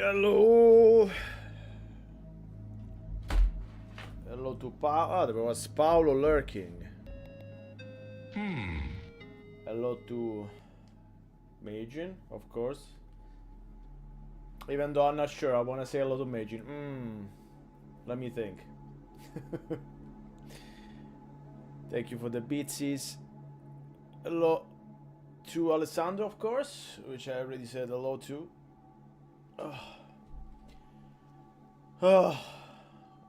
Hello. Hello to Paolo. There was Paolo lurking. Hello to Majin, of course. Even though I'm not sure, I want to say hello to Majin. Let me think. Thank you for the beatsies. Hello to Alessandro, of course, which I already said hello to.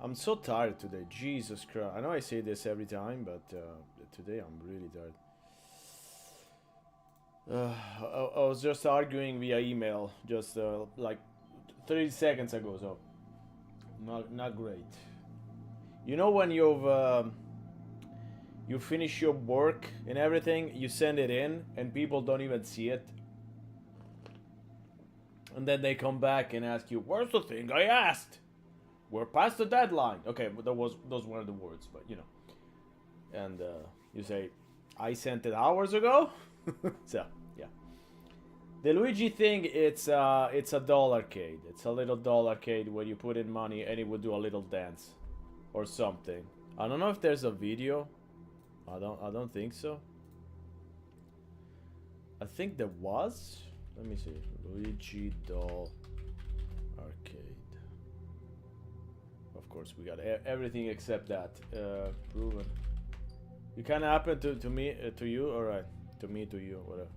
I'm so tired today. Jesus Christ. I know I say this every time, but today I'm really tired. I was just arguing via email just like 30 seconds ago, so not great. You know when you finish your work and everything, you send it in and people don't even see it, and then they come back and ask you, "Where's the thing I asked? We're past the deadline." Okay, but those weren't the words, but you know. And you say, "I sent it hours ago." So yeah, the Luigi thing, it's a doll arcade. It's a little doll arcade where you put in money and it would do a little dance or something. I don't know if there's a video. I don't think so. I think there was. Let me see. Luigi doll arcade. Of course, we got everything except that. Proven. You kind of happened to me, to you. All right, to me, to you, whatever.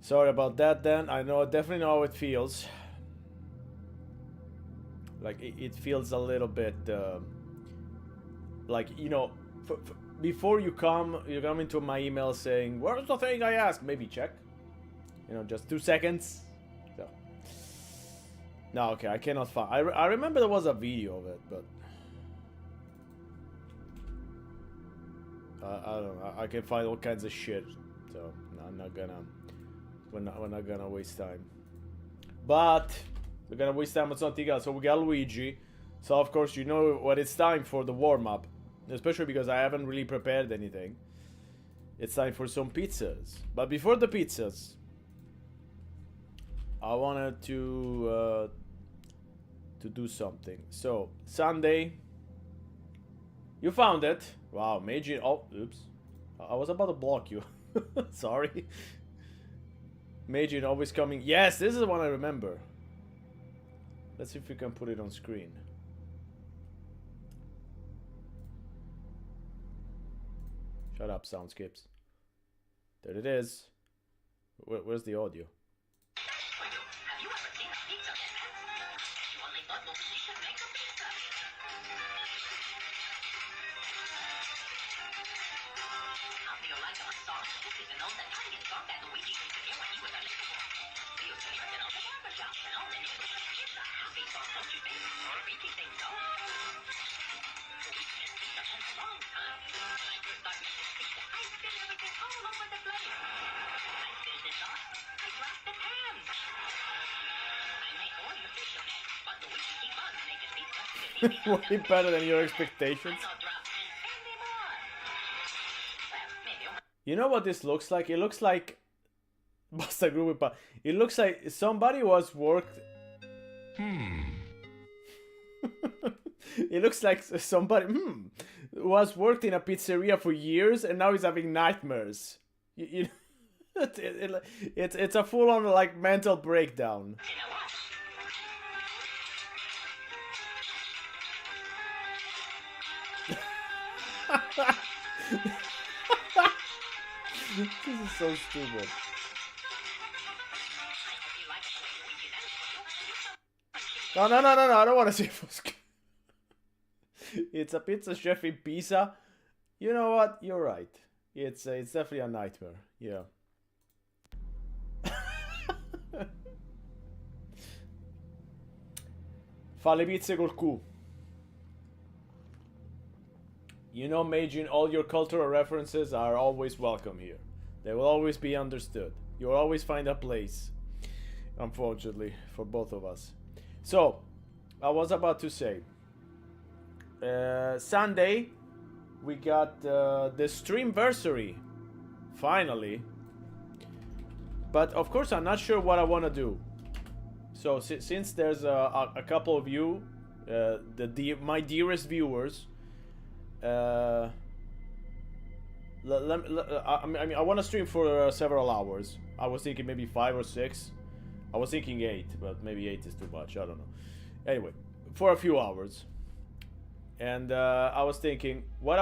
Sorry about that. Then I definitely know how it feels. Like it feels a little bit like, you know, before you come into my email saying, "Where's the thing I asked?" Maybe check. You know, just 2 seconds. So. No, okay, I cannot find. I remember there was a video of it, but I don't know. I can find all kinds of shit, so I'm not gonna. We're not gonna waste time. But we're gonna waste time on something else. So we got Luigi. So of course you know what it's time for, the warm up, especially because I haven't really prepared anything. It's time for some pizzas. But before the pizzas, I wanted to do something. So Sunday, you found it. Wow, Meiji. Oh, oops. I was about to block you. Sorry. Meiji always coming. Yes, this is the one I remember. Let's see if we can put it on screen. Shut up, soundscapes. There it is. Where's the audio? Way better than your expectations. You know what this looks like? It looks like Basta Group. It looks like somebody was worked. It looks like somebody was worked in a pizzeria for years and now he's having nightmares. You it's a full-on like mental breakdown. This is so stupid. No, I don't want to say it's a pizza chef in Pisa. You know what? You're right. It's definitely a nightmare. Yeah. Fa le pizze col Q. You know, Majin, all your cultural references are always welcome here. They will always be understood. You'll always find a place. Unfortunately, for both of us. So, I was about to say, Sunday, we got the streamversary, finally. But of course, I'm not sure what I want to do. So since there's a couple of you, my dearest viewers, I mean, I want to stream for several hours. I was thinking maybe 5 or 6. I was thinking 8, but maybe 8 is too much. I don't know. Anyway, for a few hours. And I was thinking, what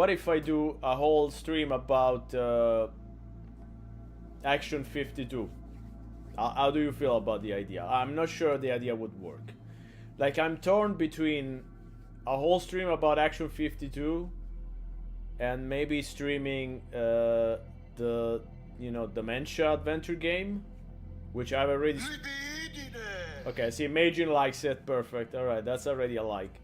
if I do a whole stream about Action 52? How do you feel about the idea? I'm not sure the idea would work. Like, I'm torn between a whole stream about Action 52 and maybe streaming the Dementia adventure game, which I've already... Okay, see, Majin likes it. Perfect. Alright, that's already a like.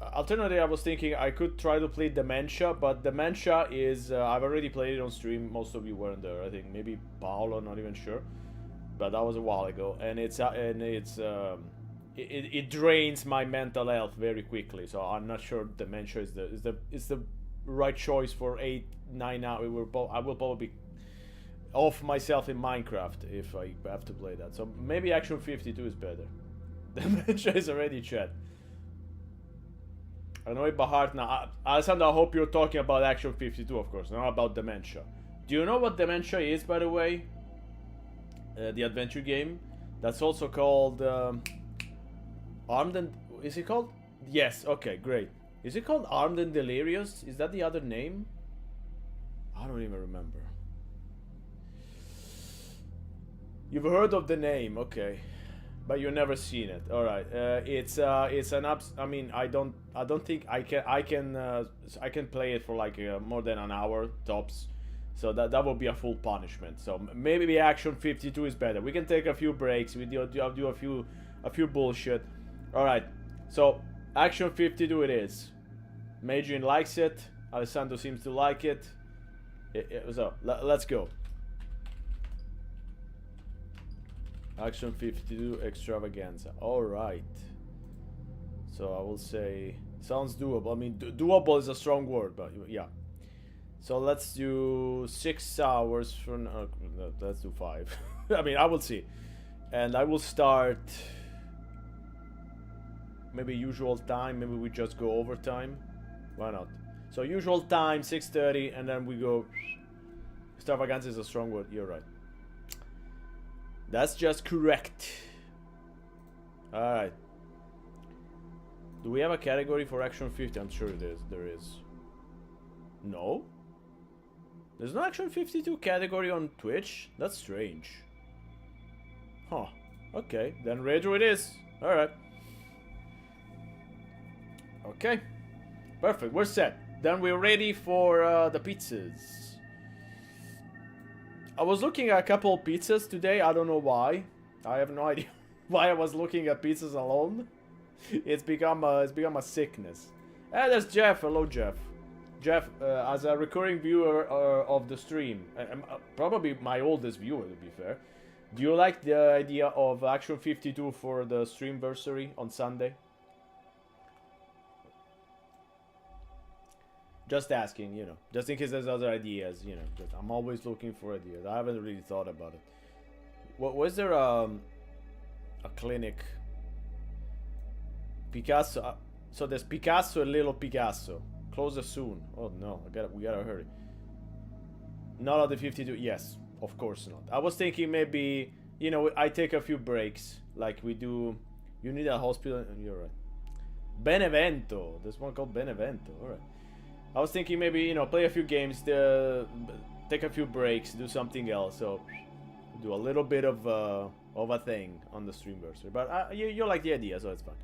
Alternatively, I was thinking I could try to play Dementia, but Dementia is... I've already played it on stream. Most of you weren't there. I think maybe Paolo, not even sure. But that was a while ago. And it drains my mental health very quickly. So I'm not sure Dementia is the right choice for 8-9 hours. I will probably off myself in Minecraft if I have to play that. So maybe Action 52 is better. Dementia is already chat. I know it by heart now. Alessandro, I hope you're talking about Action 52, of course, not about Dementia. Do you know what Dementia is, by the way? The adventure game. That's also called Armed and... Is it called? Yes, okay, great. Is it called Armed and Delirious? Is that the other name? I don't even remember. You've heard of the name, okay, but you've never seen it. All right, it's an I mean, I don't think I can play it for like more than an hour tops, so that would be a full punishment. So maybe Action 52 is better. We can take a few breaks. We do a few bullshit. All right, so Action 52 it is. Majin likes it. Alessandro seems to like it. So let's go. Action 52 extravaganza. Alright. So I will say... Sounds doable. I mean, doable is a strong word, but yeah. So let's do 6 hours for... No, let's do 5. I mean, I will see. And I will start... Maybe usual time. Maybe we just go overtime. Why not? So usual time, 6:30, and then we go... Extravaganza is a strong word. You're right. That's just correct. Alright. Do we have a category for Action 50? I'm sure there is. No? There's no Action 52 category on Twitch? That's strange. Huh. Okay, then retro it is. Alright. Okay. Perfect, we're set. Then we're ready for the pizzas. I was looking at a couple of pizzas today. I don't know why. I have no idea why I was looking at pizzas alone. It's become a sickness. And there's Jeff. Hello, Jeff. Jeff, as a recurring viewer of the stream, probably my oldest viewer, to be fair. Do you like the idea of Action 52 for the streamversary on Sunday? Just asking, you know, just in case there's other ideas, you know. Just, I'm always looking for ideas. I haven't really thought about it. Was there a clinic? Picasso. So there's Picasso and Little Picasso. Closer soon. Oh no, we gotta hurry. Not on the 52. Yes, of course not. I was thinking maybe, you know, I take a few breaks, like we do. You need a hospital. You're right. Benevento. There's one called Benevento. All right. I was thinking maybe, you know, play a few games, take a few breaks, do something else. So do a little bit of a thing on the streamversary. But you like the idea, so it's fine.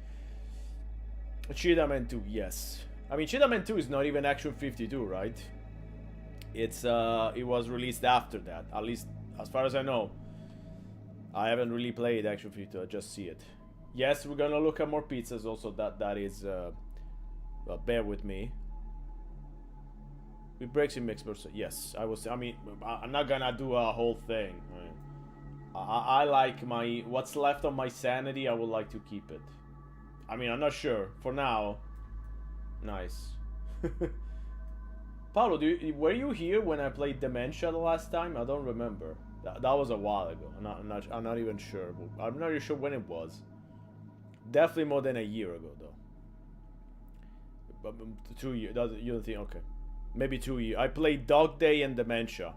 Cheetah Man 2, yes. I mean, Cheetah Man 2 is not even Action 52, right? It was released after that, at least as far as I know. I haven't really played Action 52, I just see it. Yes, we're gonna look at more pizzas also. That is bear with me. With breaks in mixed person. Yes, I mean, I'm not gonna do a whole thing. I like what's left of my sanity. I would like to keep it. I mean, I'm not sure for now. Nice. Paolo, were you here when I played Dementia the last time? I don't remember. That was a while ago. I'm not even sure. I'm not even sure when it was. Definitely more than a year ago, though. But 2 years. You don't think? Okay, maybe 2 years. I played Dog Day and Dementia.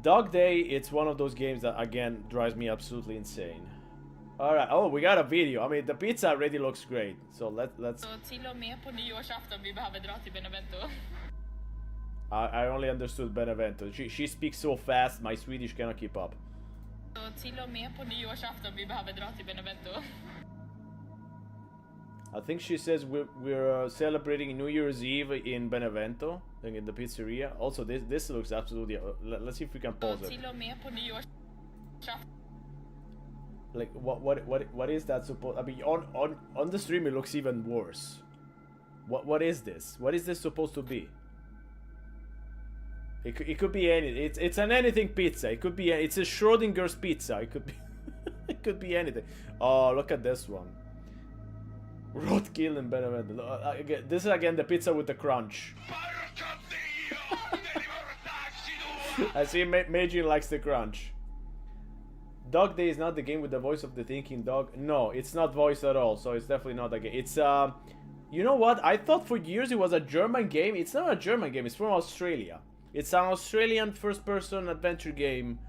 Dog Day, it's one of those games that again drives me absolutely insane. All right. Oh, we got a video. I mean, the pizza already looks great. So let's. Till och med på nyårsafton vi behöver dra till Benevento. I only understood Benevento. She speaks so fast, my Swedish cannot keep up. Till och med på nyårsafton vi behöver dra till Benevento. I think she says we're celebrating New Year's Eve in Benevento, like in the pizzeria. Also, this looks absolutely. Let's see if we can pause it. Till och med på nyårsafton. Like what is that supposed? I mean, on the stream it looks even worse. What is this? What is this supposed to be? It could be any. It's an anything pizza. It could be. It's a Schrodinger's pizza. It could be. It could be anything. Oh, look at this one. Roadkill in Benevento. This is again the pizza with the crunch. I see Meiji likes the crunch. Dog Day is not the game with the voice of the thinking dog. No, it's not voiced at all, so it's definitely not a game. It's you know what? I thought for years it was a German game. It's not a German game. It's from Australia. It's an Australian first-person adventure game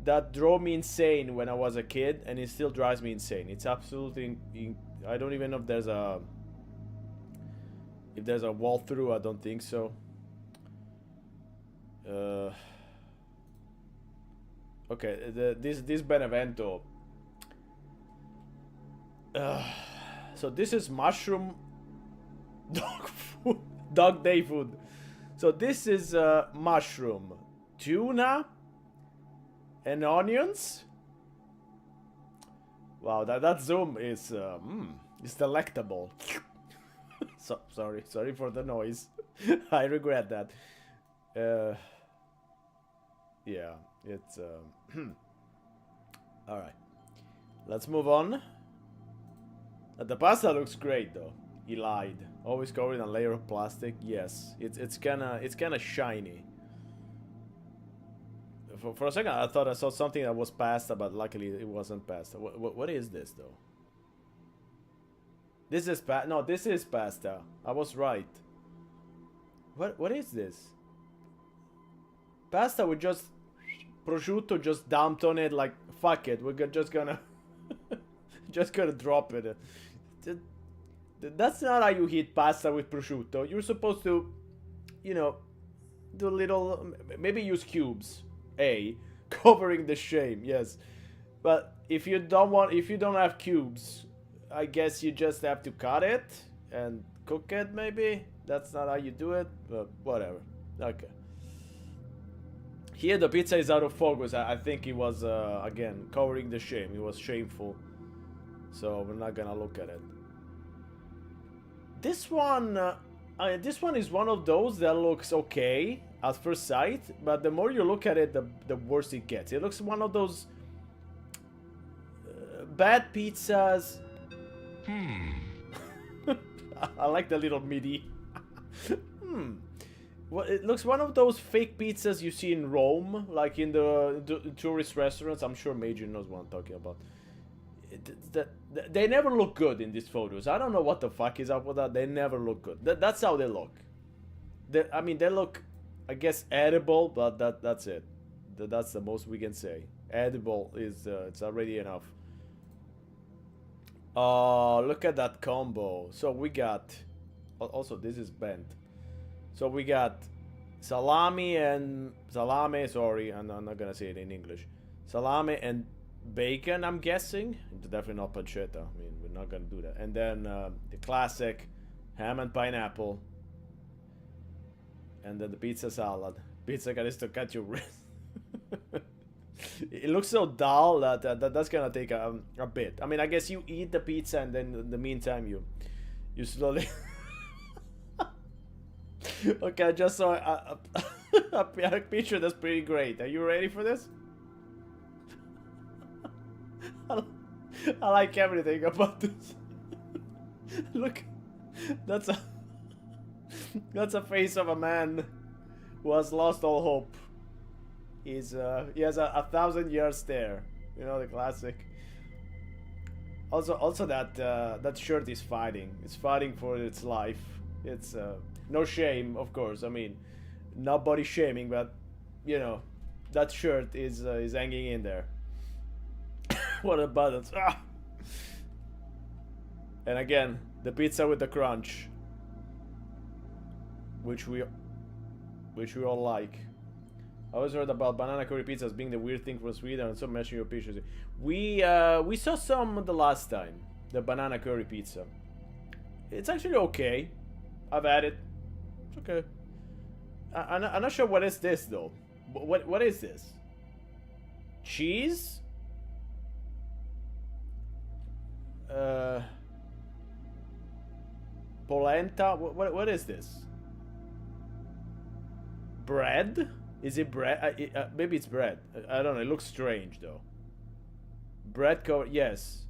that drove me insane when I was a kid, and it still drives me insane. It's absolutely. I don't even know if there's a walkthrough. I don't think so. Okay, this Benevento. So this is mushroom dog food, dog day food. So this is mushroom, tuna, and onions. Wow, that zoom is delectable. So sorry for the noise. I regret that. Yeah, it's all right. Let's move on. The pasta looks great though. He lied. Always covered in a layer of plastic. Yes, it's kind of shiny. For a second, I thought I saw something that was pasta, but luckily it wasn't pasta. What is this though? This is no, this is pasta. I was right. What is this? Pasta with just prosciutto just dumped on it, like fuck it, we're just gonna drop it. That's not how you eat pasta with prosciutto. You're supposed to, you know, do little, maybe use cubes. Covering the shame, yes. But if you don't have cubes, I guess you just have to cut it and cook it, maybe. That's not how you do it, but whatever. Okay. Here the pizza is out of focus. I think it was, again, covering the shame. It was shameful. So we're not gonna look at it. This one is one of those that looks okay at first sight, but the more you look at it, the worse it gets. It looks one of those bad pizzas. I like the little MIDI. Well, it looks one of those fake pizzas you see in Rome, like in the tourist restaurants. I'm sure Major knows what I'm talking about. They never look good in these photos. I don't know what the fuck is up with that. They never look good. That's how they look. I mean, they look, I guess, edible, but that's it. That's the most we can say. Edible is it's already enough. Oh, look at that combo. So we got, also this is bent. So we got salami, sorry, I'm not gonna say it in English. Salami and bacon, I'm guessing. Definitely not pancetta. I mean, we're not gonna do that. And then the classic ham and pineapple. And then the pizza salad. Pizza guy is to cut your wrist. It looks so dull that's gonna take a bit. I mean, I guess you eat the pizza and then in the meantime you slowly. Okay, I just saw a picture that's pretty great. Are you ready for this? I like everything about this. Look, that's That's a face of a man who has lost all hope. He has a 1,000-year stare. You know, the classic. Also that shirt is fighting. It's fighting for its life. It's no shame, of course. I mean, not body shaming, but you know, that shirt is hanging in there. What a buttons! Ah! And again, the pizza with the crunch, which we all like. I always heard about banana curry pizzas being the weird thing from Sweden, and so mentioning your pictures. We saw some the last time, the banana curry pizza. It's actually okay. I've had it. It's okay. I'm not sure what is this though. What is this? Cheese? Polenta? What is this? Bread? Is it bread? Maybe it's bread. I don't know. It looks strange though. Bread covered, yes.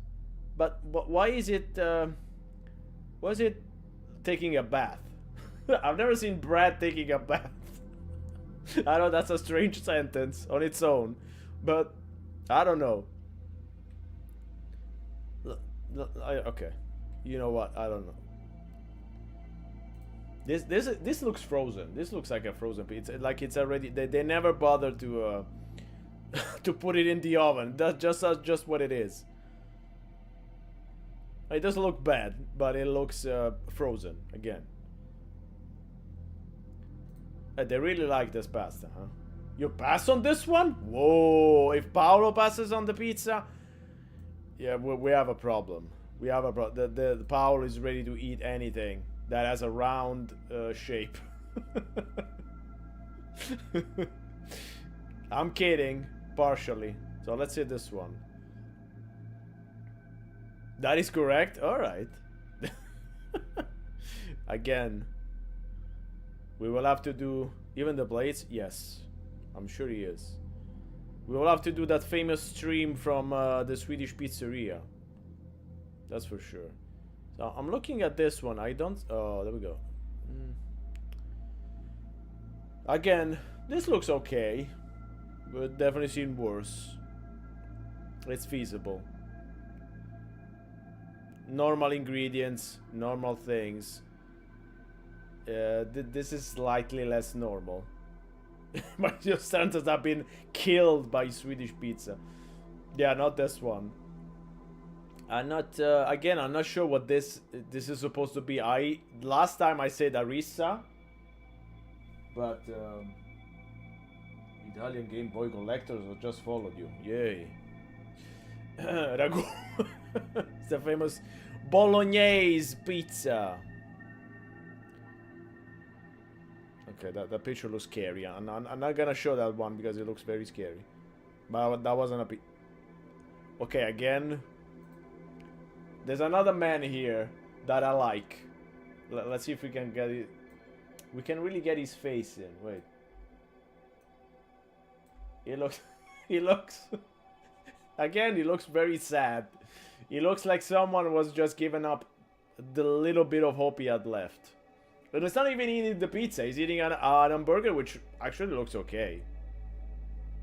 But why is it? Why is it taking a bath? I've never seen bread taking a bath. I know that's a strange sentence on its own, but I don't know. Okay, you know what? I don't know. This looks frozen. This looks like a frozen pizza. Like it's already. They never bothered to to put it in the oven. That's just what it is. It doesn't look bad, but it looks frozen again. They really like this pasta, huh? You pass on this one? Whoa! If Paolo passes on the pizza, yeah, we have a problem. We have a problem. The Paolo is ready to eat anything that has a round shape. I'm kidding, partially. So let's see this one. That is correct. All right. Again, we will have to do even the blades. Yes, I'm sure he is. We will have to do that famous stream from the Swedish pizzeria. That's for sure. So I'm looking at this one. I don't. Oh, there we go. Again, this looks okay. But definitely seen worse. It's feasible. Normal ingredients, normal things. This is slightly less normal. My standards have been killed by Swedish pizza. Yeah, not this one. I'm not. Again, I'm not sure what this is supposed to be. Last time I said Arisa, but Italian Game Boy collectors have just followed you. Yay! Ragu. It's the famous Bolognese pizza. Okay, that picture looks scary. I'm not gonna show that one because it looks very scary. But that wasn't a Okay, again. There's another man here that I like. Let's see if we can get it. We can really get his face in. Wait. He looks... Again, he looks very sad. He looks like someone was just giving up the little bit of hope he had left. But it's not even eating the pizza. He's eating an hamburger, which actually looks okay.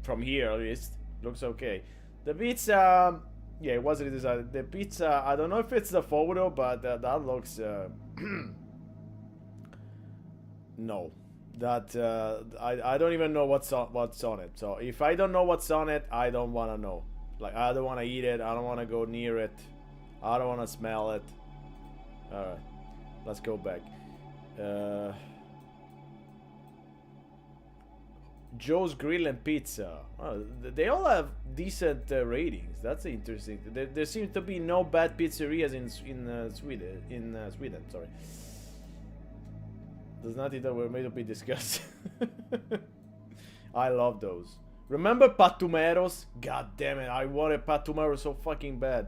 From here, at least. Looks okay. The pizza... Yeah, it wasn't decided. The pizza, I don't know if it's the photo, but that looks... No. That, I don't even know what's on it. So, if I don't know what's on it, I don't want to know. Like, I don't want to eat it. I don't want to go near it. I don't want to smell it. Alright. Let's go back. Joe's Grill and Pizza. Oh, they all have decent ratings. That's interesting. There seems to be no bad pizzerias in Sweden. In Sweden, sorry. There's nothing that were made to be discussed. I love those. Remember Patumeros? God damn it! I wanted Patumeros so fucking bad.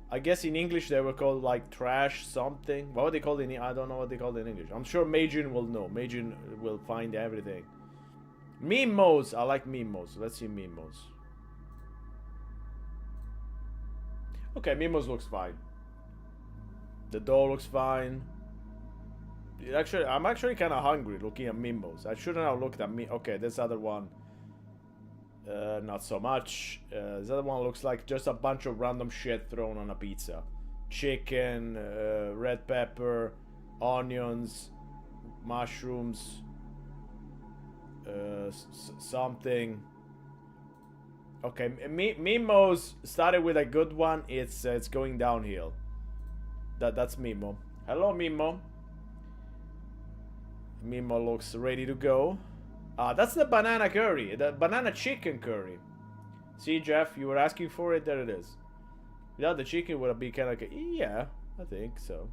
I guess in English they were called like trash something. What were they called in? I don't know what they called in English. I'm sure Majin will know. Majin will find everything. Mimos. I like Mimos. Let's see Mimos. Okay, Mimos looks fine. The dough looks fine. Actually, I'm actually kind of hungry looking at Mimos. I shouldn't have looked at me. Okay, this other one, not so much. This other one looks like just a bunch of random shit thrown on a pizza. Chicken, red pepper, onions, mushrooms, something. Okay, Mimos started with a good one. It's going downhill. That's Mimo. Hello, Mimo. Mimo looks ready to go. That's the banana curry. The banana chicken curry. See, Jeff, you were asking for it. There it is. Without the chicken would be kind of like, yeah, I think so.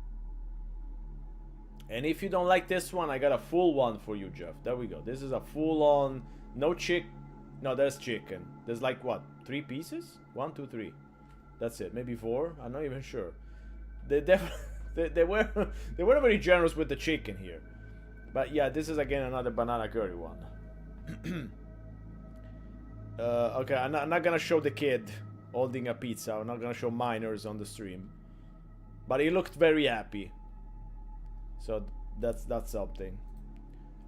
And if you don't like this one, I got a full one for you, Jeff. There we go. This is a full-on, no no, there's chicken. There's like, what, 3 pieces? 1, 2, 3. That's it. Maybe 4? I'm not even sure. They were very generous with the chicken here. But yeah, this is again another banana curry one. Okay, I'm not gonna show the kid holding a pizza. I'm not gonna show minors on the stream. But he looked very happy. So that's something.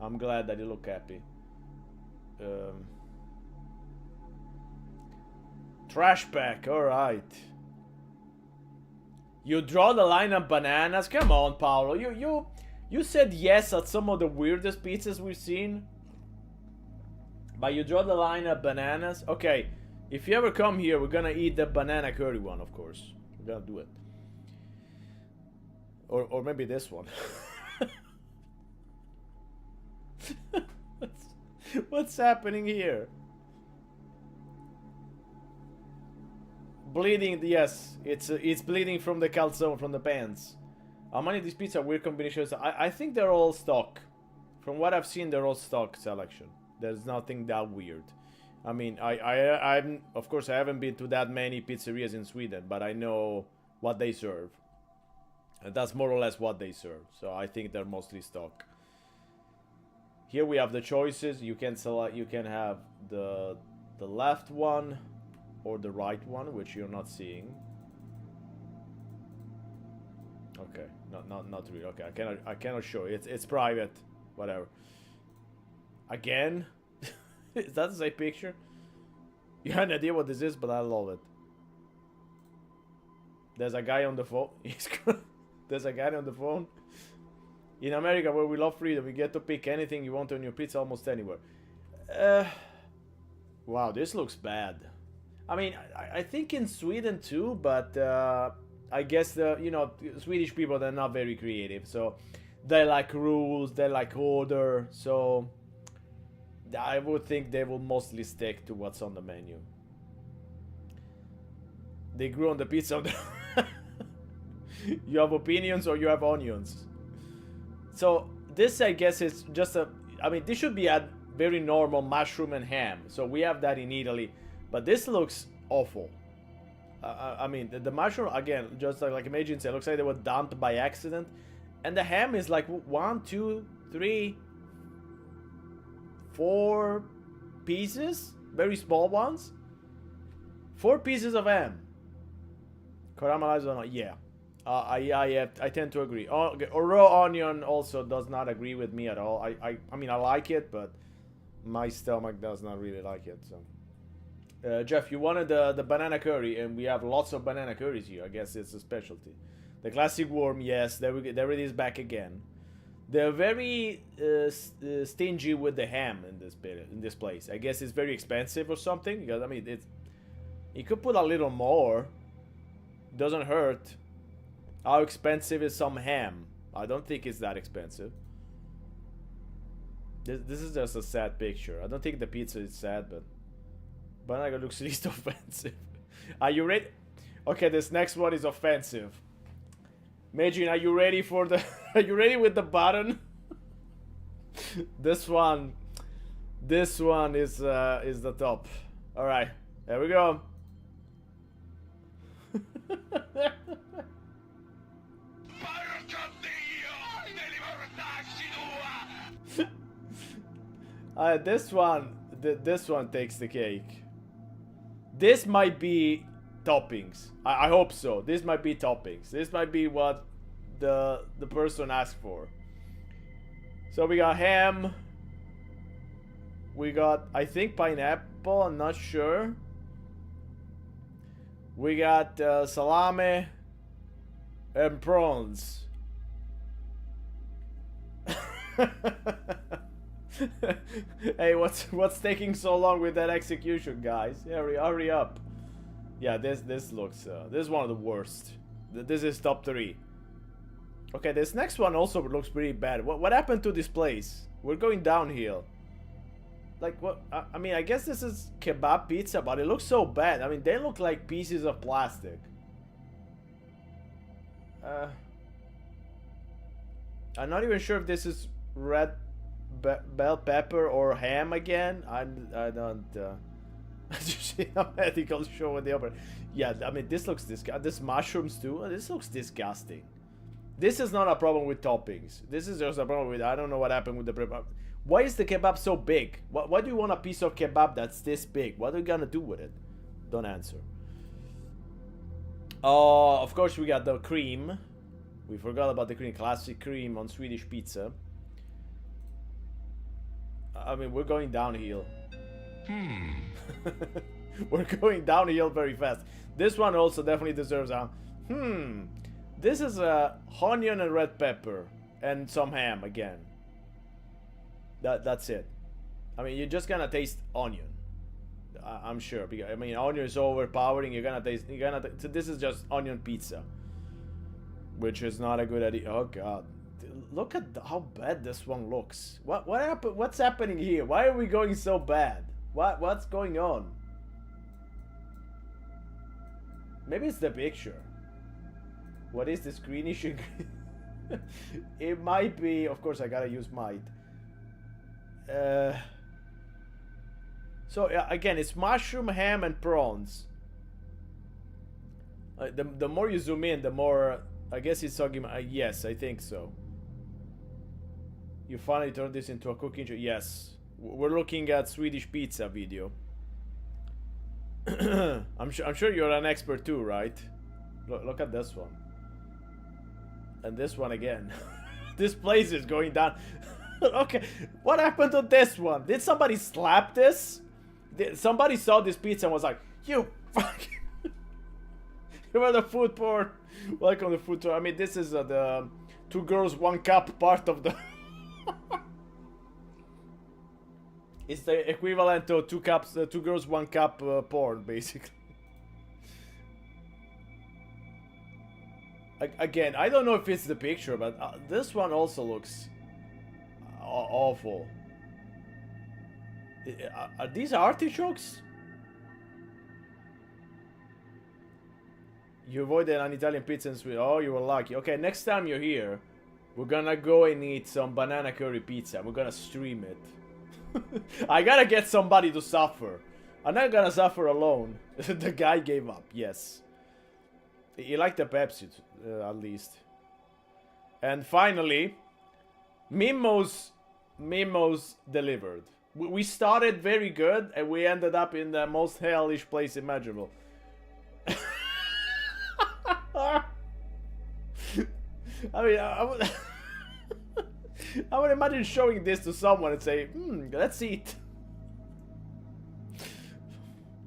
I'm glad that he looked happy. Trash pack, alright. You draw the line on bananas? Come on, Paolo. You said yes at some of the weirdest pizzas we've seen. But you draw the line at bananas? Okay, if you ever come here, we're gonna eat the banana curry one, of course. We're gonna do it. Or maybe this one. What's happening here? Bleeding, yes. It's bleeding from the calzone, from the pants. How many of these pizzas are weird combinations? I think they're all stock. From what I've seen, they're all stock selection. There's nothing that weird. I mean, I'm of course I haven't been to that many pizzerias in Sweden, but I know what they serve. And that's more or less what they serve. So I think they're mostly stock. Here we have the choices. You can select. You can have the left one or the right one, which you're not seeing. Okay, not really. Okay, I cannot show it. It's private. Whatever. Again, is that the same picture? You have no idea what this is, but I love it. There's a guy on the phone. There's a guy on the phone. In America, where we love freedom, you get to pick anything you want on your pizza almost anywhere. Wow, this looks bad. I mean, I think in Sweden too, but I guess the Swedish people, they're not very creative, so they like rules, they like order, so I would think they will mostly stick to what's on the menu. They grew on the pizza. You have opinions or you have onions. So this, I guess, is just a... I mean, this should be a very normal mushroom and ham. So we have that in Italy. But this looks awful. I mean, the mushroom, again, just like Imagine said, looks like they were dumped by accident. And the ham is like 1, 2, 3, 4 pieces. Very small ones. 4 pieces of ham. Caramelized or not? Yeah. I tend to agree. Raw onion also does not agree with me at all. I mean, I like it, but my stomach does not really like it. So, Jeff, you wanted the banana curry, and we have lots of banana curries here. I guess it's a specialty. The classic worm, yes, there it is back again. They're very stingy with the ham in this place. I guess it's very expensive or something. Because I mean, you could put a little more. Doesn't hurt. How expensive is some ham? I don't think it's that expensive. This is just a sad picture. I don't think the pizza is sad, but banana looks least offensive. Are you ready? Okay, this next one is offensive. Imagine, are you ready for the... Are you ready with the button? This one is the top. All right, there we go. This one takes the cake. This might be toppings. I hope so. This might be toppings. This might be what the person asked for. So we got ham. We got, I think, pineapple. I'm not sure. We got salami and prawns. Hey, what's taking so long with that execution, guys? Hurry up. Yeah, this looks this is one of the worst. This is top 3. Okay, this next one also looks pretty bad. What happened to this place? We're going downhill. Like, what? I mean, I guess this is kebab pizza, but it looks so bad. I mean, they look like pieces of plastic. I'm not even sure if this is red bell pepper or ham again. I don't. You see a medical show with the opera. Yeah, I mean, this looks disgusting. This mushrooms too. This looks disgusting. This is not a problem with toppings. This is just a problem with, I don't know what happened with the kebab. Why is the kebab so big? Why do you want a piece of kebab that's this big? What are you gonna do with it? Don't answer. Oh, of course we got the cream. We forgot about the cream. Classic cream on Swedish pizza. I mean, we're going downhill. We're going downhill very fast. This one also definitely deserves a This is a onion and red pepper and some ham again. That's it. I mean, you're just gonna taste onion. I'm sure. Because, I mean, onion is overpowering. So this is just onion pizza, which is not a good idea. Oh god, look at how bad this one looks. What happened? What's happening here? Why are we going so bad? What's going on? Maybe it's the picture. What is this greenish? It might be. Of course, I gotta use might. So again, it's mushroom, ham, and prawns. The more you zoom in, the more I guess it's talking. Yes, I think so. You finally turned this into a cooking show. Yes, we're looking at Swedish pizza video. I'm sure you're an expert too, right? Look at this one. And this one again. This place is going down. Okay, what happened to this one? Did somebody slap this? Somebody saw this pizza and was like, "You fucking, you are the food porn. Welcome to food tour." I mean, this is the 2 girls 1 cup part of the. It's the equivalent to 2 cups, 2 girls 1 cup porn, basically. Again, I don't know if it's the picture, but this one also looks awful. Are these artichokes? You avoided an Italian pizza and sweet. Oh, you were lucky. Okay, next time you're here, we're gonna go and eat some banana curry pizza. We're gonna stream it. I gotta get somebody to suffer. I'm not gonna suffer alone. The guy gave up, yes. He liked the Pepsi, at least. And finally, Mimos delivered. We started very good, and we ended up in the most hellish place imaginable. I mean, I would imagine showing this to someone and say, let's eat.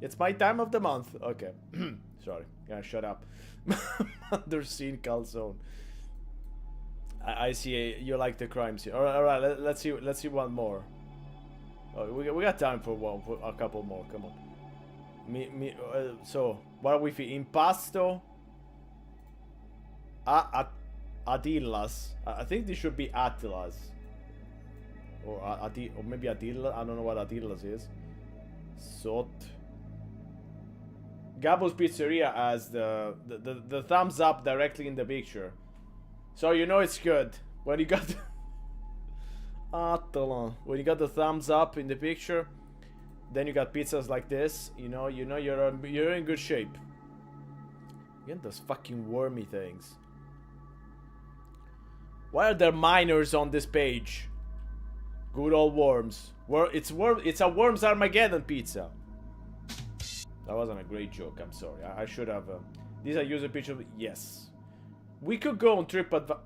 It's my time of the month. Okay. Sorry. Yeah, shut up. Underseen calzone. I see you like the crime scene. Alright, let's see one more. Oh, we got time for a couple more. Come on. So, what are we feeling? Impasto. Adillas. I think this should be Attilas. Or maybe Adilla. I don't know what Adillas is. Sot. Gabo's Pizzeria has the thumbs up directly in the picture. So you know it's good. When you got when you got the thumbs up in the picture, then you got pizzas like this, you know you're in good shape. Again, those fucking wormy things. Why are there minors on this page? Good old worms. It's a Worms Armageddon pizza. That wasn't a great joke, I'm sorry. I should have... these are user pictures. Yes. We could go on TripAdvisor.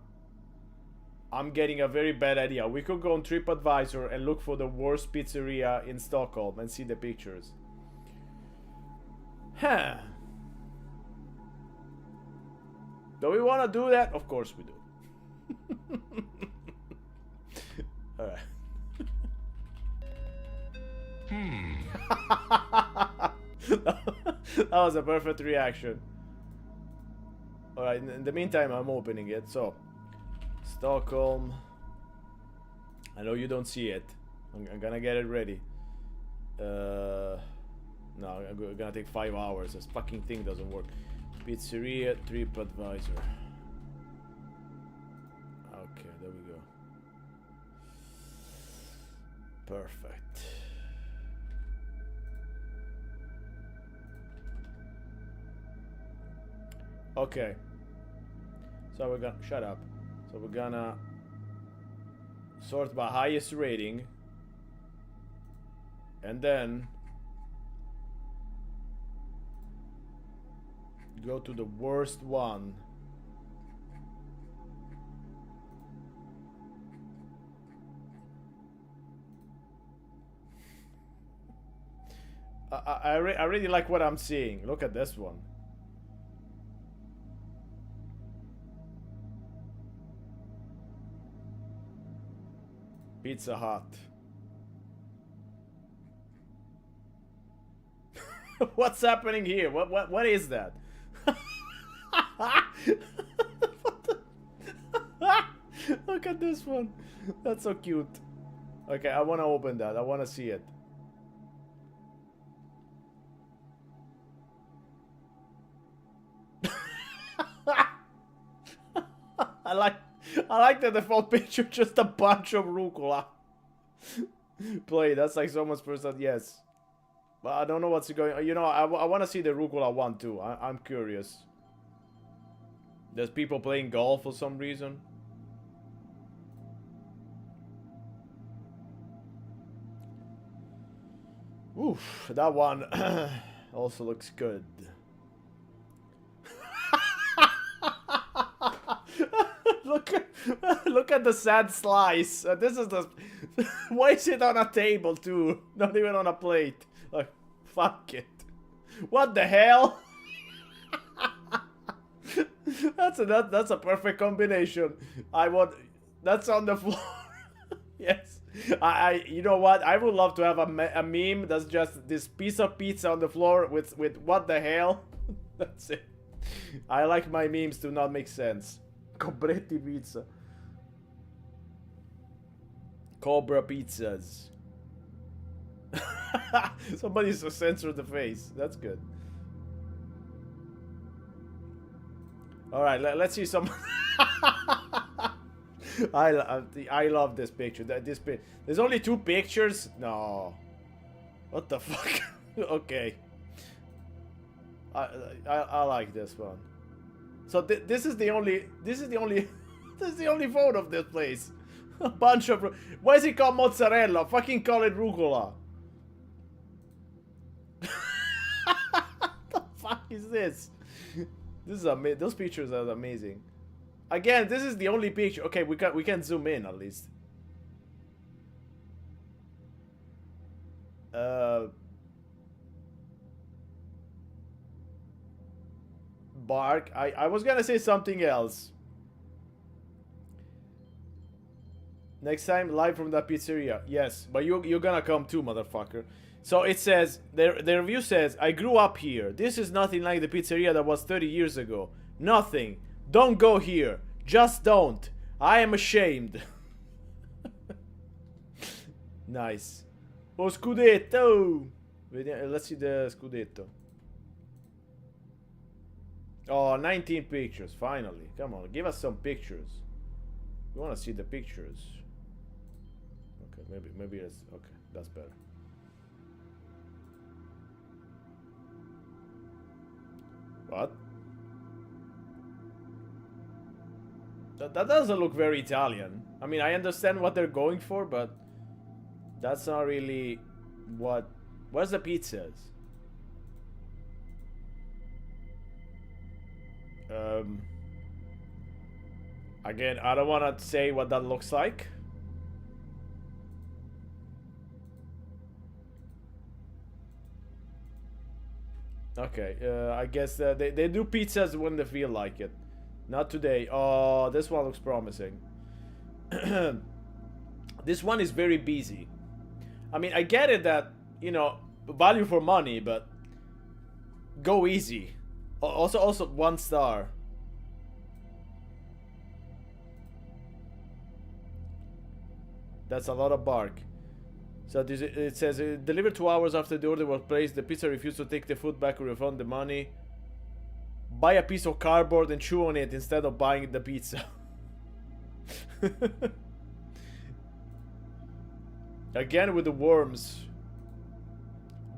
I'm getting a very bad idea. We could go on TripAdvisor and look for the worst pizzeria in Stockholm and see the pictures. Huh. Do we want to do that? Of course we do. Alright. That was a perfect reaction. Alright, in the meantime, I'm opening it. So, Stockholm. I know you don't see it. I'm gonna get it ready. No, I'm gonna take 5 hours. This fucking thing doesn't work. Pizzeria, TripAdvisor. Okay, there we go. Perfect. Okay. So we're gonna shut up. So we're gonna sort by highest rating, and then go to the worst one. I really like what I'm seeing. Look at this one. Pizza Hut. What's happening here? What is that? Look at this one. That's so cute. Okay, I want to open that. I want to see it. I like the default picture, just a bunch of rucola. Play, that's like so much percent, yes. But I don't know what's going on. You know, I want to see the rucola one too. I'm curious. There's people playing golf for some reason. Oof, that one also looks good. Look at the sad slice. This is the. Why is it on a table too? Not even on a plate. Like, fuck it. What the hell? That's a perfect combination. I want. That's on the floor. Yes. You know what? I would love to have a meme that's just this piece of pizza on the floor with what the hell. That's it. I like my memes to not make sense. Cobretti pizza. Cobra pizzas. Somebody's censored the face. That's good. Alright, let's see some. I love this picture. There's only 2 pictures? No. What the fuck? Okay. I like this one. So this is the only photo of this place. A bunch of. Why is it called mozzarella? Fucking call it rucola. What the fuck is this? This is amazing. Those pictures are amazing. Again, this is the only picture. Okay, we can zoom in at least. Bark. I was gonna say something else. Next time, live from that pizzeria. Yes, but you're gonna come too, motherfucker. So it says, the review says, I grew up here. This is nothing like the pizzeria that was 30 years ago. Nothing. Don't go here. Just don't. I am ashamed. Nice. Oh, Scudetto. Let's see the Scudetto. Oh, 19 pictures, finally. Come on, give us some pictures. We want to see the pictures. Okay, maybe it's... Okay, that's better. What? That doesn't look very Italian. I mean, I understand what they're going for, but that's not really what... Where's the pizzas? Again, I don't want to say what that looks like. Okay, I guess they do pizzas when they feel like it. Not today. Oh, this one looks promising. This one is very busy. I mean, I get it that, you know, value for money, but go easy. Also 1 star. That's a lot of bark. So it says, delivered 2 hours after the order was placed, the pizza refused to take the food back or refund the money. Buy a piece of cardboard and chew on it instead of buying the pizza. Again with the worms.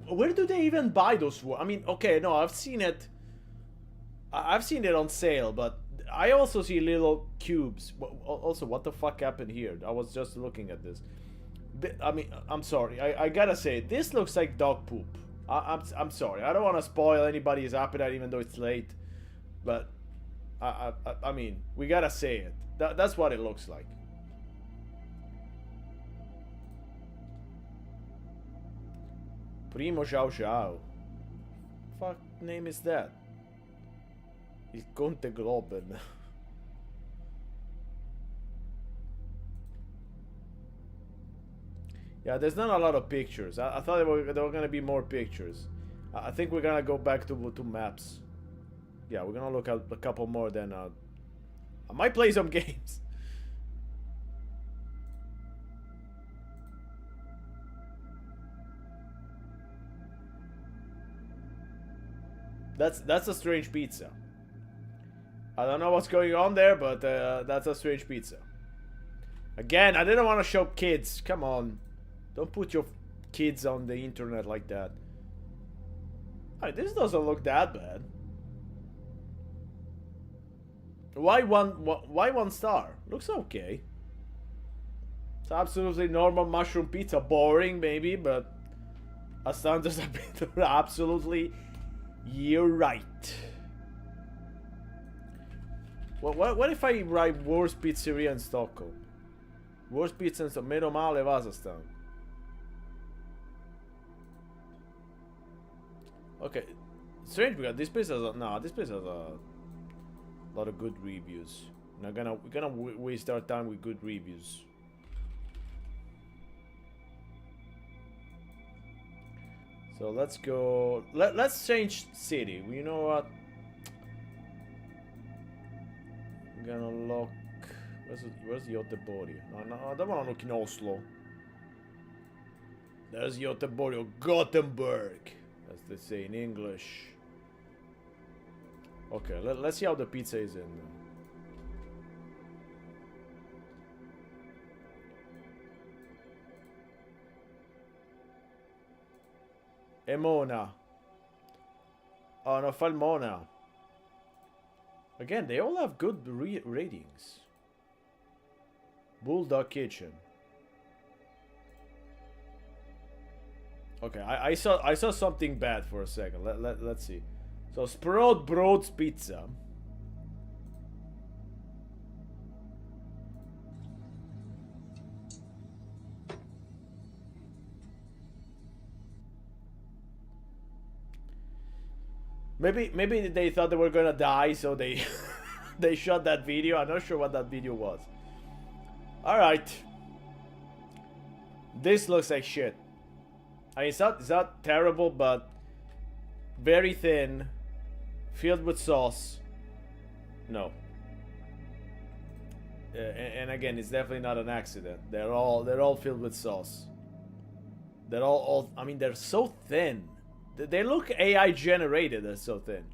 Where do they even buy those worms? I mean, okay, no, I've seen it. I've seen it on sale, but I also see little cubes. Also, what the fuck happened here? I was just looking at this. I mean, I'm sorry. I gotta say, this looks like dog poop. I'm sorry. I don't want to spoil anybody's appetite, even though it's late. But I mean, we gotta say it. That's what it looks like. Primo Xiao Xiao. Fuck name is that? Il Conte Globen. Yeah, there's not a lot of pictures. I thought there were gonna be more pictures. I think we're gonna go back to maps. Yeah, we're gonna look at a couple more. Then I might play some games. That's a strange pizza. I don't know what's going on there, but that's a strange pizza. Again, I didn't want to show kids. Come on. Don't put your kids on the internet like that. Alright, this doesn't look that bad. Why 1 star? Looks okay. It's absolutely normal mushroom pizza. Boring, maybe, but a standard pizza. Absolutely, you're right. What if I write worst pizzeria in Stockholm? Worst pizza in Stockholm. Meno male Vasastan. Okay, strange because this place has a lot of good reviews. We're gonna waste our time with good reviews. So let's go. Let's change city. You know what? I'm gonna look. Where's Göteborg? No, I don't want to look in Oslo. There's Göteborg or Gothenburg, as they say in English. Okay, let's see how the pizza is in. Emona. Oh no, Falmona. Again, they all have good ratings. Bulldog Kitchen. Okay, I saw something bad for a second. Let's see. So Sprout Broad's Pizza. Maybe they thought they were gonna die, so they they shot that video. I'm not sure what that video was. All right. This looks like shit. I mean, it's not terrible, but very thin, filled with sauce. No. And again, it's definitely not an accident. They're all filled with sauce. They're all I mean, they're so thin. They look AI generated. They're so thin.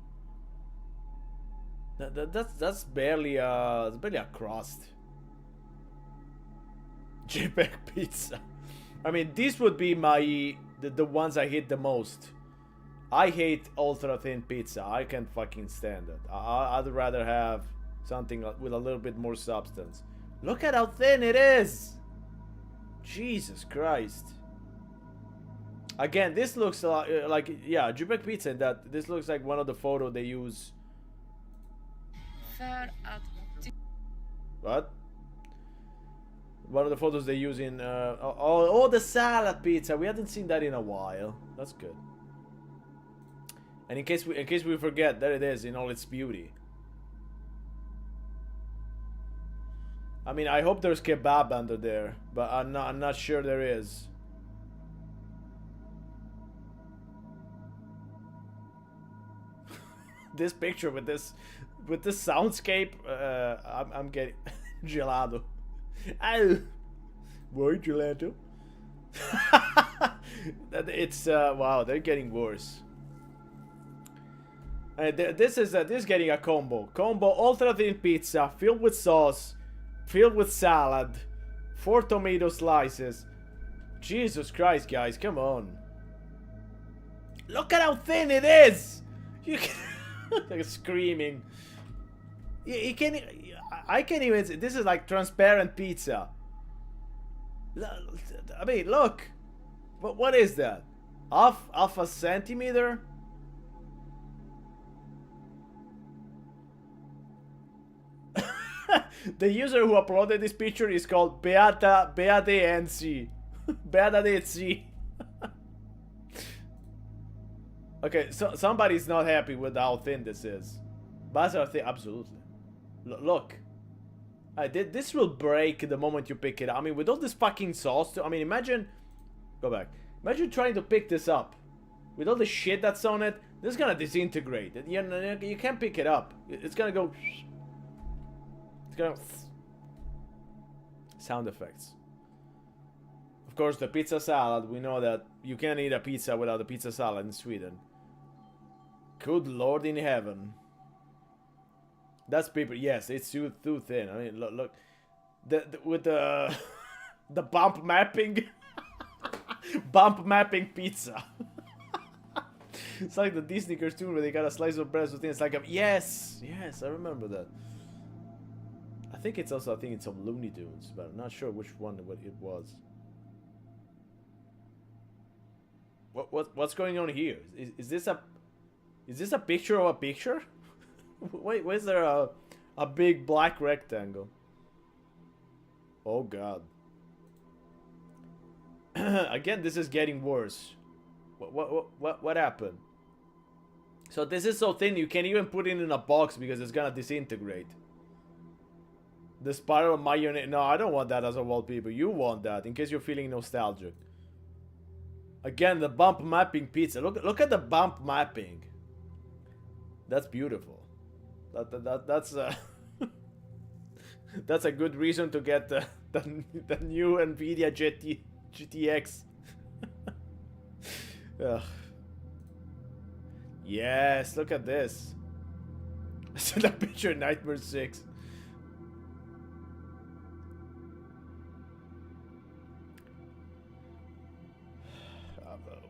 That's barely a crust. JPEG pizza. I mean, these would be the ones I hate the most. I hate ultra thin pizza. I can't fucking stand it. I'd rather have something with a little bit more substance. Look at how thin it is. Jesus Christ. Again, this looks like yeah, JPEG pizza. That this looks like one of the photos they use. What? One of the photos they use in oh, the salad pizza. We hadn't seen that in a while. That's good. And in case we forget, there it is in all its beauty. I mean, I hope there's kebab under there, but I'm not sure there is. This picture with this soundscape, I'm getting gelato. Ow! Why gelato? It's wow, they're getting worse. This is getting a combo ultra thin pizza filled with sauce, filled with salad, 4 tomato slices. Jesus Christ, guys, come on! Look at how thin it is. You can like screaming. You can't. I can't even. This is like transparent pizza. I mean, look. What is that? Half a centimeter? The user who uploaded this picture is called Beata NC. Beata NC. Okay, so somebody's not happy with how thin this is. Bars are thin, absolutely. Look. This will break the moment you pick it up. I mean, with all this fucking sauce, I mean, imagine... Go back. Imagine trying to pick this up. With all the shit that's on it, this is gonna disintegrate. You can't pick it up. It's gonna go... It's gonna... Sound effects. Of course, the pizza salad, we know that you can't eat a pizza without a pizza salad in Sweden. Good Lord in heaven. That's paper. Yes, it's too thin. I mean, look. With the... the bump mapping. Bump mapping pizza. It's like the Disney cartoon where they got a slice of bread within. It's like a... Yes! Yes, I remember that. I think it's also... I think it's some Looney Tunes, but I'm not sure which one it was. What's going on here? Is this a picture of a picture? Wait, where's there a big black rectangle? Oh god. Again, this is getting worse. What happened? So this is so thin you can't even put it in a box because it's gonna disintegrate. The spiral mayonnaise. No, I don't want that as a wallpaper. You want that in case you're feeling nostalgic. Again, the bump mapping pizza. Look at the bump mapping. That's beautiful. That's that's a good reason to get the new Nvidia GTX. Ugh. Yes, look at this. I saw that picture in Nightmare 6.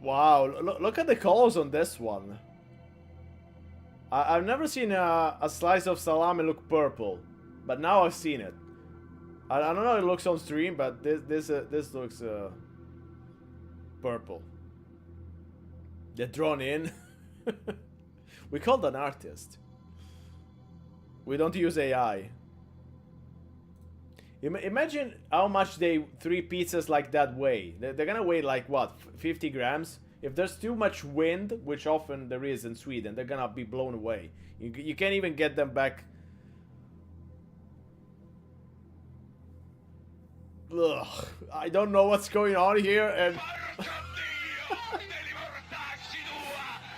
Wow, look at the colors on this one. I've never seen a slice of salami look purple, but now I've seen it. I don't know how it looks on stream, but this looks purple. They're drawn in. We called an artist. We don't use AI. Imagine how much 3 pizzas like that weigh. They're gonna weigh like what, 50 grams? If there's too much wind, which often there is in Sweden, they're gonna be blown away. You can't even get them back. Ugh, I don't know what's going on here, and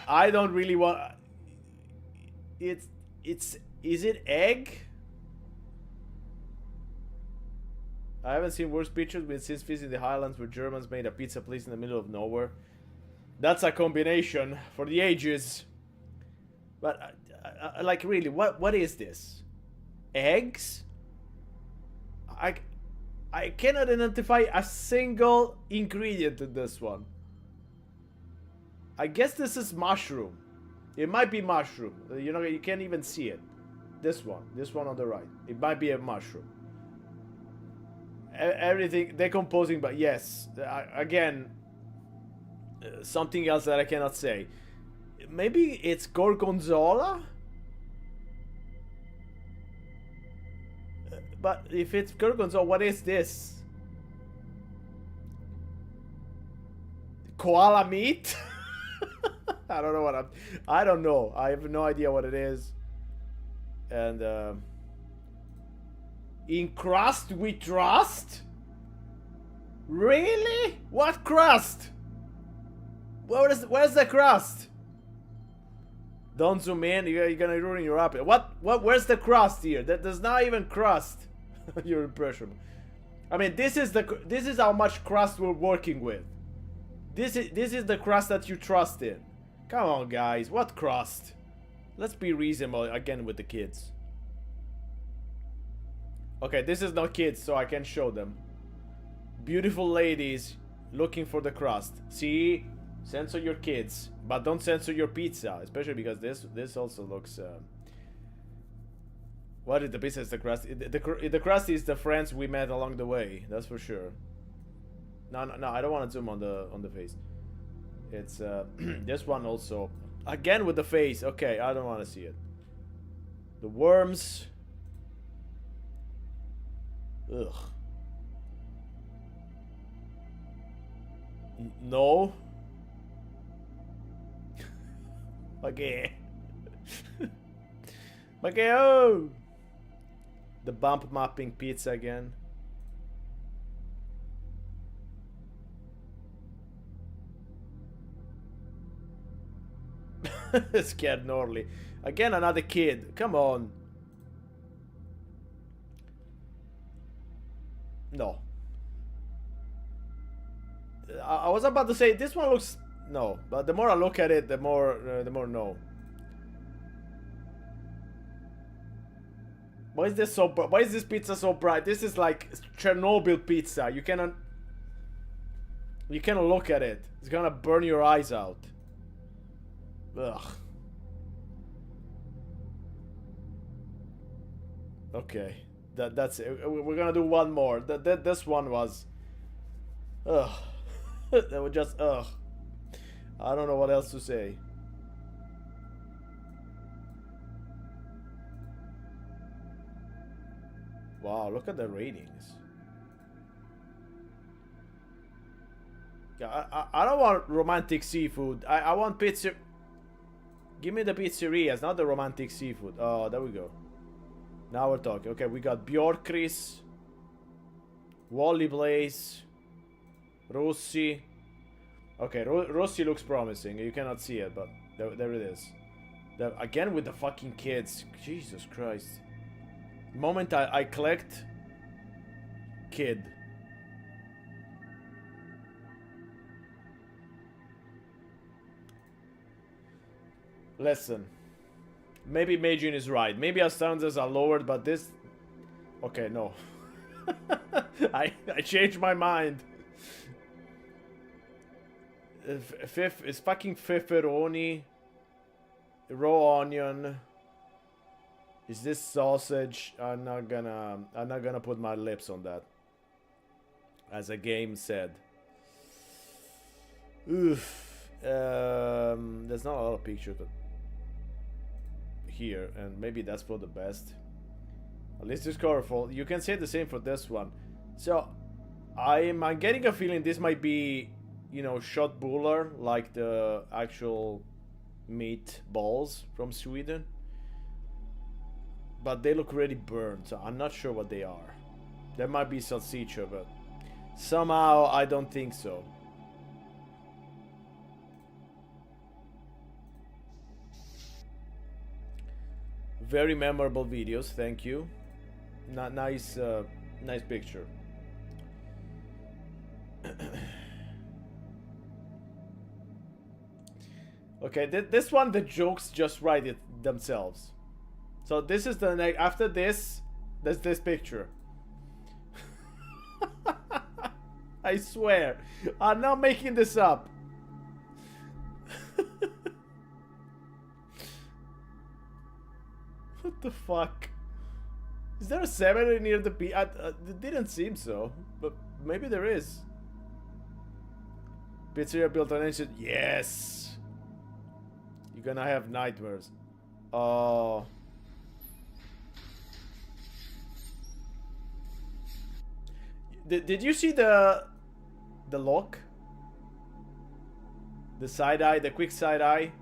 I don't really want. Is it egg? I haven't seen worse pictures since visiting the Highlands where Germans made a pizza place in the middle of nowhere. That's a combination for the ages. But, like, really, what is this? Eggs? I cannot identify a single ingredient in this one. I guess this is mushroom. It might be mushroom. You know, you can't even see it. This one on the right. It might be a mushroom. Everything decomposing, but yes, again, something else that I cannot say. Maybe it's gorgonzola. But if it's gorgonzola, what is this? Koala meat? I don't know what I don't know. I have no idea what it is. And in crust we trust? Really? What crust? Where's the crust? Don't zoom in. You're gonna ruin your appetite. What? Where's the crust here? There's not even crust. You're impressionable. I mean, this is how much crust we're working with. This is the crust that you trust in. Come on, guys. What crust? Let's be reasonable again with the kids. Okay, this is not kids, so I can show them. Beautiful ladies looking for the crust. See? Censor your kids, but don't censor your pizza, especially because this also looks. What is the pizza? Is the crust? The crust is the friends we met along the way. That's for sure. No. I don't want to zoom on the face. It's this one also. Again with the face. Okay, I don't want to see it. The worms. Ugh. No. Okay. Okay, oh! The bump mapping pizza again. Scared Norley. Again, another kid. Come on. No. I was about to say, this one looks... No, but the more I look at it, the more no. Why is this so? Why is this pizza so bright? This is like Chernobyl pizza. You cannot look at it. It's gonna burn your eyes out. Ugh. Okay, that's it. We're gonna do one more. This one was. Ugh. That was just ugh. I don't know what else to say. Wow, look at the ratings. Yeah, I don't want romantic seafood. I want pizza. Give me the pizzerias, not the romantic seafood. Oh, there we go. Now we're talking. Okay, we got Bjorkris, Wally Blaze, Rossi. Okay, Rossi looks promising. You cannot see it, but there it is. Again with the fucking kids. Jesus Christ. Moment I clicked. Kid. Listen. Maybe Majin is right. Maybe our standards are lowered, but this... Okay, no. I changed my mind. Fifth is fucking pepperoni, raw onion. Is this sausage? I'm not gonna put my lips on that. As a game said. Oof. There's not a lot of pictures here, and maybe that's for the best. At least it's colorful. You can say the same for this one. So I'm getting a feeling this might be, you know, shot buller, like the actual meat balls from Sweden. But they look really burnt, so I'm not sure what they are. There might be salsiccia, but somehow I don't think so. Very memorable videos, thank you. Nice picture. Okay, this one, the jokes just write it themselves. So this is the next. After this, there's this picture. I swear, I'm not making this up. What the fuck? Is there a cemetery near the beach? It didn't seem so, but maybe there is. Pizzeria built on ancient. Yes. You're gonna have nightmares. Oh. Did you see the look? The side eye, the quick side eye.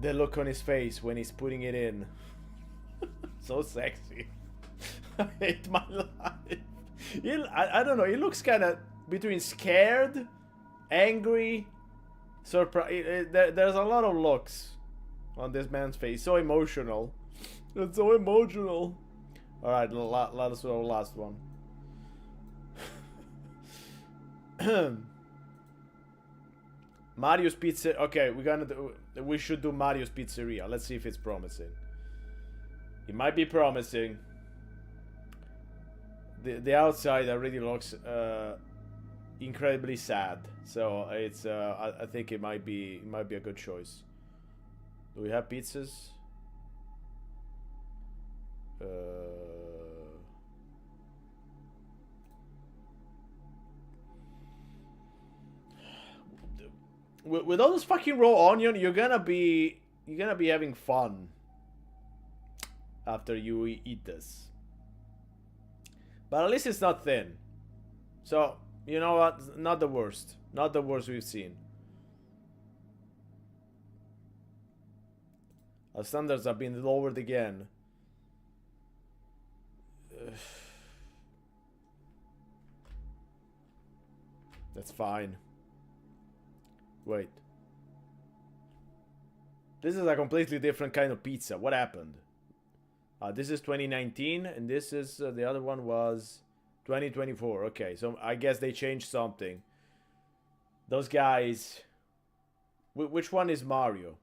The look on his face when he's putting it in. So sexy. I hate my life. I don't know, he looks kind of between scared, angry, surprised. There's a lot of looks on this man's face. So emotional. It's so emotional. Alright, let us do our last one. Mario's Pizza. Okay, we should do Mario's Pizzeria. Let's see if it's promising. It might be promising. The outside already looks incredibly sad. So it's I think it might be a good choice. Do we have pizzas? With all this fucking raw onion, you're gonna be having fun after you eat this. But at least it's not thin. So, you know what? Not the worst. Not the worst we've seen. Our standards have been lowered again. That's fine. Wait. This is a completely different kind of pizza. What happened? This is 2019, and this is the other one was 2024. Okay, so I guess they changed something. Those guys. Which one is Mario?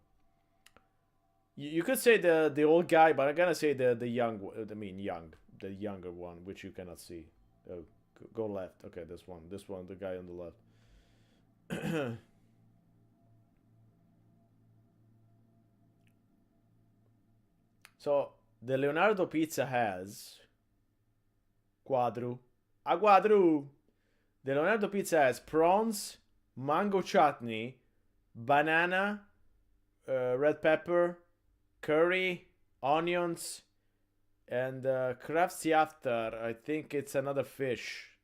You could say the old guy, but I'm gonna say the young. The younger one, which you cannot see. Go left. Okay, this one, the guy on the left. So the Leonardo pizza has quadru. A quadru. The Leonardo pizza has prawns, mango chutney, banana, red pepper, curry, onions, and Kraftsjaftar. I think it's another fish.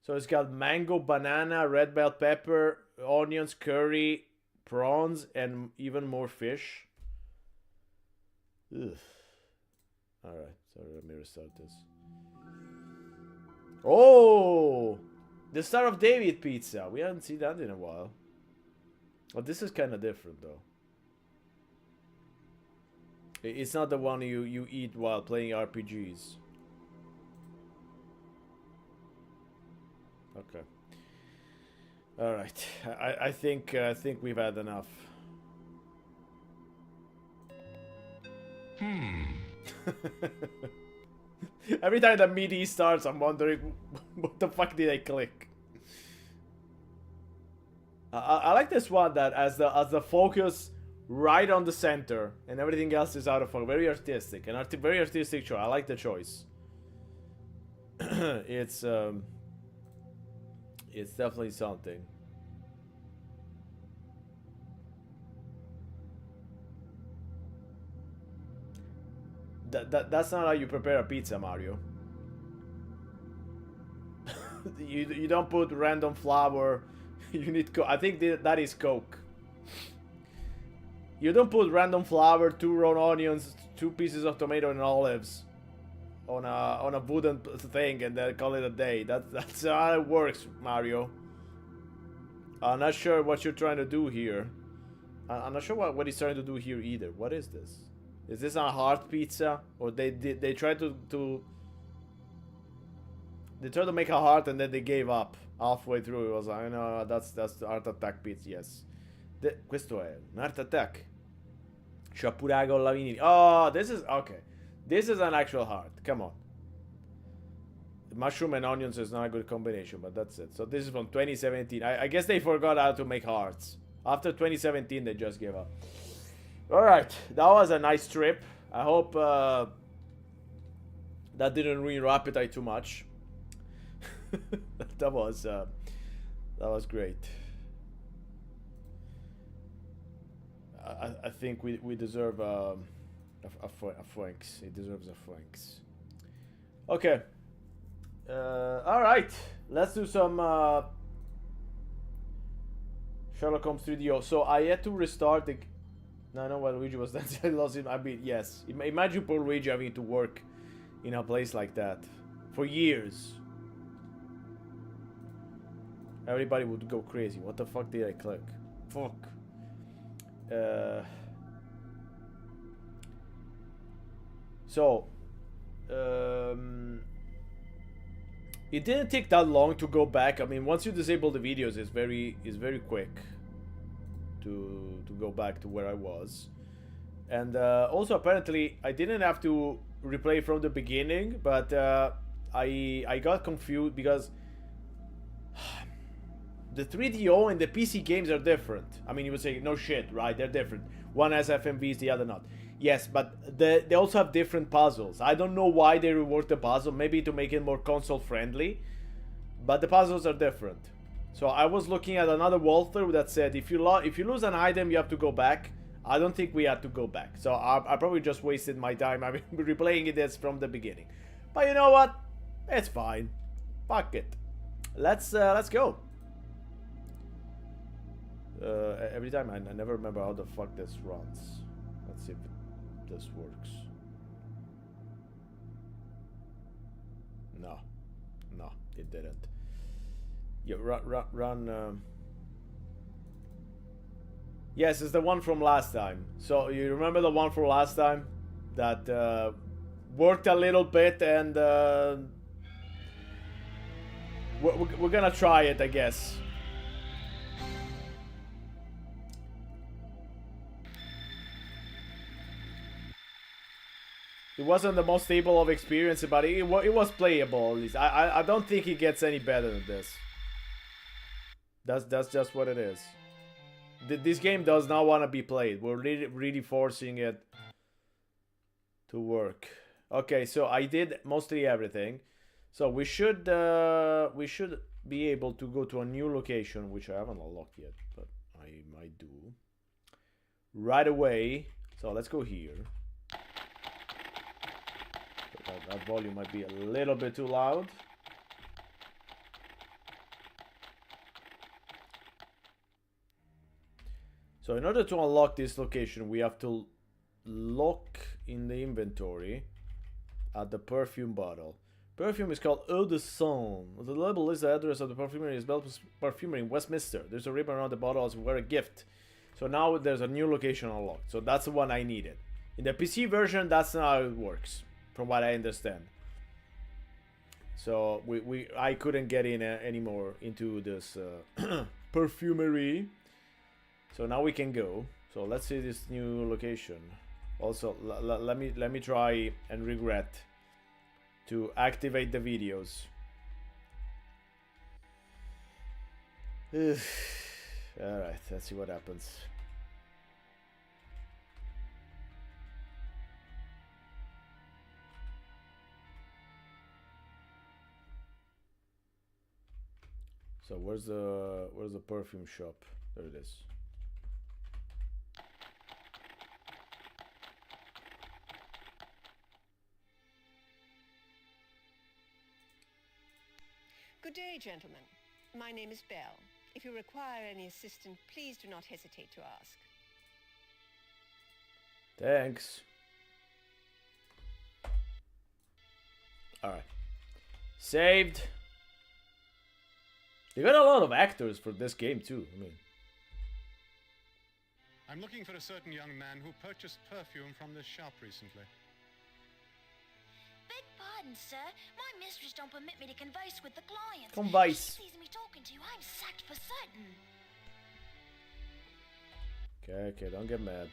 So it's got mango, banana, red bell pepper, onions, curry, prawns, and even more fish. Ugh. Alright, sorry, let me restart this. Oh! The Star of David pizza. We haven't seen that in a while. Well, this is kind of different, though. It's not the one you eat while playing RPGs. Okay. Alright. I think we've had enough. Every time the MIDI starts, I'm wondering what the fuck did I click. I like this one that as the focus right on the center and everything else is out of focus. Very artistic, very artistic choice. I like the choice. It's definitely something. That's not how you prepare a pizza, Mario. you don't put random flour. You need I think that is Coke. You don't put random flour, 2 raw onions, 2 pieces of tomato and olives on a wooden thing and then call it a day. That's how it works, Mario. I'm not sure what you're trying to do here. I'm not sure what he's trying to do here either. What is this? Is this a heart pizza, or they tried to they tried to make a heart and then they gave up halfway through? It was like, no, that's the Heart Attack pizza. Yes, questo è un Heart Attack. Sciappuraga con la vinili. Oh, this is okay. This is an actual heart. Come on. Mushroom and onions is not a good combination, but that's it. So this is from 2017. I guess they forgot how to make hearts. After 2017, they just gave up. Alright, that was a nice trip. I hope that didn't ruin your appetite too much. that was great. I think we deserve a Franks. He deserves a Franks. Okay. All right. Let's do some Sherlock Holmes 3DO. So I had to restart the. No, I know what Luigi was. That's I lost him. I mean, yes. Imagine poor Luigi having to work in a place like that for years. Everybody would go crazy. What the fuck did I click? Fuck. So, it didn't take that long to go back. I mean, once you disable the videos, it's very quick to go back to where I was. And also, apparently, I didn't have to replay from the beginning, but I got confused because the 3DO and the PC games are different. I mean, you would say, no shit, right? They're different. One has FMVs, the other not. Yes, but they also have different puzzles. I don't know why they reworked the puzzle. Maybe to make it more console friendly. But the puzzles are different. So I was looking at another walkthrough that said if you lose an item, you have to go back. I don't think we had to go back. So I probably just wasted my time. I'm replaying it as from the beginning. But you know what? It's fine. Fuck it. Let's go. Every time I never remember how the fuck this runs. Let's see if this works. No, it didn't. Yeah, run. Yes, it's the one from last time. So you remember the one from last time that worked a little bit, and we're gonna try it, I guess. It wasn't the most stable of experience, but it was playable at least. I don't think it gets any better than this. That's just what it is. This game does not want to be played. We're really forcing it to work. Okay, so I did mostly everything. So we should be able to go to a new location, which I haven't unlocked yet, but I might do right away. So let's go here. That volume might be a little bit too loud. So in order to unlock this location, we have to look in the inventory at the perfume bottle. Perfume is called Eau de Son. The label is the address of the perfumery. Is Bell's Perfumery in Westminster. There's a ribbon around the bottle as wear a gift. So now there's a new location unlocked. So that's the one I needed. In the PC version, that's not how it works, from what I understand. So I couldn't get in anymore into this perfumery. So now we can go. So let's see this new location. Also, let me try and regret to activate the videos. All right, let's see what happens. So where's the perfume shop? There it is. Good day, gentlemen. My name is Belle. If you require any assistance, please do not hesitate to ask. Thanks. Alright. Saved. You got a lot of actors for this game too. I mean, I'm looking for a certain young man who purchased perfume from this shop recently. Beg pardon, sir. My mistress don't permit me to converse with the clients. Converse. She sees me talking to you, I'm sacked for certain. okay, don't get mad.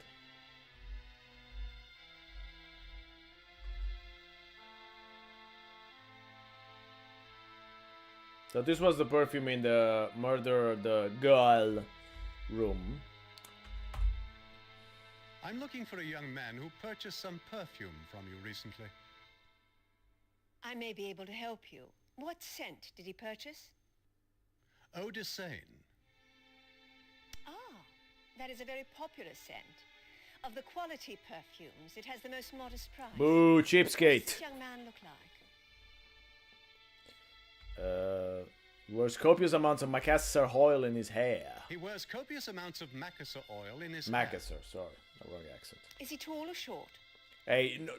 So this was the perfume in the murder the girl room. I'm looking for a young man who purchased some perfume from you recently. I may be able to help you. What scent did he purchase? Eau de Seine. Ah, that is a very popular scent. Of the quality perfumes, it has the most modest price. Boo, What does cheapskate. this young man look like? Wears copious amounts of Macassar oil in his hair. He wears copious amounts of Macassar oil in his hair. Macassar, sorry. The wrong accent. Is he tall or short? Hey, no.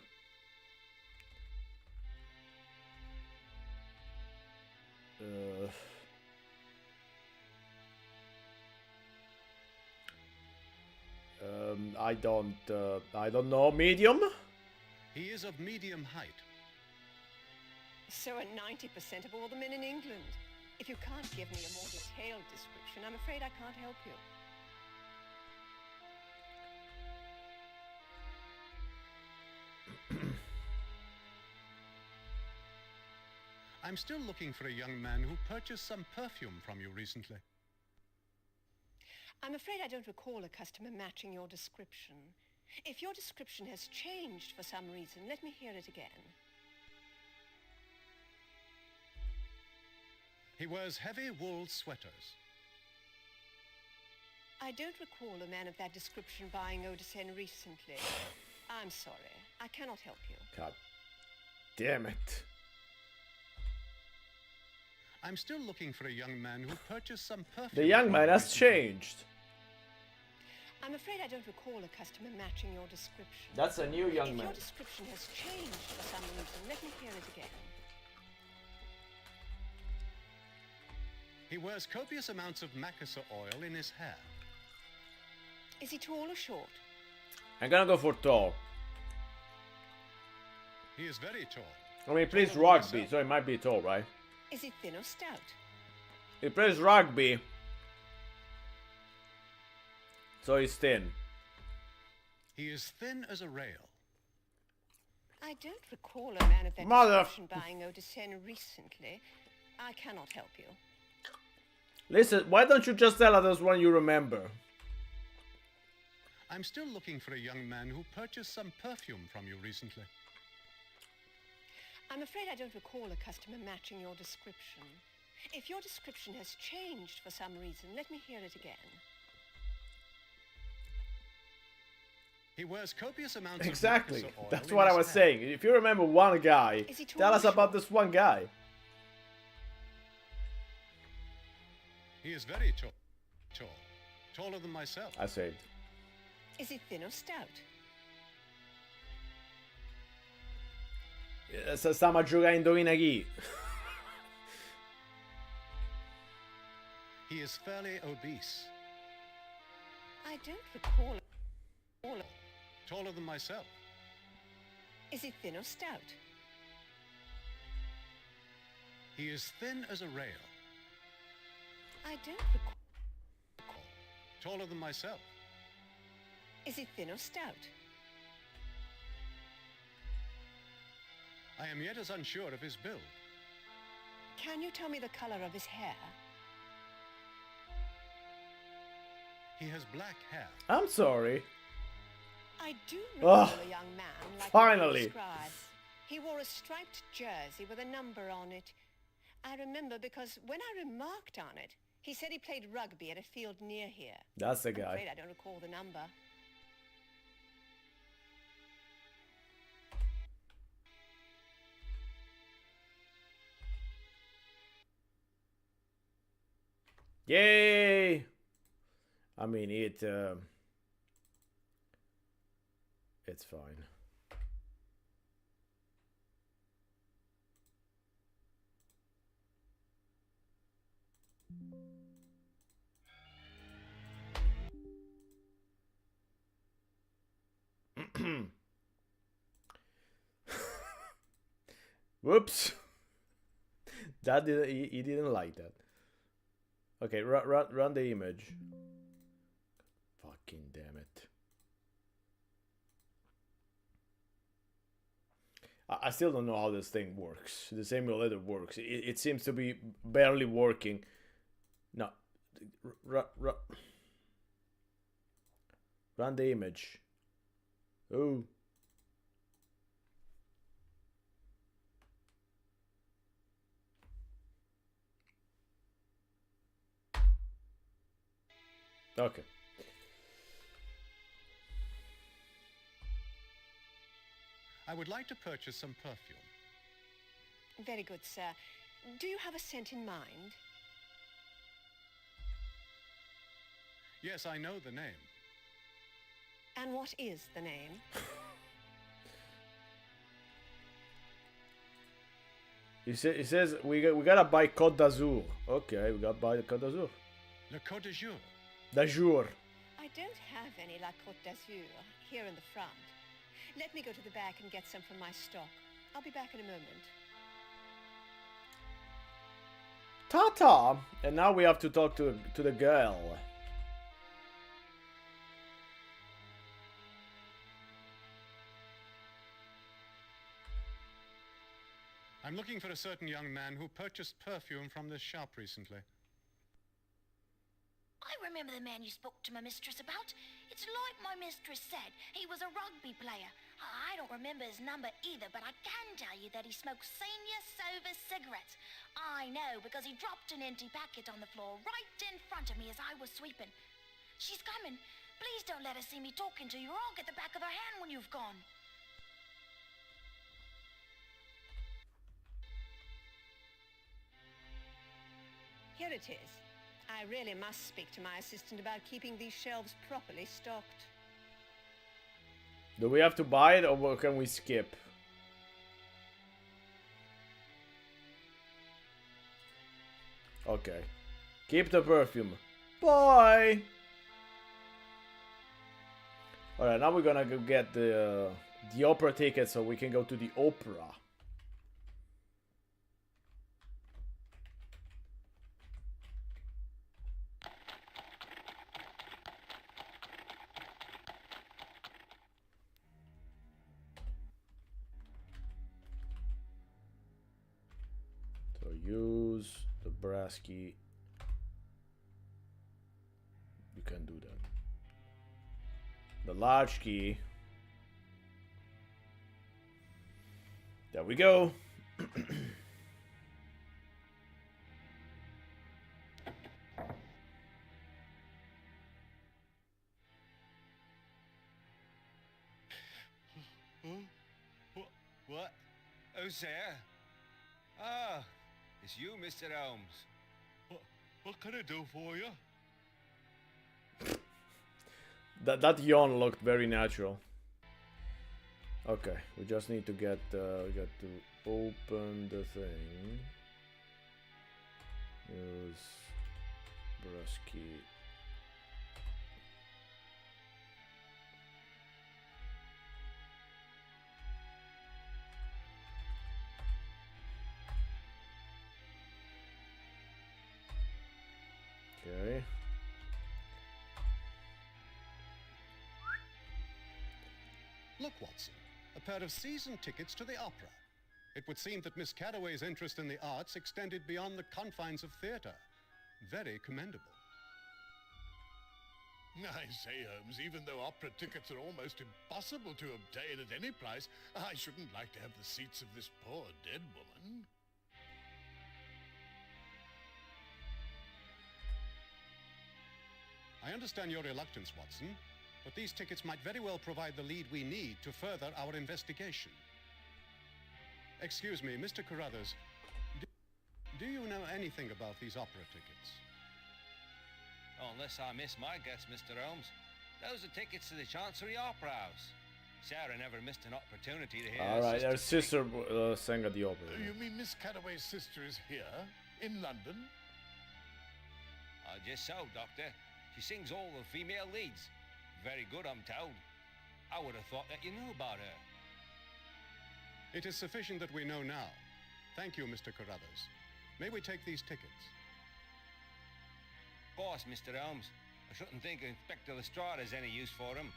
I don't know. Medium? He is of medium height. So are 90% of all the men in England. If you can't give me a more detailed description, I'm afraid I can't help you. I'm still looking for a young man who purchased some perfume from you recently. I'm afraid I don't recall a customer matching your description. If your description has changed for some reason, let me hear it again. He wears heavy wool sweaters. I don't recall a man of that description buying eau de Seine recently. I'm sorry. I cannot help you. God damn it. I'm still looking for a young man who purchased some perfume. The young from man you has recently. changed. I'm afraid I don't recall a customer matching your description. That's a new young If man. your description has changed for some reason, let me hear it again. He wears copious amounts of Macassar oil in his hair. Is he tall or short? I'm gonna go for tall. He is very tall. I mean, he plays rugby, so he might be tall, right? Is he thin or stout? He plays rugby, so he's thin. He is thin as a rail. I don't recall a man of that Mother- description buying eau de Seine recently. I cannot help you. Listen, why don't you just tell us one you remember? I'm still looking for a young man who purchased some perfume from you recently. I'm afraid I don't recall a customer matching your description. If your description has changed for some reason, let me hear it again. He wears copious amounts Exactly. of Macassar oil That's in what I his was hair. saying. If you remember one guy, Is he tall tell or us about short? this one guy. He is very tall. Taller than myself. I saved. Is he thin or stout? Stiamo a giocare a indovina chi. He is fairly obese. I don't recall. Taller than myself. Is he thin or stout? He is thin as a rail. I don't recall. Taller than myself. Is he thin or stout? I am yet as unsure of his build. Can you tell me the color of his hair? He has black hair. I'm sorry. I do recall Ugh, a young man like finally. you described. He wore a striped jersey with a number on it. I remember because when I remarked on it, he said he played rugby at a field near here. That's the I'm afraid guy. I don't recall the number. Yay! I mean, it's fine. Whoops. That did he didn't like that. Okay, run the image. Fucking damn it. I still don't know how this thing works. The simulator works. It seems to be barely working. No. Run the image. Oh. Okay. I would like to purchase some perfume. Very good, sir. Do you have a scent in mind? Yes, I know the name. And what is the name? He says we gotta buy Côte d'Azur. Okay, we gotta buy the Côte d'Azur. Le Côte d'Azur. D'Azur. I don't have any La Côte d'Azur here in the front. Let me go to the back and get some from my stock. I'll be back in a moment. Ta-ta! And now we have to talk to the girl. I'm looking for a certain young man who purchased perfume from this shop recently. I remember the man you spoke to my mistress about. It's like my mistress said. He was a rugby player. I don't remember his number either, but I can tell you that he smoked senior Sova cigarettes. I know, because he dropped an empty packet on the floor right in front of me as I was sweeping. She's coming. Please don't let her see me talking to you, or I'll get the back of her hand when you've gone. Here it is. I really must speak to my assistant about keeping these shelves properly stocked. Do we have to buy it or can we skip? Okay. Keep the perfume. Bye! Alright, now we're gonna go get the opera ticket so we can go to the opera. So use the brass key. You can do that. The large key. There we go. What? Who's there? Ah, it's you, Mr. Holmes. What can I do for you? That yawn looked very natural. Okay, we just need to get to open the thing. Use brass key. Okay. Look, Watson, a pair of season tickets to the opera. It would seem that Miss Cattaway's interest in the arts extended beyond the confines of theatre. Very commendable. I say, Holmes, even though opera tickets are almost impossible to obtain at any price, I shouldn't like to have the seats of this poor dead woman. I understand your reluctance, Watson, but these tickets might very well provide the lead we need to further our investigation. Excuse me, Mr. Carruthers, do you know anything about these opera tickets? Oh, unless I miss my guess, Mr. Holmes. Those are tickets to the Chancery Opera House. Sarah never missed an opportunity to hear Alright, her sister sing. sang at the opera. You mean Miss Cattaway's sister is here, in London? Just so, Doctor. She sings all the female leads. Very good, I'm told. I would have thought that you knew about her. It is sufficient that we know now. Thank you, Mr. Carruthers. May we take these tickets? Of course, Mr. Holmes. I shouldn't think Inspector Lestrada's any use for him.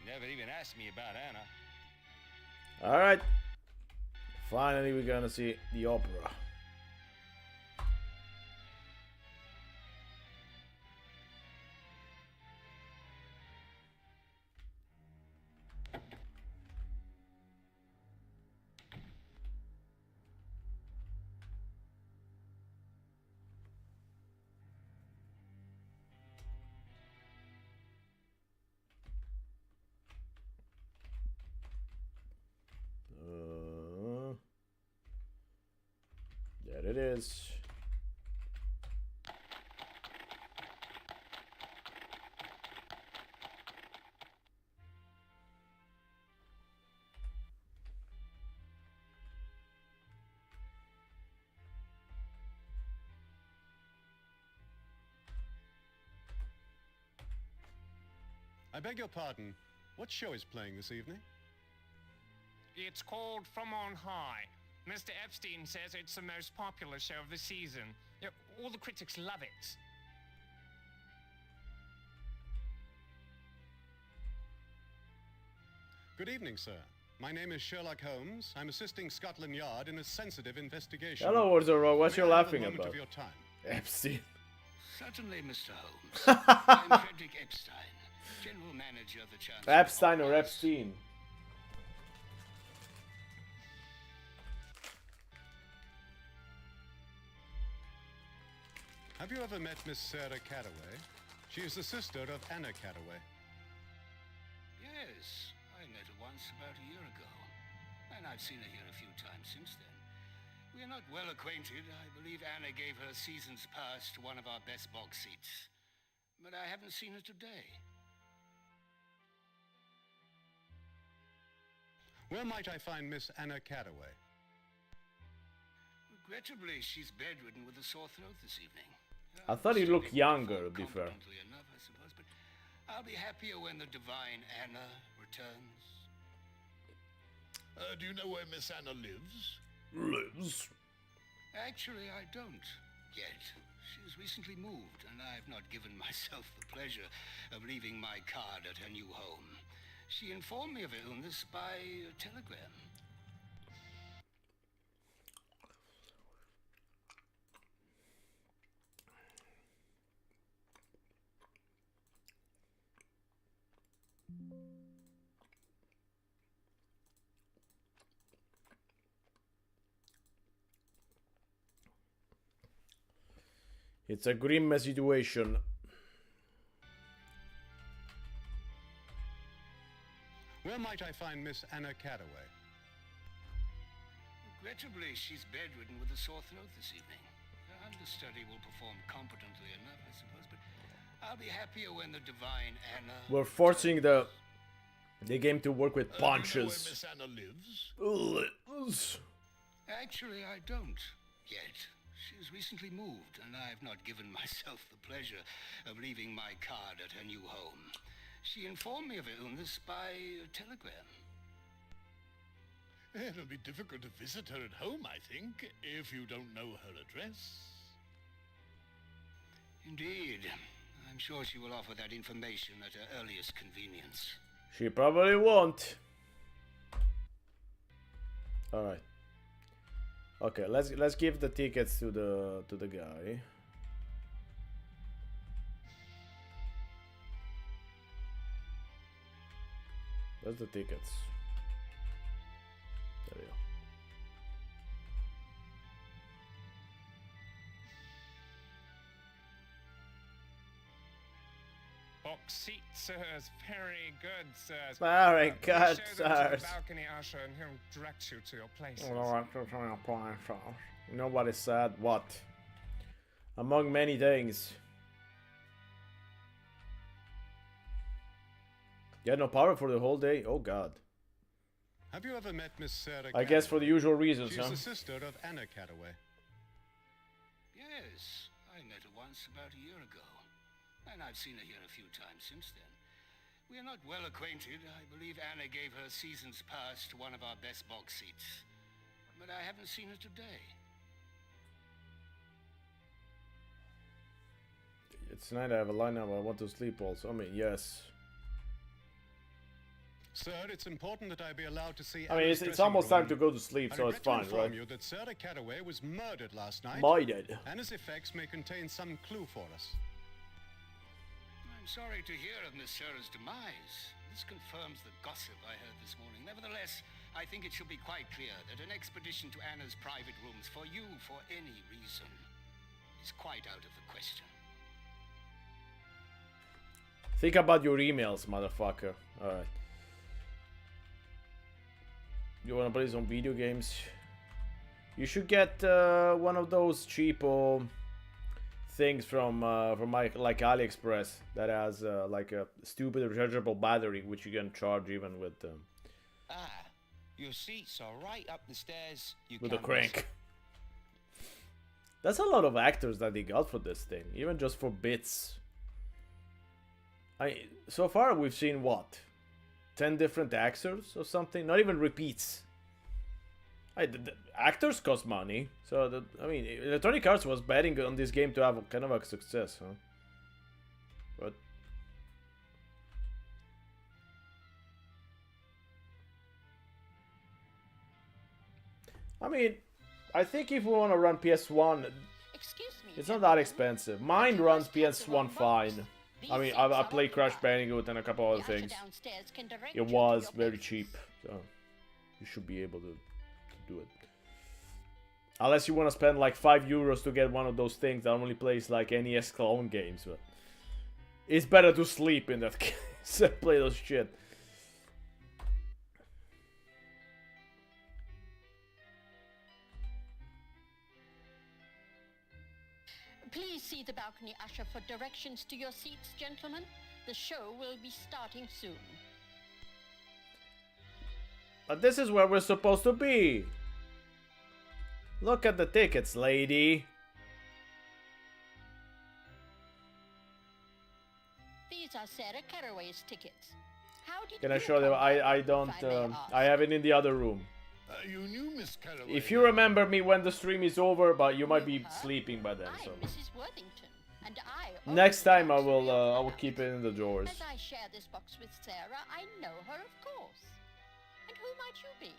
Never even asked me about Anna. Alright. Finally, we're gonna see the opera. is. I beg your pardon. What show is playing this evening? It's called From On High. Mr. Epstein says it's the most popular show of the season. Yeah, all the critics love it. Good evening, sir. My name is Sherlock Holmes. I'm assisting Scotland Yard in a sensitive investigation. Hello, Warzero. What you May I have a laughing moment about? of your time? Epstein. Certainly, Mr. Holmes. I'm Frederick Epstein, General Manager of the Chancellor. Epstein or Epstein? Have you ever met Miss Sarah Cattaway? She is the sister of Anna Cattaway. Yes, I met her once about a year ago, and I've seen her here a few times since then. We are not well acquainted. I believe Anna gave her season's pass to one of our best box seats, but I haven't seen her today. Where might I find Miss Anna Cattaway? Regrettably, she's bedridden with a sore throat this evening. I thought he looked younger, to be fair. Competently enough, I suppose, but I'll be happier when the divine Anna returns. Do you know where Miss Anna lives? Lives. Actually, I don't yet. She's recently moved, and I've not given myself the pleasure of leaving my card at her new home. She informed me of her illness by telegram. It's a grim situation. Where might I find Miss Anna Cattaway? Regrettably, she's bedridden with a sore throat this evening. Her understudy will perform competently enough, I suppose, but I'll be happier when the divine Anna... We're forcing the game to work with Do you know where punches. Miss Anna lives? Lives. Actually, I don't yet. She's recently moved, and I've not given myself the pleasure of leaving my card at her new home. She informed me of her illness by telegram. It'll be difficult to visit her at home, I think, if you don't know her address. Indeed. I'm sure she will offer that information at her earliest convenience. She probably won't. All right. Okay, let's give the tickets to the guy. Where's the tickets? There we go. Box seat, sirs. Very good, sirs. Very Please good, show them to sirs. the balcony usher, and he'll direct you to your places. Nobody said what. Among many things. You had no power for the whole day? Oh god. Have you ever met Miss Sarah I guess for the usual reasons, She's huh? the sister of Anna Cattaway. Yes, I met her once about a year ago, and I've seen her here a few times since then. We are not well acquainted. I believe Anna gave her season's pass to one of our best box seats, but I haven't seen her today. It's night, I have a lineup, I want to sleep also. I mean, yes. Sir, it's important that I be allowed to see. I mean, Anna's it's dressing almost room. time to go to sleep, I so it's regret to fine, inform right? you that Sarah Cattaway was murdered last night. Murdered. Anna's effects may contain some clue for us. I'm sorry to hear of Miss Sarah's demise. This confirms the gossip I heard this morning. Nevertheless, I think it should be quite clear that an expedition to Anna's private rooms for you, for any reason, is quite out of the question. Think about your emails, motherfucker. Alright. You wanna play some video games? You should get one of those cheapo things from like AliExpress that has like a stupid rechargeable battery, which you can charge even with Your seats are right up the stairs. You with a can't crank. That's a lot of actors that they got for this thing, even just for bits. So far we've seen what, 10 different actors or something? Not even repeats. The actors cost money, so I mean, Electronic Arts was betting on this game to have kind of a success, huh? But I mean, I think if we want to run PS1, Excuse me. it's not that expensive. Mine runs PS1 fine. I mean, I play Crash Bandicoot and a couple other things. It was very cheap, so you should be able to do it. Unless you want to spend like €5 to get one of those things that only plays like NES clone games, but it's better to sleep in that case than play those shit. Please see the balcony usher for directions to your seats, gentlemen. The show will be starting soon. But this is where we're supposed to be. Look at the tickets, lady. These are Sarah Caraway's tickets. How did Can I you show them? come by I them, don't. if I may ask? I have it in the other room. You knew Miss Caraway. If you remember me when the stream is over, but you might be Her? sleeping by then. I'm So Mrs. Worthington, and I next own the time I will. luxury of I will the keep it in the drawers. As I share this box with Sarah, I know her, of course. And who might you be?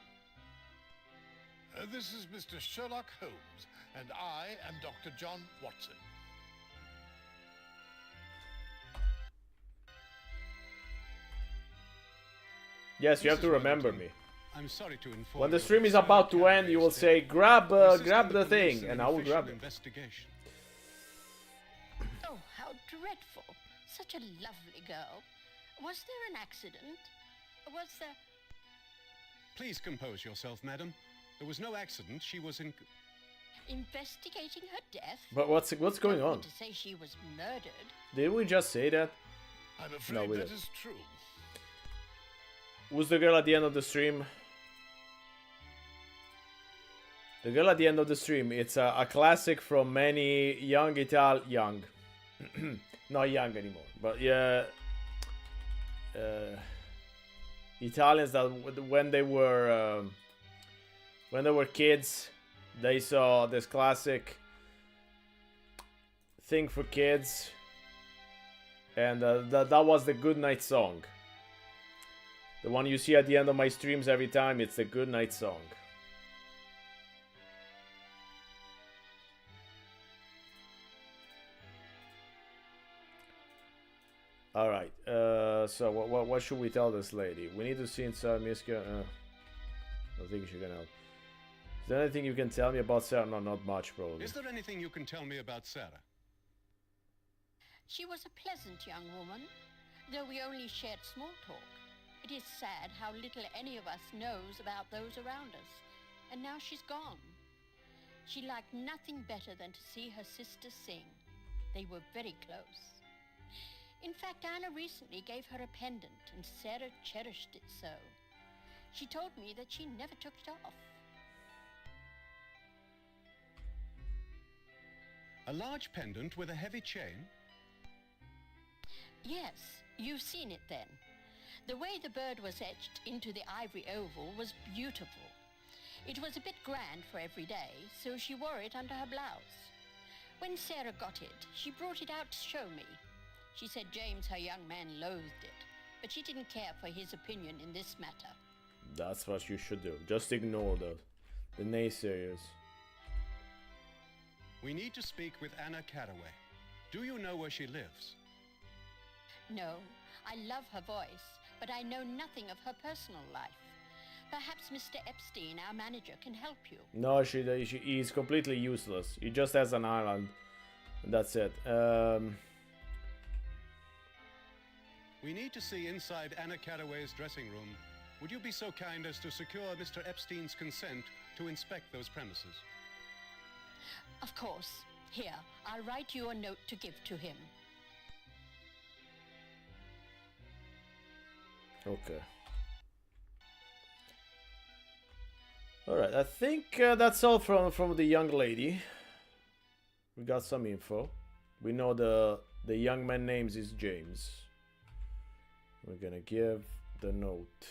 This is Mr. Sherlock Holmes, and I am Dr. John Watson. Yes, you have to Mrs. remember Worthington, me. I'm sorry to inform When the you stream that is Sarah about to end, Caraway you will is say, dead. grab Assisting the police thing, in and an I will official grab it. investigation. Oh, how dreadful. Such a lovely girl. Was there an accident? Was there... Please compose yourself, madam. There was no accident. She was investigating her death? But what's going Don't on? mean to say she was murdered. Did we just say that? I'm No, afraid we that didn't. is true. Who's the girl at the end of the stream? The girl at the end of the stream. It's a classic from many young not young anymore, but yeah, Italians that when they were kids, they saw this classic thing for kids, and that was the Good Night song. The one you see at the end of my streams every time. It's the Good Night song. All right. So what should we tell this lady? We need to see inside Miska. I don't think she can help. Is there anything you can tell me about Sarah? No, not much, probably. Is there anything you can tell me about Sarah? She was a pleasant young woman, though we only shared small talk. It is sad how little any of us knows about those around us. And now she's gone. She liked nothing better than to see her sister sing. They were very close. In fact, Anna recently gave her a pendant, and Sarah cherished it so. She told me that she never took it off. A large pendant with a heavy chain? Yes, you've seen it then. The way the bird was etched into the ivory oval was beautiful. It was a bit grand for every day, so she wore it under her blouse. When Sarah got it, she brought it out to show me. She said James, her young man, loathed it, but she didn't care for his opinion in this matter. That's what you should do. Just ignore the naysayers. We need to speak with Anna Caraway. Do you know where she lives? No, I love her voice, but I know nothing of her personal life. Perhaps Mr. Epstein, our manager, can help you. No, he's completely useless. He just has an island. And that's it. We need to see inside Anna Caraway's dressing room. would you be so kind as to secure Mr. Epstein's consent to inspect those premises? Of course. Here, I'll write you a note to give to him. Okay. All right, I think that's all from the young lady. We got some info. We know the young man names is James. We're gonna give the note.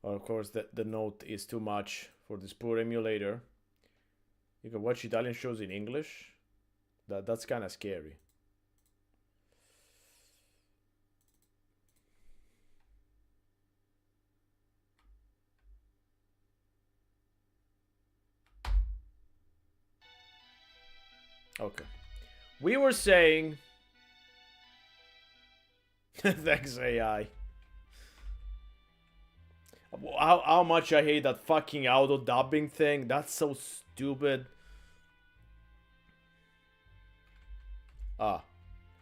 Of course, the note is too much for this poor emulator. You can watch Italian shows in English. That's kind of scary. Okay. We were saying... Thanks, AI. How much I hate that fucking auto dubbing thing. That's so stupid. Ah,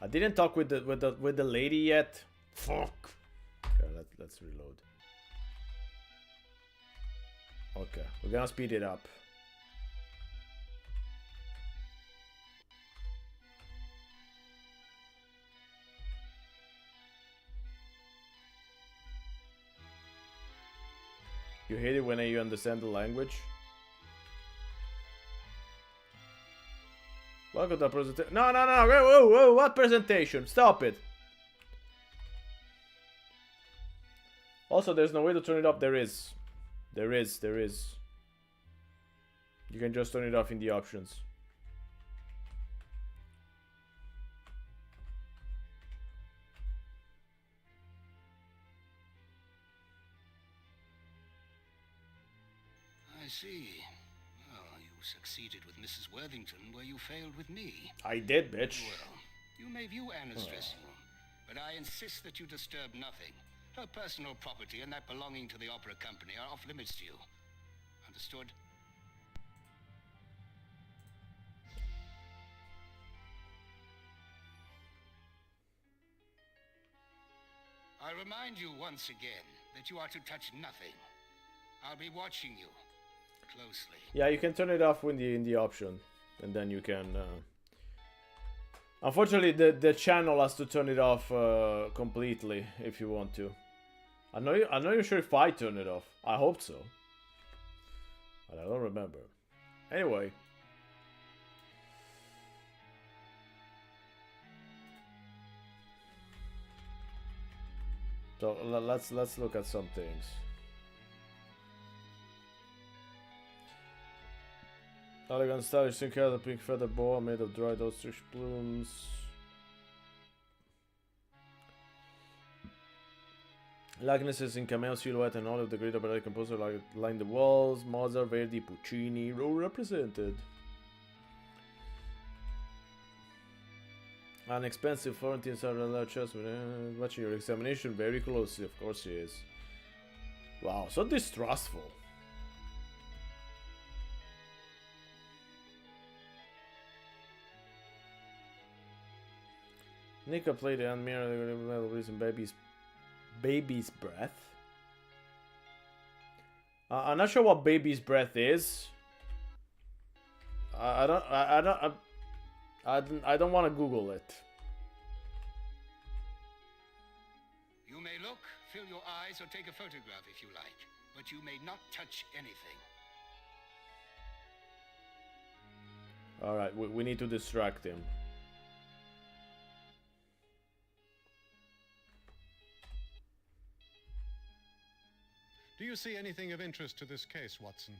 I didn't talk with the lady yet. Fuck. Okay, let's reload. Okay, we're gonna speed it up. You hate it when you understand the language? Welcome to the presentation. No, whoa, whoa, what presentation? Stop it. Also, there's no way to turn it up. There is. There is. You can just turn it off in the options. I see. Well, you succeeded with Mrs. Worthington where you failed with me. I did, bitch. Well, you may view Anna's dressing room, but I insist that you disturb nothing. Her personal property and that belonging to the opera company are off limits to you. Understood? I remind you once again that you are to touch nothing. I'll be watching you closely. Yeah, you can turn it off in the option, and then you can. Unfortunately, the channel has to turn it off completely if you want to. I'm not even sure if I turn it off. I hope so, but I don't remember. Anyway. So let's look at some things. Elegant stylish silk hair, the pink feather boa made of dried ostrich plumes. Likenesses in cameo silhouette and all of the great operatic composer line the walls. Mozart, Verdi, Puccini, all represented. An expensive Florentine large chest. Watching your examination very closely, of course he is. Wow, so distrustful. Nika played the admiral metal reason baby's breath. I'm not sure what baby's breath is. I don't want to Google it. You may look, fill your eyes, or take a photograph if you like, but you may not touch anything. Alright, we need to distract him. Do you see anything of interest to this case, Watson?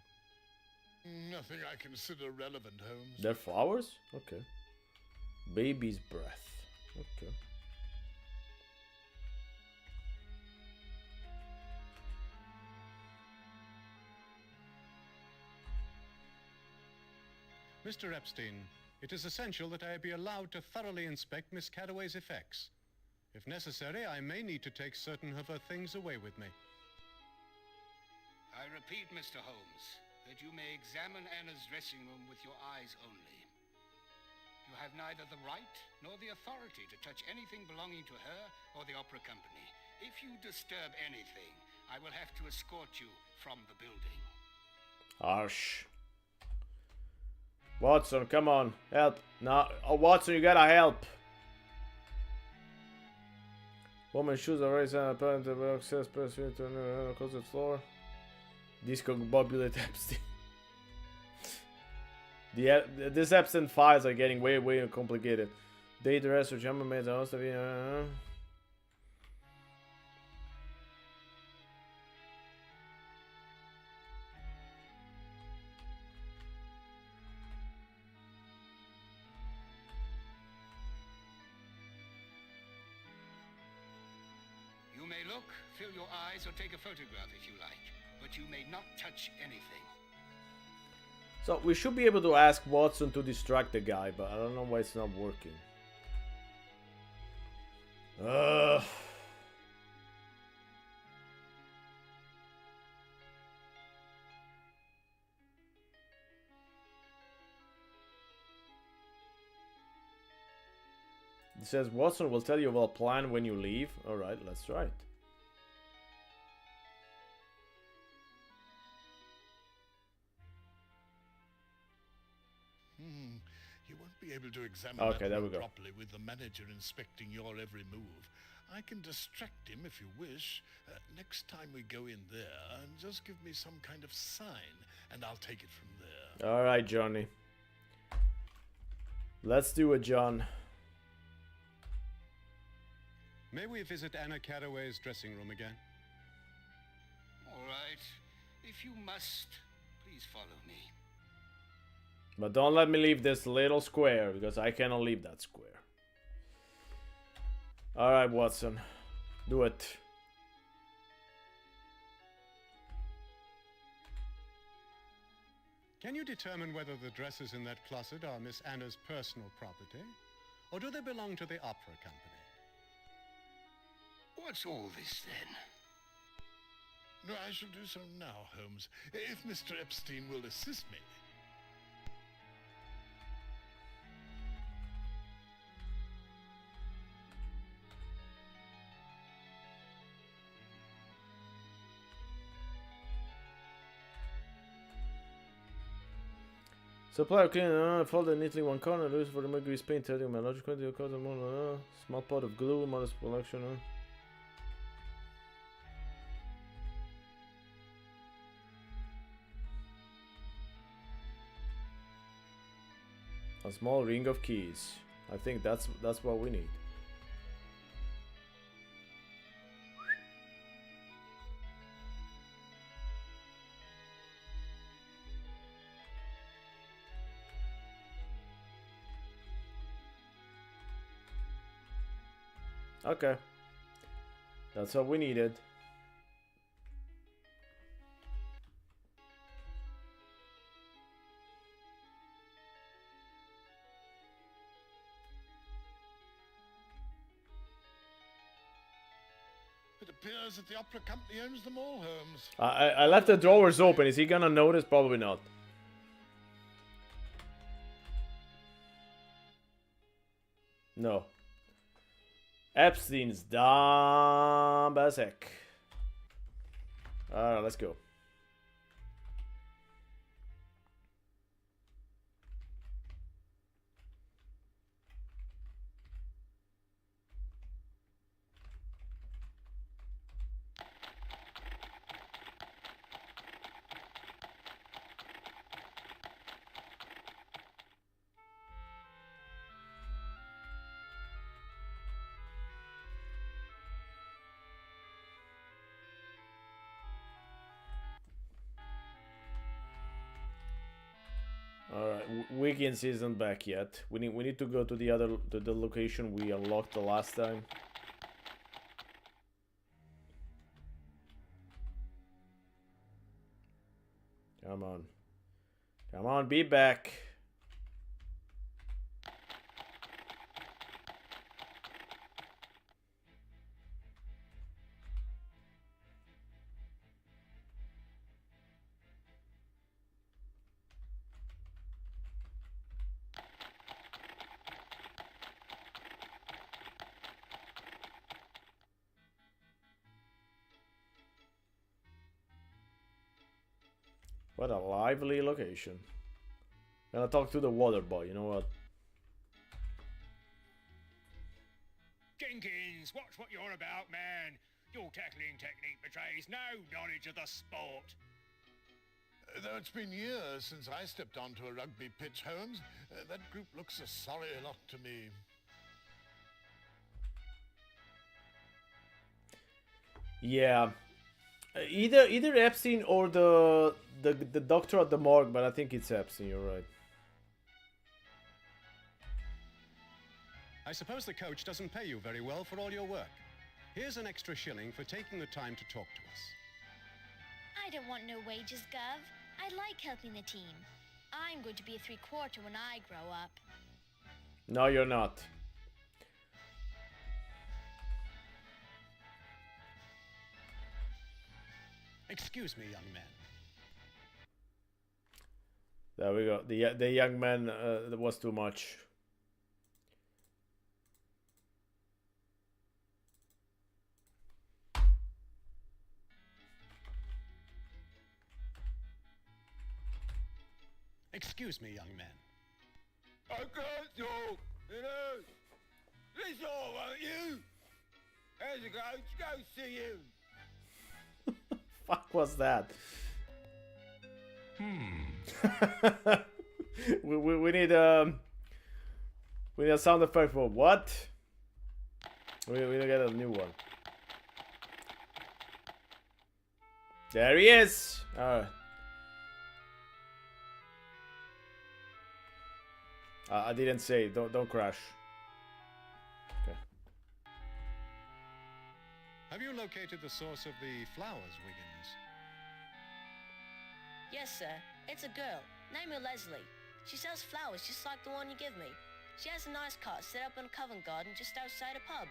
Nothing I consider relevant, Holmes. They're flowers? Okay. Baby's breath. Okay. Mr. Epstein, it is essential that I be allowed to thoroughly inspect Miss Cadaway's effects. If necessary, I may need to take certain of her things away with me. I repeat, Mr. Holmes, that you may examine Anna's dressing room with your eyes only. You have neither the right nor the authority to touch anything belonging to her or the opera company. If you disturb anything, I will have to escort you from the building. Harsh. Watson, come on, help. No, oh, Watson, you gotta help. Woman's shoes are raised and apparent access person to the closet floor. Discombobulate Epstein. This Epstein files are getting way complicated. Date arrest or jumper made the host of You may look, fill your eyes, or take a photograph if you like, but you may not touch anything. So we should be able to ask Watson to distract the guy, but I don't know why it's not working. It says Watson will tell you about a plan when you leave. Alright, let's try it. You won't be able to examine Okay, that there we room go. properly with the manager inspecting your every move. I can distract him if you wish. Next time we go in there, just give me some kind of sign, and I'll take it from there. Alright, Johnny. Let's do it, John. May we visit Anna Caraway's dressing room again? All right. If you must, please follow me. But don't let me leave this little square, because I cannot leave that square. Alright, Watson. Do it. Can you determine whether the dresses in that closet are Miss Anna's personal property, or do they belong to the opera company? What's all this, then? No, I shall do so now, Holmes, if Mr. Epstein will assist me. Supply of clean, folded neatly one corner, loose for the mercury paint, telling my logic quantity of cotton, small pot of glue, modest collection. A small ring of keys. I think that's what we need. Okay. That's what we needed. It appears that the opera company owns them all, Holmes. I left the drawers open. Is he gonna notice? Probably not. No. Epstein's dumb as heck. Alright, let's go. Alright, Wiggins isn't back yet. We need to go to the location we unlocked the last time. Come on. Come on, be back. What a lively location. Gonna talk to the water boy, you know what? Jenkins, watch what you're about, man. Your tackling technique betrays no knowledge of the sport. Though it's been years since I stepped onto a rugby pitch, Holmes, that group looks a sorry lot to me. Yeah. Either Epstein or the doctor at the morgue, but I think it's Epstein, you're right. I suppose the coach doesn't pay you very well for all your work. Here's an extra shilling for taking the time to talk to us. I don't want no wages, Gov. I like helping the team. I'm going to be a three-quarter when I grow up. No, you're not. Excuse me, young man. There we go. The young man that was too much. Excuse me, young man. I can't talk, you know. This all, won't you? There's a coach, go see him. Fuck was that? we need a sound effect for what? We need to get a new one. There he is. I didn't say. Don't crash. Okay. Have you located the source of the flowers, Wiggins? Yes, sir. It's a girl. Name her Leslie. She sells flowers just like the one you give me. She has a nice cart set up in Covent Garden just outside a pub.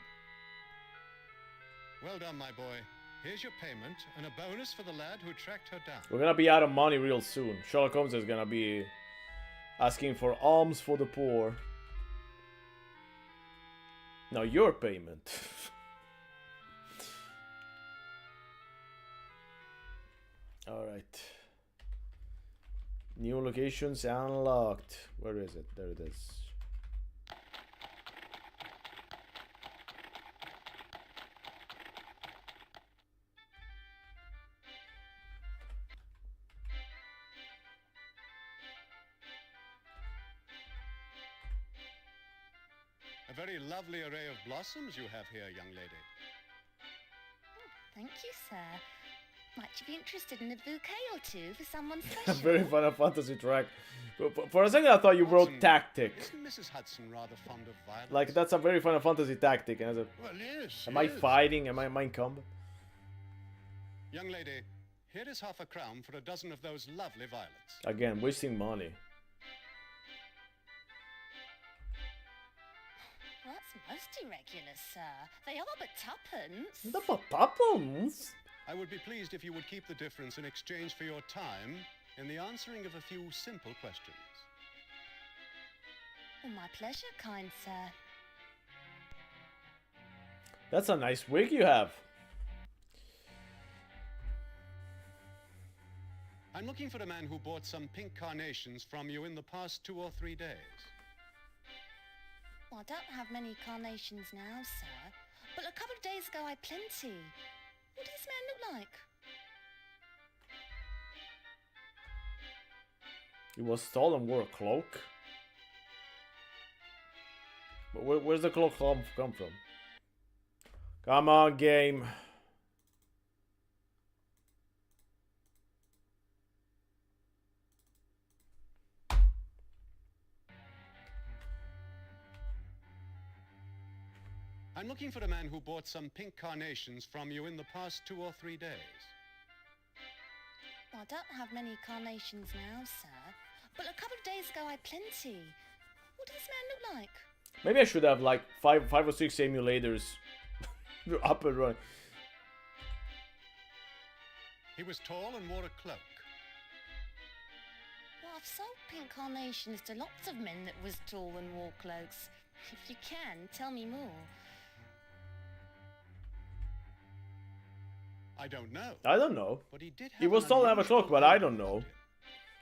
Well done, my boy. Here's your payment and a bonus for the lad who tracked her down. We're gonna be out of money real soon. Sherlock Holmes is gonna be asking for alms for the poor. Now your payment. Alright. New locations unlocked. Where is it? There it is. A very lovely array of blossoms you have here, young lady. Thank you, sir. Might you be interested in a bouquet or two for someone special? Very Final Fantasy track. For a second I thought you wrote tactic. Isn't Mrs. Hudson rather fond of violence? Like that's a very Final Fantasy tactic. And I was like, Well, yes. am I fighting? Am I mind combat? Young lady, here is half a crown for a dozen of those lovely violets. Again, wasting money. Well, that's most irregular, sir. They are but tuppence. The tuppence? I would be pleased if you would keep the difference in exchange for your time in the answering of a few simple questions. Well, my pleasure, kind sir. That's a nice wig you have. I'm looking for a man who bought some pink carnations from you in the past 2 or 3 days. Well, I don't have many carnations now, sir. But a couple of days ago I had plenty. What does this man look like? He was tall and wore a cloak. But where's the cloak come from? Come on, game. I'm looking for a man who bought some pink carnations from you in the past 2 or 3 days. Well, I don't have many carnations now, sir. But a couple of days ago I had plenty. What does this man look like? Maybe I should have like five or six emulators up and running. He was tall and wore a cloak. Well, I've sold pink carnations to lots of men that was tall and wore cloaks. If you can, tell me more. I don't know. I don't know. But he did have He was an tall and have a unusual cloak, but I aura don't about know. him.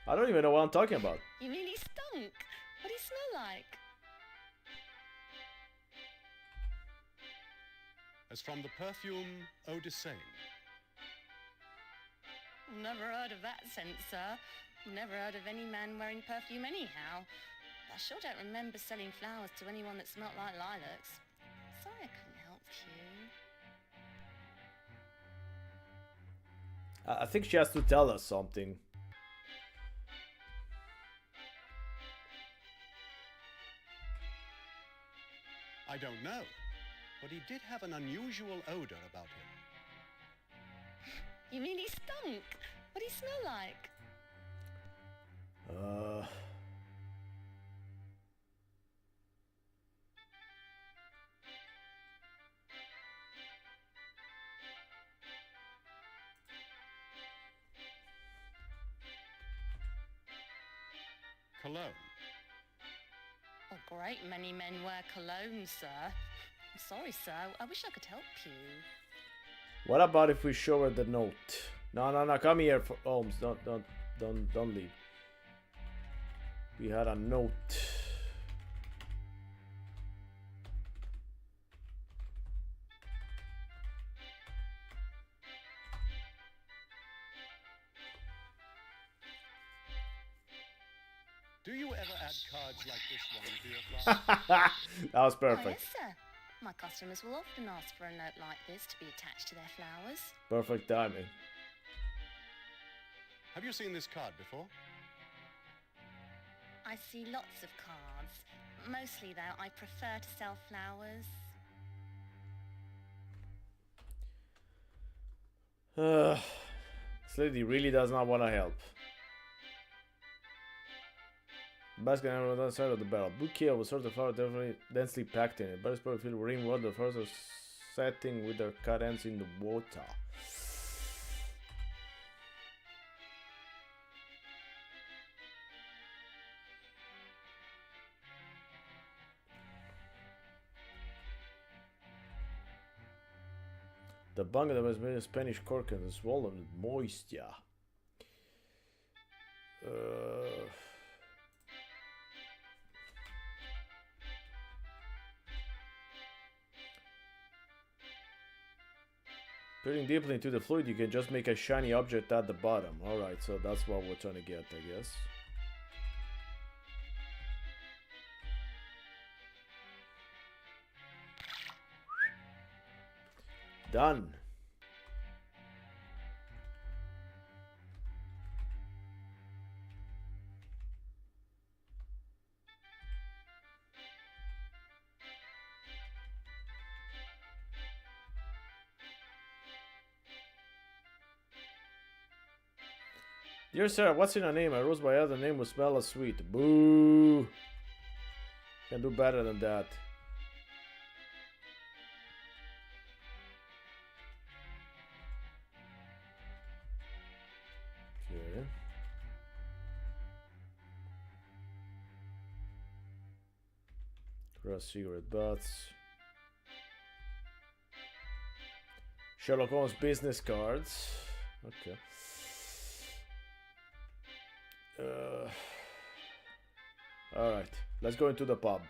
I don't even know what I'm talking about. You mean he stunk? What did he smell like? As from the perfume Eau de Seine. Never heard of that scent, sir. Never heard of any man wearing perfume anyhow. I sure don't remember selling flowers to anyone that smelt like lilacs. Sorry I couldn't help you. I think she has to tell us something. I don't know, but he did have an unusual odor about him. You mean he stunk? What did he smell like? Cologne. A great many men wear cologne, sir. I'm sorry, sir. I wish I could help you. What about if we show her the note? No, come here, Holmes. Don't leave. We had a note. Do you ever add cards like this one to your flowers? That was Oh, perfect. yes, sir. My customers will often ask for a note like this to be attached to their flowers. Perfect timing. Have you seen this card before? I see lots of cards. Mostly, though, I prefer to sell flowers. This lady really does not want to help. Basket on the other side of the barrel. Bouquet of a sort of flower definitely densely packed in it. Berries probably filled with ring water. The flowers are setting with their cut ends in the water. The bung that was made of Spanish cork and swollen with moisture. Peering deeply into the fluid, you can just make a shiny object at the bottom. Alright, so that's what we're trying to get, I guess. Done. Dear sir, what's in your name? A rose by other name will smell as sweet. Boo! Can do better than that. Okay. Cross cigarette butts. Sherlock Holmes business cards. Okay. Alright, let's go into the pub.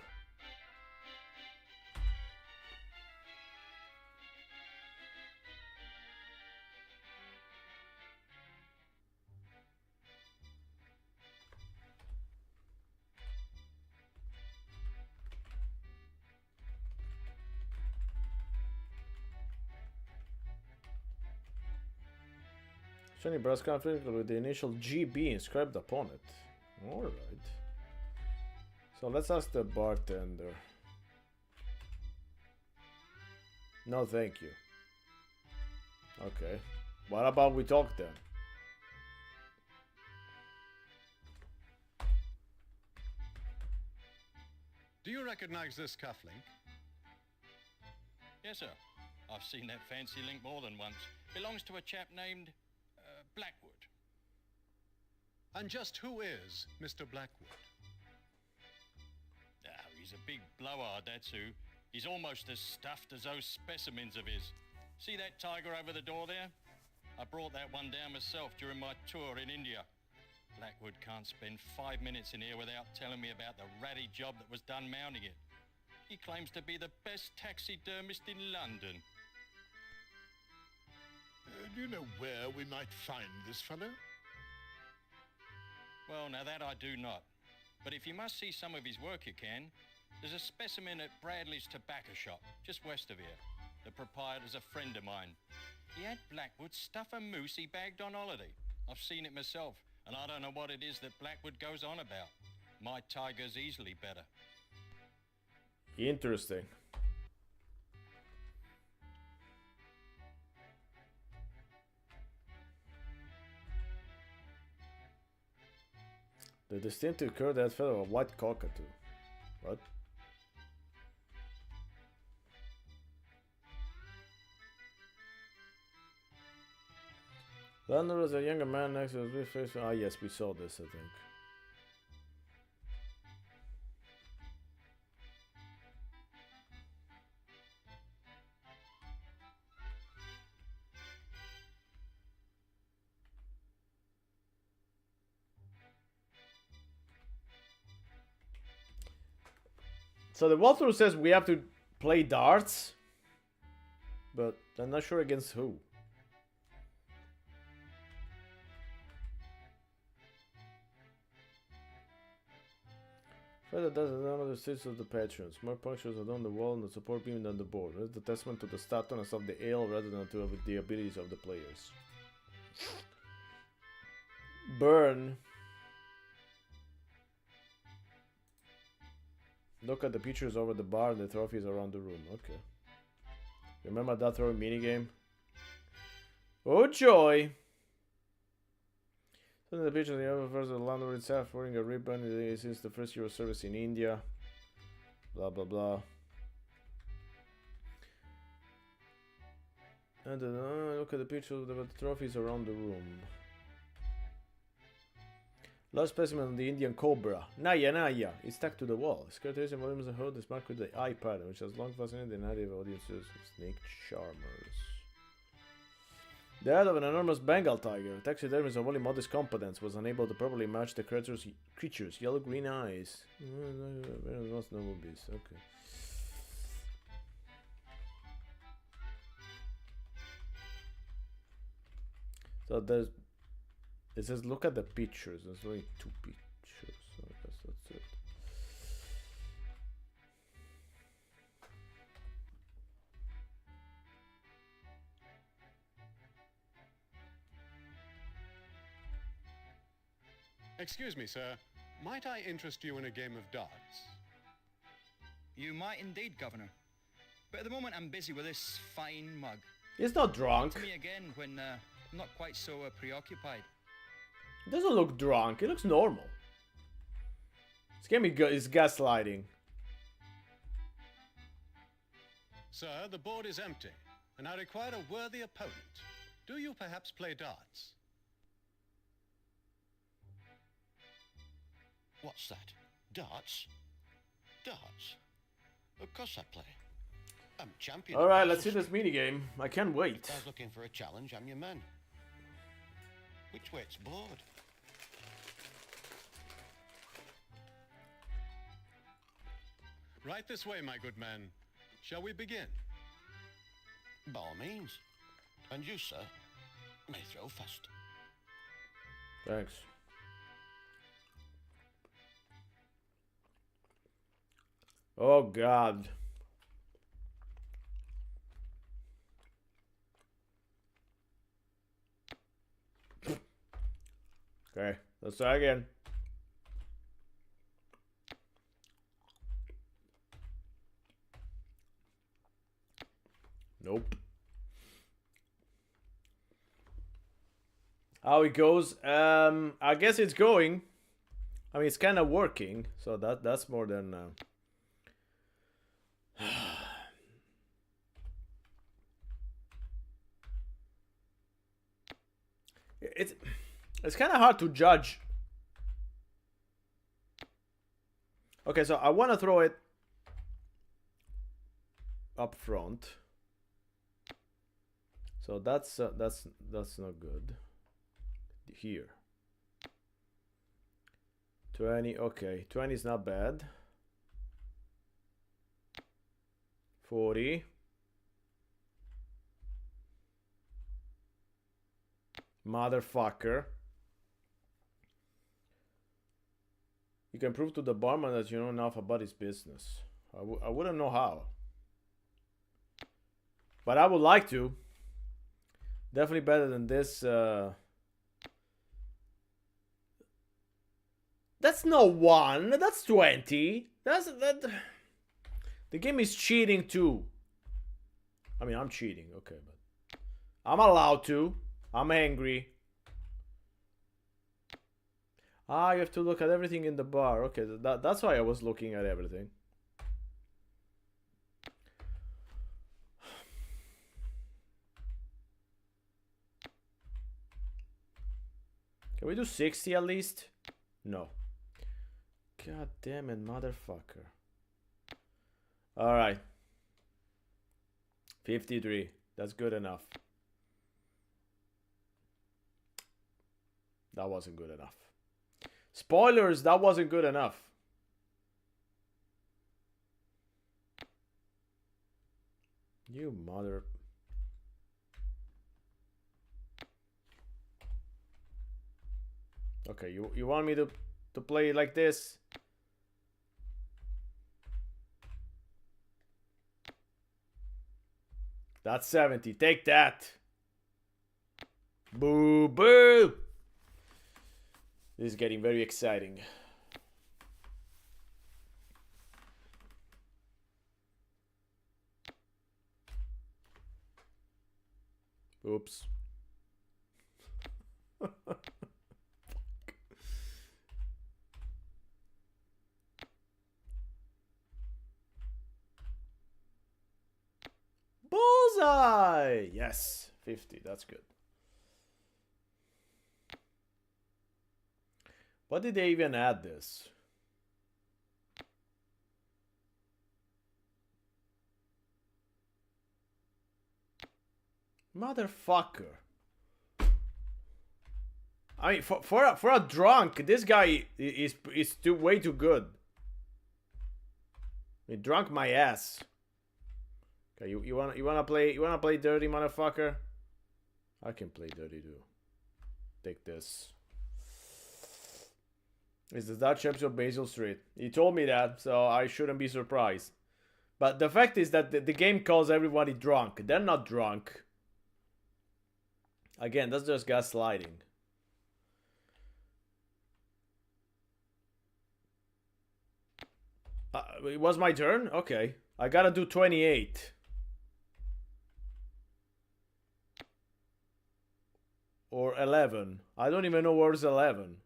Shiny brass conflict with the initial GB inscribed upon it. Alright. So let's ask the bartender. No, thank you. Okay. What about we talk then? Do you recognize this cufflink? Yes, sir. I've seen that fancy link more than once. Belongs to a chap named Blackwood. And just who is Mr. Blackwood? Oh, he's a big blowhard, that's who. He's almost as stuffed as those specimens of his. See that tiger over the door there? I brought that one down myself during my tour in India. Blackwood can't spend 5 minutes in here without telling me about the ratty job that was done mounting it. He claims to be the best taxidermist in London. Do you know where we might find this fellow? Well, now that I do not. But if you must see some of his work, you can. There's a specimen at Bradley's Tobacco Shop, just west of here. The proprietor's a friend of mine. He had Blackwood stuff a moose he bagged on holiday. I've seen it myself, and I don't know what it is that Blackwood goes on about. My tiger's easily better. Interesting. The distinctive curve that fellow a white cockatoo. What? Then there was a younger man next to his face. Ah, yes, we saw this, I think. So the walkthrough says we have to play darts, but I'm not sure against who. Further does none of the states of the patrons. More punctures are on the wall and the support beam than the board. It's the testament to the stubbornness of the ale rather than to the abilities of the players. Burn. Look at the pictures over the bar and the trophies around the room. Okay. Remember that throwing minigame? Oh joy! Then the pictures of the other version of the landlord itself wearing a ribbon. This is the first year of service in India. Blah blah blah. And then look at the pictures of the trophies around the room. Large specimen of the Indian cobra. Naya Naya. It's stuck to the wall. Its characteristic volumes are held is marked with the eye pattern, which has long fascinated the native audiences of snake charmers. The head of an enormous Bengal tiger, a taxidermist of only modest competence, was unable to properly match the creature's yellow-green eyes. Most noble beast. Okay. So there's. It says look at the pictures. There's only 2 pictures. So I guess that's it. Excuse me, sir. Might I interest you in a game of darts? You might indeed, Governor. But at the moment I'm busy with this fine mug. He's not drunk. Talk to me again when I'm not quite so preoccupied. He doesn't look drunk. He looks normal. This game is gaslighting. Sir, the board is empty, and I require a worthy opponent. Do you perhaps play darts? What's that? Darts? Darts? Of course I play. I'm champion. Alright, let's see this minigame. I can't wait. If I was looking for a challenge, I'm your man. Which way it's board? Right this way, my good man. Shall we begin? By all means. And you, sir, may throw first. Thanks. Oh God. Okay, let's try again. Nope. How it goes? I guess it's going. I mean, it's kind of working, so that's more than. It's kind of hard to judge. Okay, so I want to throw it up front. So that's not good. Here. 20, okay. 20 is not bad. 40. Motherfucker. You can prove to the barman that you know enough about his business. I wouldn't know how. But I would like to. Definitely better than this. That's no 1. That's 20. That. The game is cheating too. I mean, I'm cheating. Okay, but I'm allowed to. I'm angry. Ah, you have to look at everything in the bar. Okay, that's why I was looking at everything. Can we do 60 at least? No. God damn it, motherfucker. Alright. 53. That's good enough. That wasn't good enough. Spoilers, that wasn't good enough. You mother... Okay, you want me to play it like this? That's 70. Take that. Boo boo. This is getting very exciting. Oops. Bullseye! Yes, 50. That's good. What did they even add this? Motherfucker. I mean, for a drunk, this guy is way too good. He drunk my ass. Okay, you wanna play dirty, motherfucker? I can play dirty too. Take this. It's the Dutch episode of Basil Street. He told me that, so I shouldn't be surprised. But the fact is that the game calls everybody drunk. They're not drunk. Again, that's just gaslighting. It was my turn? Okay. I gotta do 28. Or 11. I don't even know where's 11.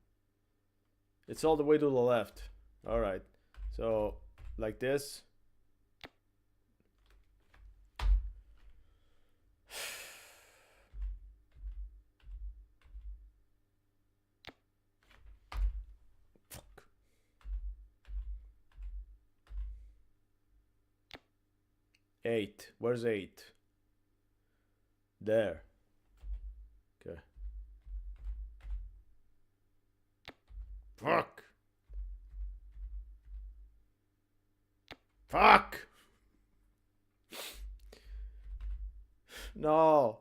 It's all the way to the left. Alright. So, like this. Fuck. 8. Where's 8? There. Okay. Fuck. Fuck. No.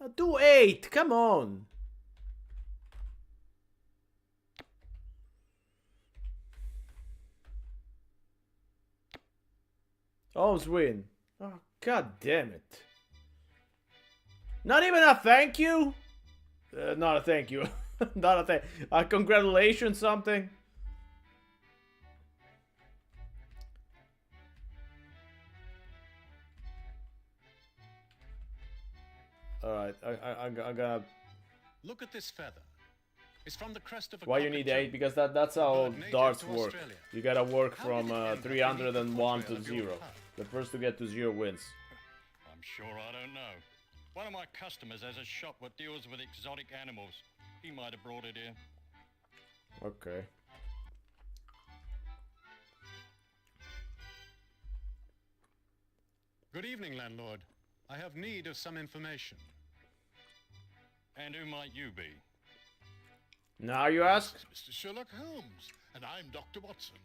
Now do 8. Come on. Holmes win. Oh, god damn it. Not even a thank you? Not a thank you. Not a thank. Congratulations, something. Alright, I gotta... Look at this feather. It's from the crest of a Why you need 8? Because that's how darts work. You gotta work from 301 to 0. The first to get to 0 wins. I'm sure I don't know. One of my customers has a shop that deals with exotic animals. He might have brought it here. Okay. Good evening, landlord. I have need of some information. And who might you be? Now you ask? Mr. Sherlock Holmes, and I'm Dr. Watson.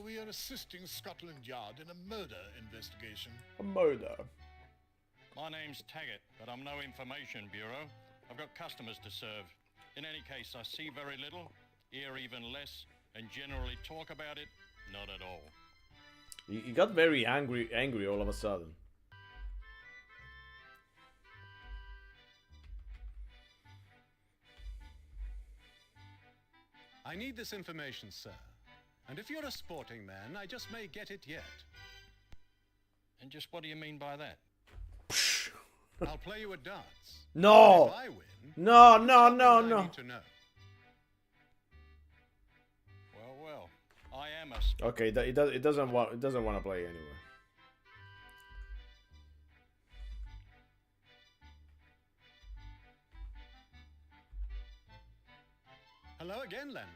We are assisting Scotland Yard in a murder investigation. A murder. My name's Taggart, but I'm no information bureau. I've got customers to serve. In any case, I see very little, hear even less, and generally talk about it, not at all. He got very angry all of a sudden. I need this information, sir. And if you're a sporting man, I just may get it yet. And just what do you mean by that? I'll play you at darts. No! If I win, No, you no, tell me no, what I no. need to know. Well, I am a... Okay, it doesn't want to play anyway. Hello again, landlord.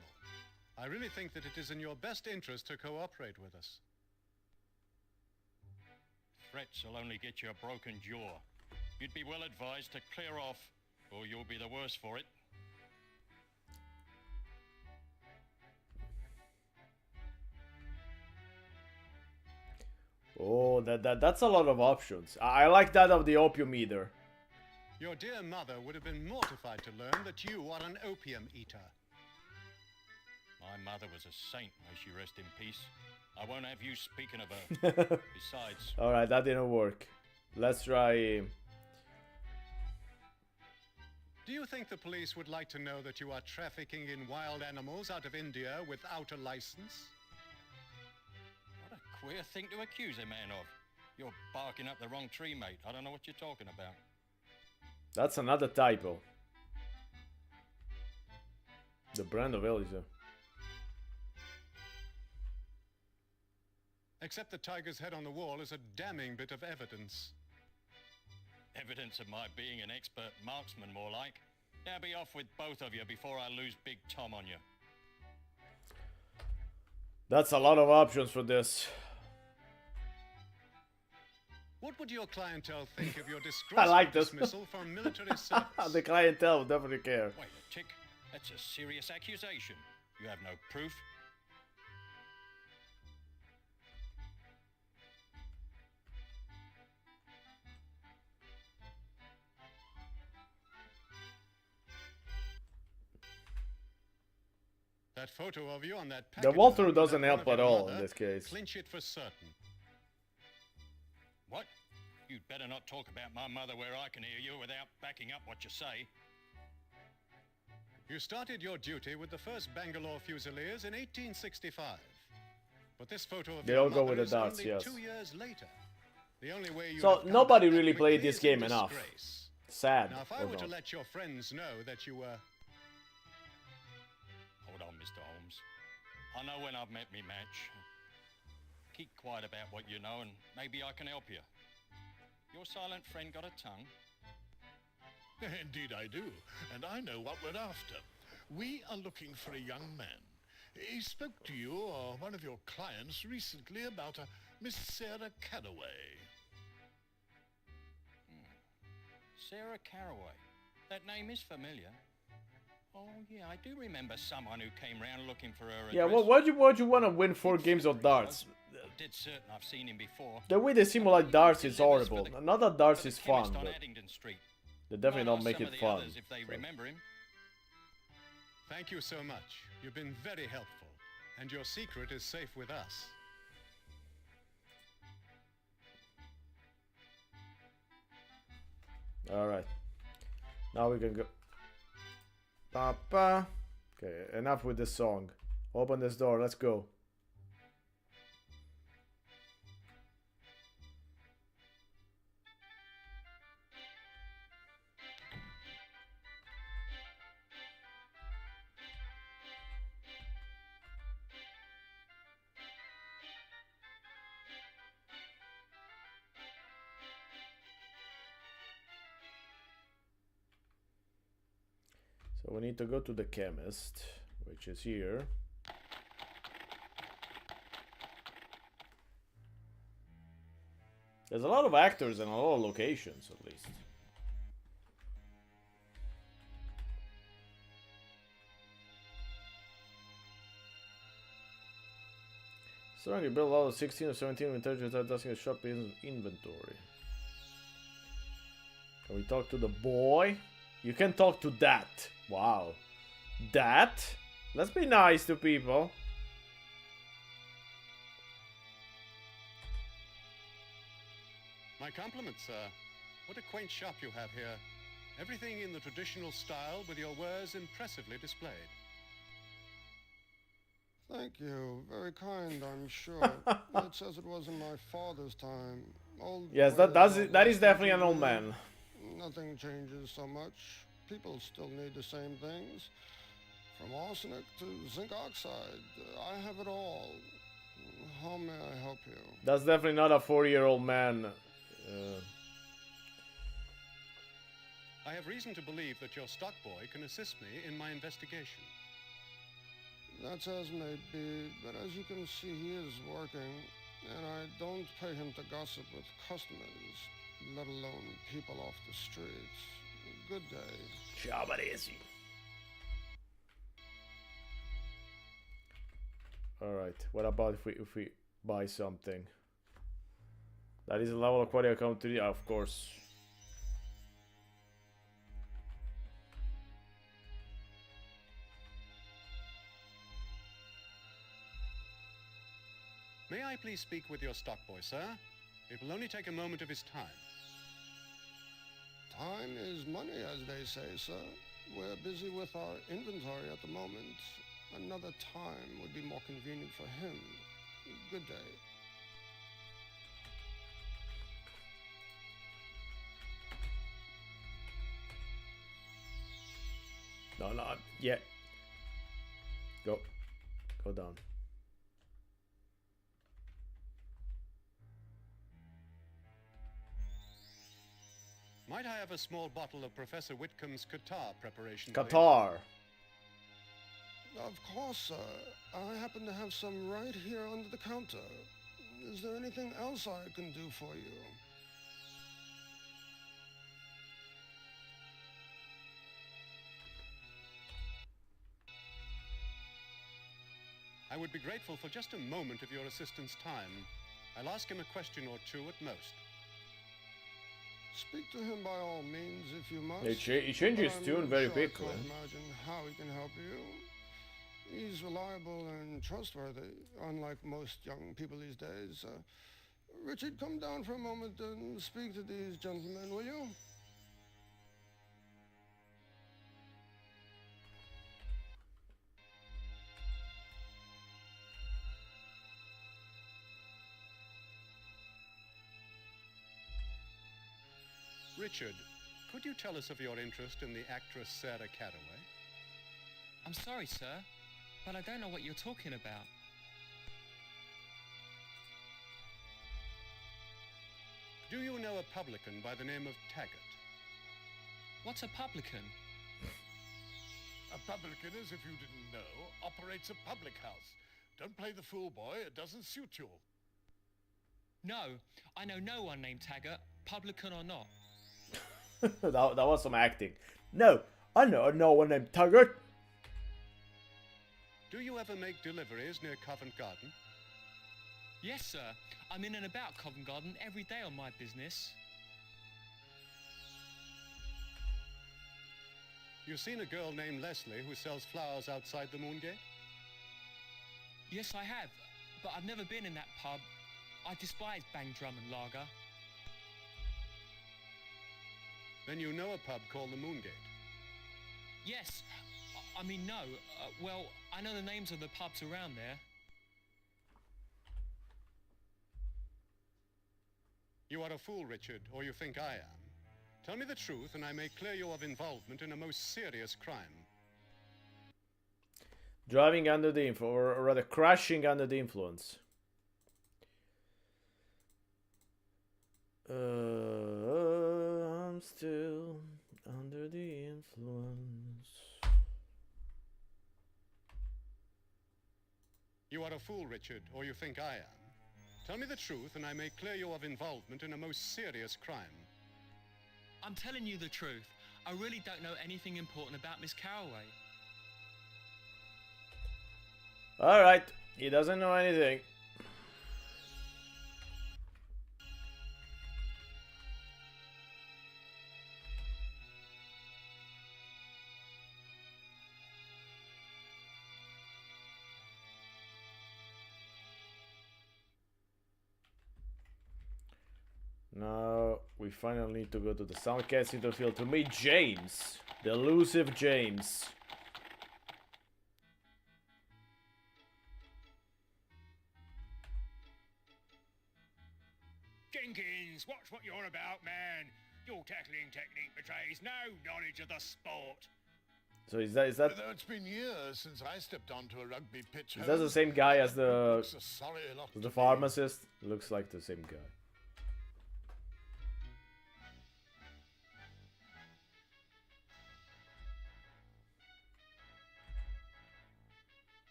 I really think that it is in your best interest to cooperate with us. Threats will only get you a broken jaw. You'd be well advised to clear off, or you'll be the worse for it. Oh, that's a lot of options. I like that of the opium eater. Your dear mother would have been mortified to learn that you are an opium eater. My mother was a saint, may she rest in peace. I won't have you speaking of her. Besides... Alright, that didn't work. Let's try... Do you think the police would like to know that you are trafficking in wild animals out of India without a license? What a queer thing to accuse a man of. You're barking up the wrong tree, mate. I don't know what you're talking about. That's another typo. The brand of Elisa. Except the tiger's head on the wall is a damning bit of evidence. Evidence of my being an expert marksman, more like. Now be off with both of you before I lose Big Tom on you. That's a lot of options for this. What would your clientele think of your I disgraceful like this. dismissal from military service? The clientele will definitely care. Wait a tick. That's a serious accusation. You have no proof. That photo of you on that The package walkthrough with doesn't that help one of at your all mother, in this case. Clinch it for certain. What? You'd better not talk about my mother where I can hear you without backing up what you say. You started your duty with the 1st Bangalore Fusiliers in 1865. But this photo of They your all go mother with the is darts, only yes. 2 years later. The only way you So nobody really played this game enough. Sad. Now, if I were to let your friends know that you were... Hold on, Mr. Holmes. I know when I've met me match. Keep quiet about what you know and maybe I can help you. Your silent friend got a tongue? Indeed I do, and I know what we're after. We are looking for a young man. He spoke to you or one of your clients recently about a Miss Sarah Caraway. Sarah Caraway. That name is familiar. Oh, yeah, I do remember someone who came round looking for her Yeah, address. well, why'd you want to win 4 games of darts? I'm dead certain I've seen him before. The way they simulate darts is horrible. Not that darts is fun, Chemist on but Addington Street. they definitely Might don't ask make some it of the fun. others if they remember him. Thank you so much. You've been very helpful. And your secret is safe with us. Alright. Now we can go. Papa. Okay, enough with this song. Open this door, let's go. So we need to go to the chemist, which is here. There's a lot of actors and a lot of locations, at least. So you build a lot of 16 or 17 intelligence without asking a shop inventory. Can we talk to the boy? You can talk to that. Wow. That? Let's be nice to people. My compliments, sir. What a quaint shop you have here. Everything in the traditional style with your wares impressively displayed. Thank you. Very kind, I'm sure. It says it was in my father's time. Old yes, that is definitely an old man. Nothing changes so much. People still need the same things. From arsenic to zinc oxide. I have it all. How may I help you? That's definitely not a 40-year-old man. I have reason to believe that your stock boy can assist me in my investigation. That's as may be, but as you can see, he is working, and I don't pay him to gossip with customers, let alone people off the streets. Good day. Ciao, Baresi. Alright, what about if we buy something? That is a level of quality account 3, of course. May I please speak with your stock boy, sir? It will only take a moment of his time. Time is money, as they say, sir. We're busy with our inventory at the moment. Another time would be more convenient for him. Good day. No, not yet. Go down. Might I have a small bottle of Professor Whitcomb's Qatar preparation, Qatar. Please? Of course, sir. I happen to have some right here under the counter. Is there anything else I can do for you? I would be grateful for just a moment of your assistant's time. I'll ask him a question or two at most. Speak to him by all means if you must. He changes tune very quickly. I can't imagine how he can help you. He's reliable and trustworthy, unlike most young people these days. Richard, come down for a moment and speak to these gentlemen, will you? Richard, could you tell us of your interest in the actress Sarah Caraway? I'm sorry, sir, but I don't know what you're talking about. Do you know a publican by the name of Taggart? What's a publican? A publican, as if you didn't know, operates a public house. Don't play the fool, boy. It doesn't suit you. No, I know no one named Taggart, publican or not. that was some acting. No, I know no one named Taggart. Do you ever make deliveries near Covent Garden? Yes, sir. I'm in and about Covent Garden every day on my business. You've seen a girl named Leslie who sells flowers outside the Moongate? Yes, I have, but I've never been in that pub. I despise bang drum and lager. Then you know a pub called the Moongate? Yes. I mean, no. Well, I know the names of the pubs around there. You are a fool, Richard, or you think I am. Tell me the truth, and I may clear you of involvement in a most serious crime. Driving under the influence, or rather crashing under the influence. I'm still under the influence. You are a fool, Richard, or you think I am. Tell me the truth, and I may clear you of involvement in a most serious crime. I'm telling you the truth. I really don't know anything important about Miss Carraway. Alright, he doesn't know anything. Now we finally need to go to the Soundcast field to meet James, the elusive James. Jenkins, watch what you're about, man. Your tackling technique betrays no knowledge of the sport. So is that Though it's been years since I stepped onto a rugby pitch. is that the same guy as the It's a sorry lot to me. pharmacist? Looks like the same guy.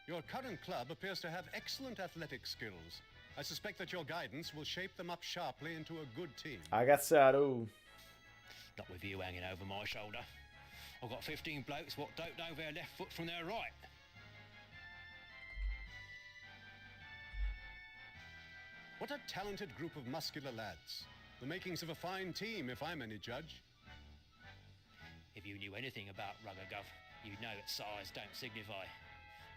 Your current club appears to have excellent athletic skills. I suspect that your guidance will shape them up sharply into a good team. I got Saru. Not with you hanging over my shoulder. I've got 15 blokes what don't know their left foot from their right. What a talented group of muscular lads. The makings of a fine team, if I'm any judge. If you knew anything about rugger guff, you'd know that size don't signify.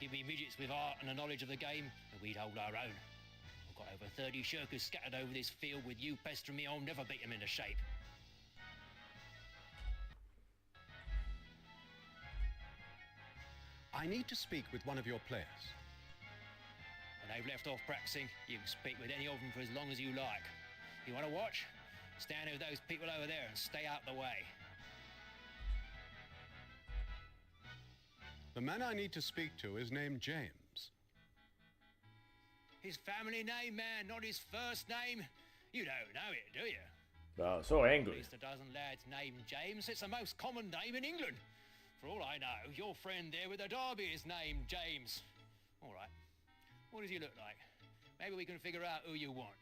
Give me midgets with art and a knowledge of the game, and we'd hold our own. I've got over 30 shirkers scattered over this field. With you pestering me, I'll never beat them into shape. I need to speak with one of your players. When they've left off practicing, you can speak with any of them for as long as you like. You want to watch? Stand with those people over there and stay out the way. The man I need to speak to is named James. His family name, man, not his first name. You don't know it, do you? Oh, so At angry. least a dozen lads named James. It's the most common name in England. For all I know, your friend there with the derby is named James. All right. What does he look like? Maybe we can figure out who you want.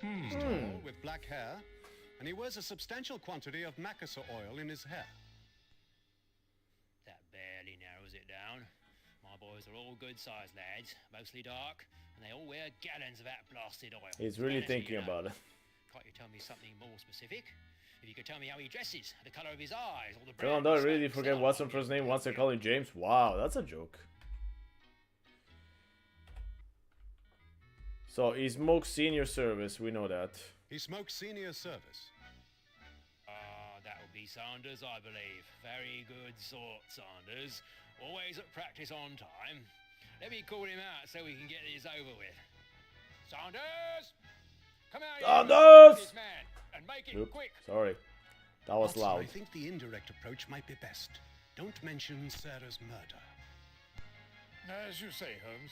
He's tall, with black hair, and he wears a substantial quantity of Macassar oil in his hair. That barely narrows it down. My boys are all good-sized lads, mostly dark, and they all wear gallons of that blasted oil. He's really Vanity, thinking you know. about it. Can't you tell me something more specific? If you could tell me how he dresses, the colour of his eyes, or the Come on, brand don't of really socks, forget and Watson's first name once they call him James. Wow, that's a joke. So he smokes senior service, we know that. He smokes senior service. That would be Sanders, I believe. Very good sort, Sanders. Always at practice on time. Let me call him out so we can get this over with. Sanders! Come out here and Sanders! this man, and make it Oop, quick. sorry. That was Watson, loud. I think the indirect approach might be best. Don't mention Sarah's murder. As you say, Holmes.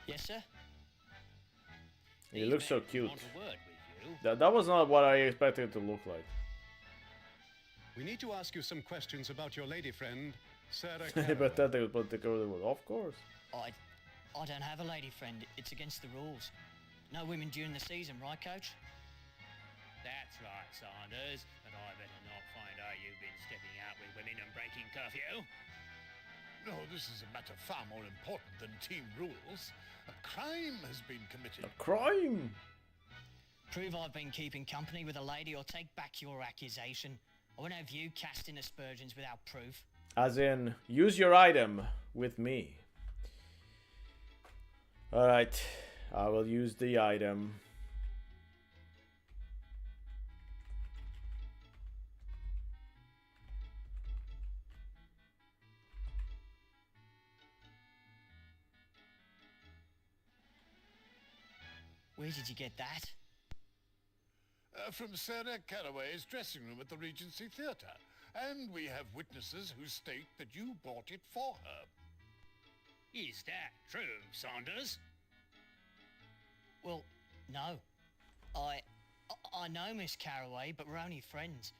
Yes, sir? He looks so cute. Want a word with you? That was not what I expected it to look like. We need to ask you some questions about your lady friend, Sarah But that they put the word, of course. I don't have a lady friend. It's against the rules. No women during the season, right, Coach? That's right, Sanders. But I better not find out you've been stepping out with women and breaking curfew. No, this is a matter far more important than team rules. A crime has been committed. A crime? Prove I've been keeping company with a lady or take back your accusation. I won't have you casting aspersions without proof. As in, use your item with me. Alright, I will use the item. Where did you get that? From Sarah Carraway's dressing room at the Regency Theatre. And we have witnesses who state that you bought it for her. Is that true, Sanders? Well, no. I I know Miss Carraway, but we're only friends.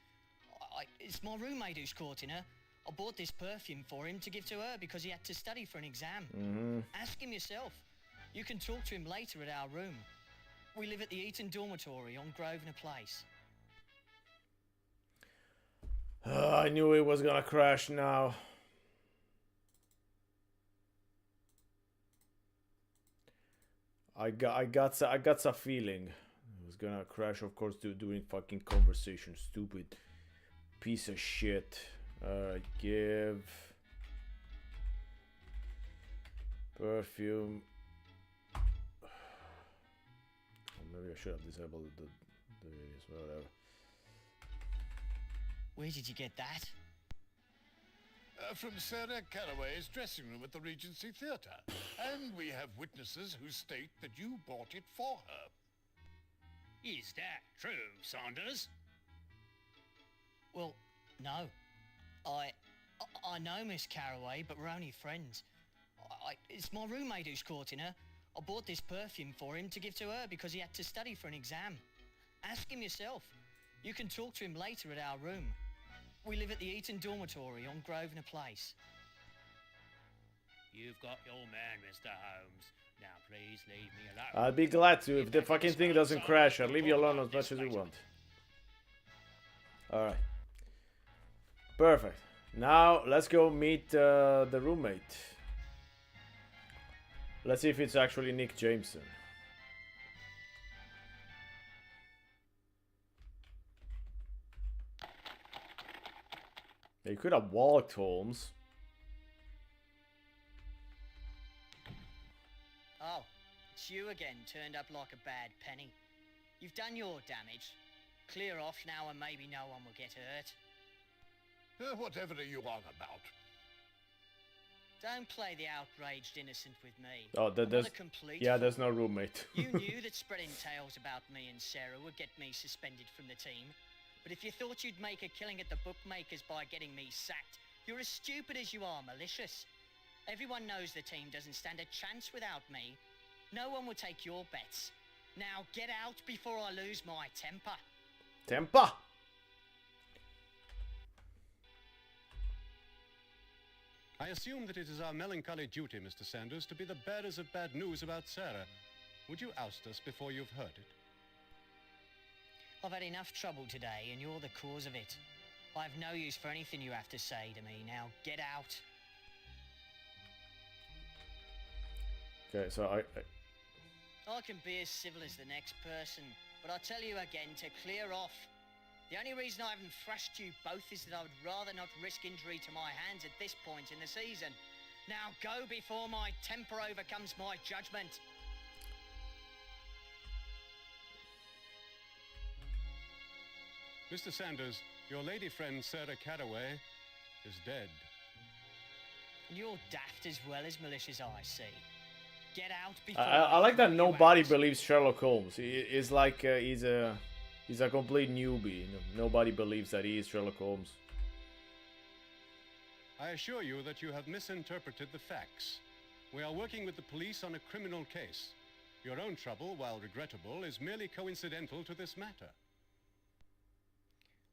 It's my roommate who's courting her. I bought this perfume for him to give to her because he had to study for an exam. Ask him yourself. You can talk to him later at our room. We live at the Eton dormitory on Grosvenor Place. I knew it was gonna crash now. I got a feeling it was gonna crash. Of course, doing fucking conversation, stupid piece of shit. Give perfume. Maybe I should have disabled the videos, whatever. Where did you get that? From Sarah Carraway's dressing room at the Regency Theatre. And we have witnesses who state that you bought it for her. Is that true, Saunders? Well, no. I know Miss Carraway, but we're only friends. It's my roommate who's courting her. I bought this perfume for him to give to her because he had to study for an exam. Ask him yourself. You can talk to him later at our room. We live at the Eton dormitory on Grosvenor Place. You've got your man, Mr. Holmes. Now please leave me alone. I'll be glad to if the fucking thing doesn't crash. I'll leave you alone as much as you want. Alright. Perfect. Now let's go meet the roommate. Let's see if it's actually Nick Jameson. You could have walked, Holmes. Oh, it's you again, turned up like a bad penny. You've done your damage. Clear off now and maybe no one will get hurt. Whatever are you on about? Don't play the outraged innocent with me. Oh, there's no roommate. You knew that spreading tales about me and Sarah would get me suspended from the team. But if you thought you'd make a killing at the bookmakers by getting me sacked, you're as stupid as you are malicious. Everyone knows the team doesn't stand a chance without me. No one will take your bets. Now get out before I lose my temper. Temper? I assume that it is our melancholy duty, Mr. Sanders, to be the bearers of bad news about Sarah. Would you oust us before you've heard it? I've had enough trouble today, and you're the cause of it. I have no use for anything you have to say to me. Now, get out. Okay, so I can be as civil as the next person, but I tell you again to clear off. The only reason I haven't thrashed you both is that I would rather not risk injury to my hands at this point in the season. Now go before my temper overcomes my judgment. Mr. Sanders, your lady friend Sarah Carraway is dead. You're daft as well as malicious, I see. Get out before I like that nobody believes Sherlock Holmes. He's like he's a complete newbie. Nobody believes that he is Sherlock Holmes. I assure you that you have misinterpreted the facts. We are working with the police on a criminal case. Your own trouble, while regrettable, is merely coincidental to this matter.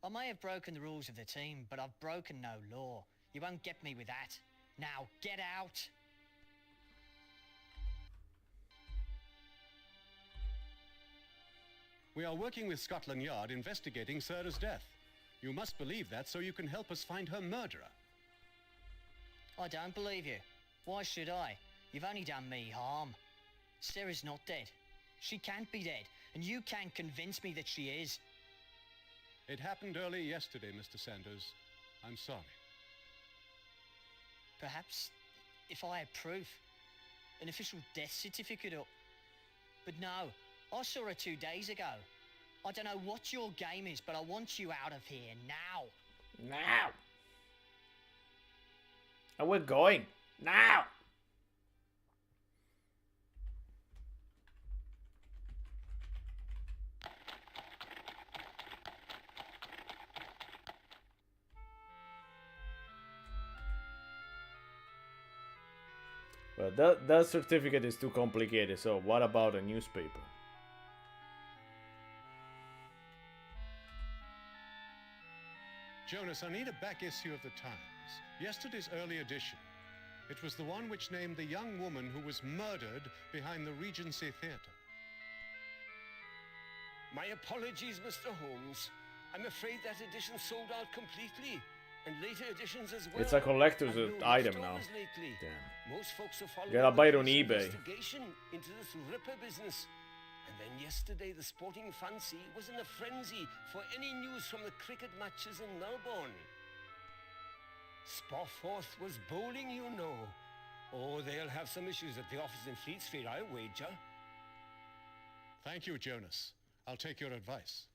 I may have broken the rules of the team, but I've broken no law. You won't get me with that. Now, get out! We are working with Scotland Yard investigating Sarah's death. You must believe that so you can help us find her murderer. I don't believe you. Why should I? You've only done me harm. Sarah's not dead. She can't be dead, and you can't convince me that she is. It happened early yesterday, Mr. Sanders. I'm sorry. Perhaps if I had proof, an official death certificate or... But no, I saw her 2 days ago. I don't know what your game is, but I want you out of here now. Now! And we're going. Now! Well, that certificate is too complicated, so what about a newspaper? Jonas, I need a back issue of the Times. Yesterday's early edition. It was the one which named the young woman who was murdered behind the Regency Theatre. My apologies, Mr. Holmes. I'm afraid that edition sold out completely. And later editions as well. It's a collector's item now. Lately. Damn. Most folks are following Gotta buy it on the eBay. investigation into this Ripper business. And then yesterday, the Sporting Fancy was in a frenzy for any news from the cricket matches in Melbourne. Spofford was bowling, you know. Oh, they'll have some issues at the office in Fleet Street, I wager. Thank you, Jonas. I'll take your advice.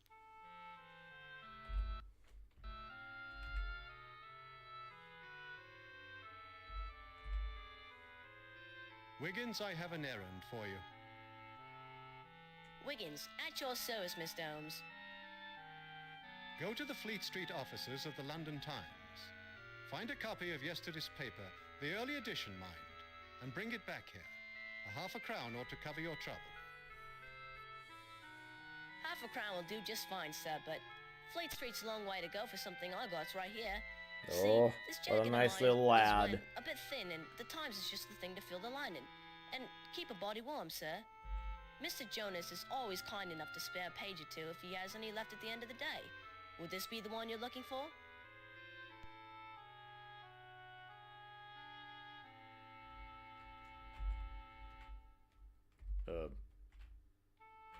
Wiggins, I have an errand for you. Wiggins, at your service, Mr. Holmes. Go to the Fleet Street offices of the London Times. Find a copy of yesterday's paper, the early edition, mind, and bring it back here. £0.50 ought to cover your trouble. £0.50 will do just fine, sir, but Fleet Street's a long way to go for something I got's right here. Oh, See, what a nice of mine little is lad. a bit thin, and the Times is just the thing to fill the lining. And keep a body warm, sir. Mr. Jonas is always kind enough to spare a page or two if he has any left at the end of the day. Would this be the one you're looking for?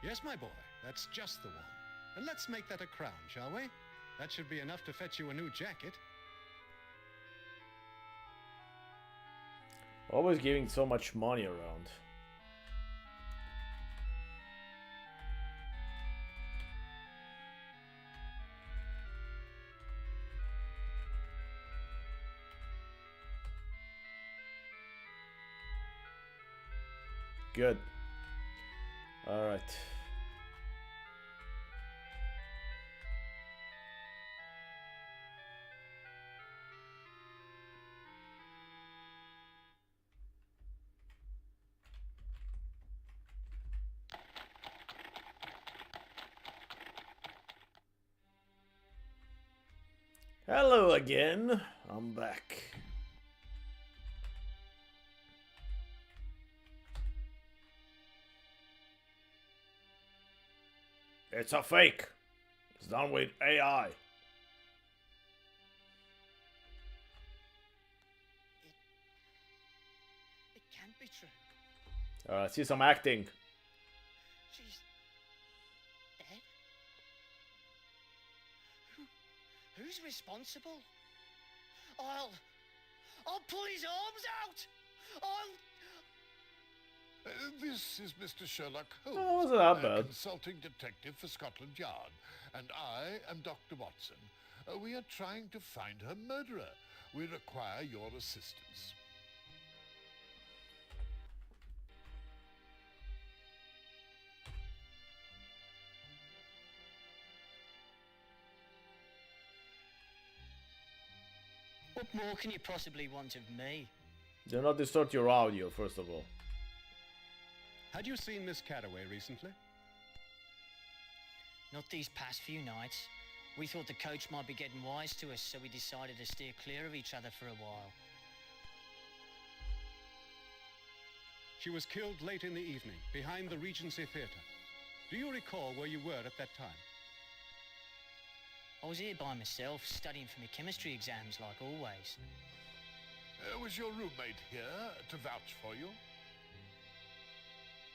Yes, my boy, that's just the one. And let's make that a crown, shall we? That should be enough to fetch you a new jacket. Always giving so much money around. Good. All right. Hello again. I'm back. It's a fake. It's done with AI. It can't be true. Alright, see some acting. She's dead? Who's responsible? I'll pull his arms out! This is Mr. Sherlock Holmes, Oh, wasn't that bad. consulting detective for Scotland Yard, and I am Dr. Watson. We are trying to find her murderer. We require your assistance. What more can you possibly want of me? Do not distort your audio, first of all. Had you seen Miss Cattaway recently? Not these past few nights. We thought the coach might be getting wise to us, so we decided to steer clear of each other for a while. She was killed late in the evening, behind the Regency Theatre. Do you recall where you were at that time? I was here by myself, studying for my chemistry exams, like always. Was your roommate here to vouch for you?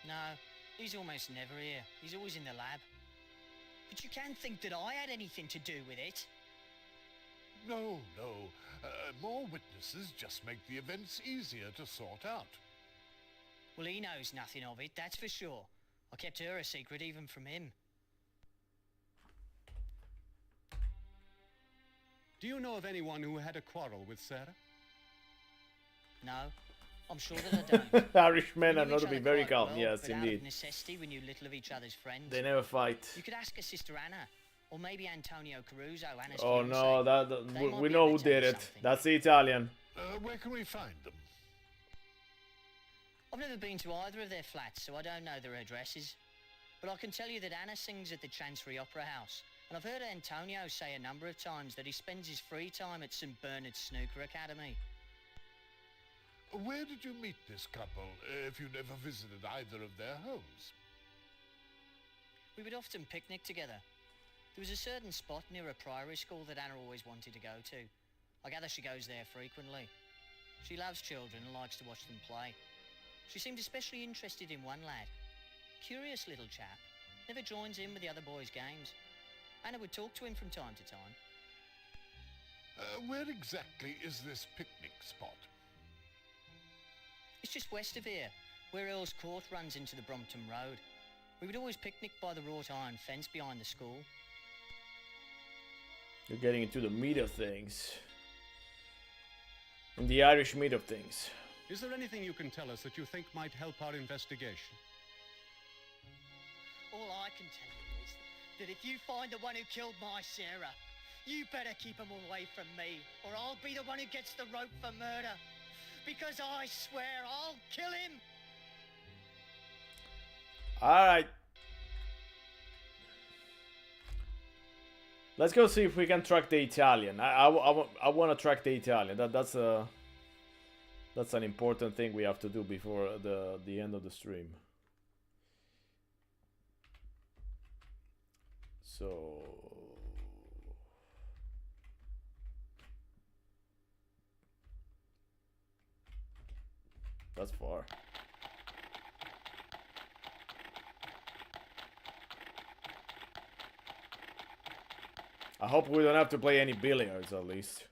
No, he's almost never here. He's always in the lab. But you can't think that I had anything to do with it. No. More witnesses just make the events easier to sort out. Well, he knows nothing of it, that's for sure. I kept her a secret even from him. Do you know of anyone who had a quarrel with Sarah? No, I'm sure that I don't. Irish men We are knew not each to be other very quite calm. well, Yes, but out indeed. of necessity, we knew little of each other's friends. They never fight. You could ask her sister Anna, or maybe Antonio Caruso. Anna's Oh no, fiancé. They we might be know able who to tell did you it. something. That's the Italian. Where can we find them? I've never been to either of their flats, so I don't know their addresses. But I can tell you that Anna sings at the Chancery Opera House, And I've heard Antonio say a number of times that he spends his free time at St. Bernard's Snooker Academy. Where did you meet this couple, if you never visited either of their homes? We would often picnic together. There was a certain spot near a priory school that Anna always wanted to go to. I gather she goes there frequently. She loves children and likes to watch them play. She seemed especially interested in one lad. Curious little chap. Never joins in with the other boys' games. Anna would talk to him from time to time. Where exactly is this picnic spot? It's just west of here, where Earl's Court runs into the Brompton Road. We would always picnic by the wrought iron fence behind the school. You're getting into the meat of things. And the Irish meat of things. Is there anything you can tell us that you think might help our investigation? All I can tell you is that if you find the one who killed my Sarah, you better keep him away from me, or I'll be the one who gets the rope for murder. Because I swear I'll kill him! Alright. Let's go see if we can track the Italian. I want to track the Italian. That's an important thing we have to do before the end of the stream. So that's far. I hope we don't have to play any billiards at least.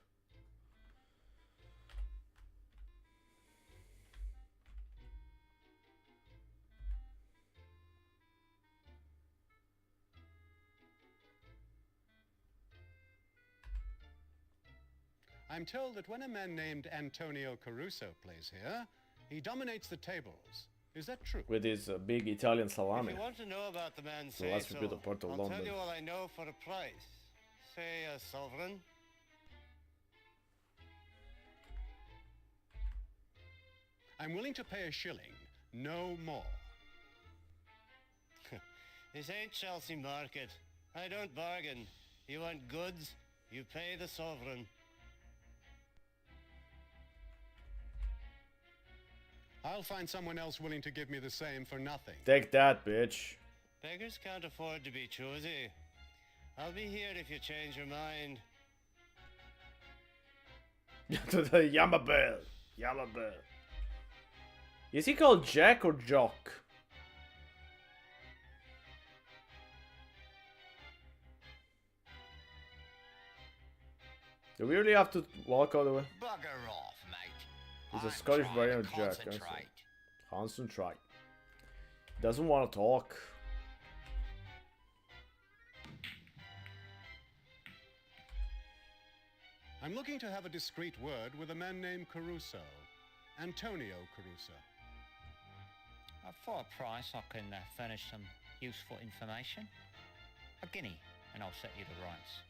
I'm told that when a man named Antonio Caruso plays here, he dominates the tables. Is that true? With his big Italian salami. If you want to know about the man, So say that's so. a good part of I'll London. tell you what I know for a price. Say a sovereign. I'm willing to pay a shilling, no more. This ain't Chelsea Market. I don't bargain. You want goods, you pay the sovereign. I'll find someone else willing to give me the same for nothing. Take that, bitch. Beggars can't afford to be choosy. I'll be here if you change your mind. Yama Bell. Yama Bell. Is he called Jack or Jock? Do we really have to walk all the way? Bugger off, mate. He's a I'm Scottish trying variant to of Jack. concentrate. Concentrate. Doesn't want to talk. I'm looking to have a discreet word with a man named Caruso. Antonio Caruso. For a price, I can furnish some useful information. A guinea, and I'll set you to rights.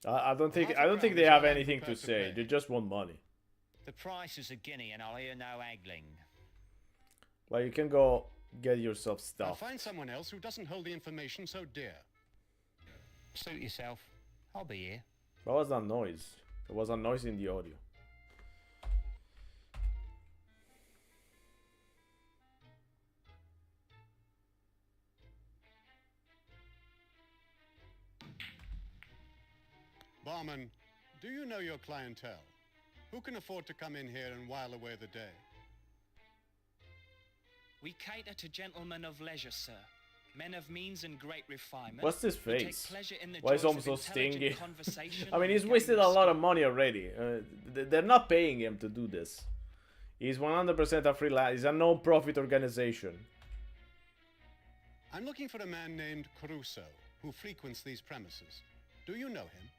I don't think they have anything to say. They just want money. The price is a guinea, and I'll hear no haggling. Like, you can go get yourself I'll stuff. find someone else who doesn't hold the information so dear. Suit yourself. I'll be here. What was that noise? There was a noise in the audio. Barman, do you know your clientele? Who can afford to come in here and while away the day? We cater to gentlemen of leisure, sir. Men of means and great refinement. What's this who take face? pleasure in the Why is joys almost so of intelligent stingy? conversation I mean, and he's wasted a gainless lot of money already. They're not paying him to do this. He's 100% a freelance. He's a non-profit organization. I'm looking for a man named Caruso, who frequents these premises. Do you know him?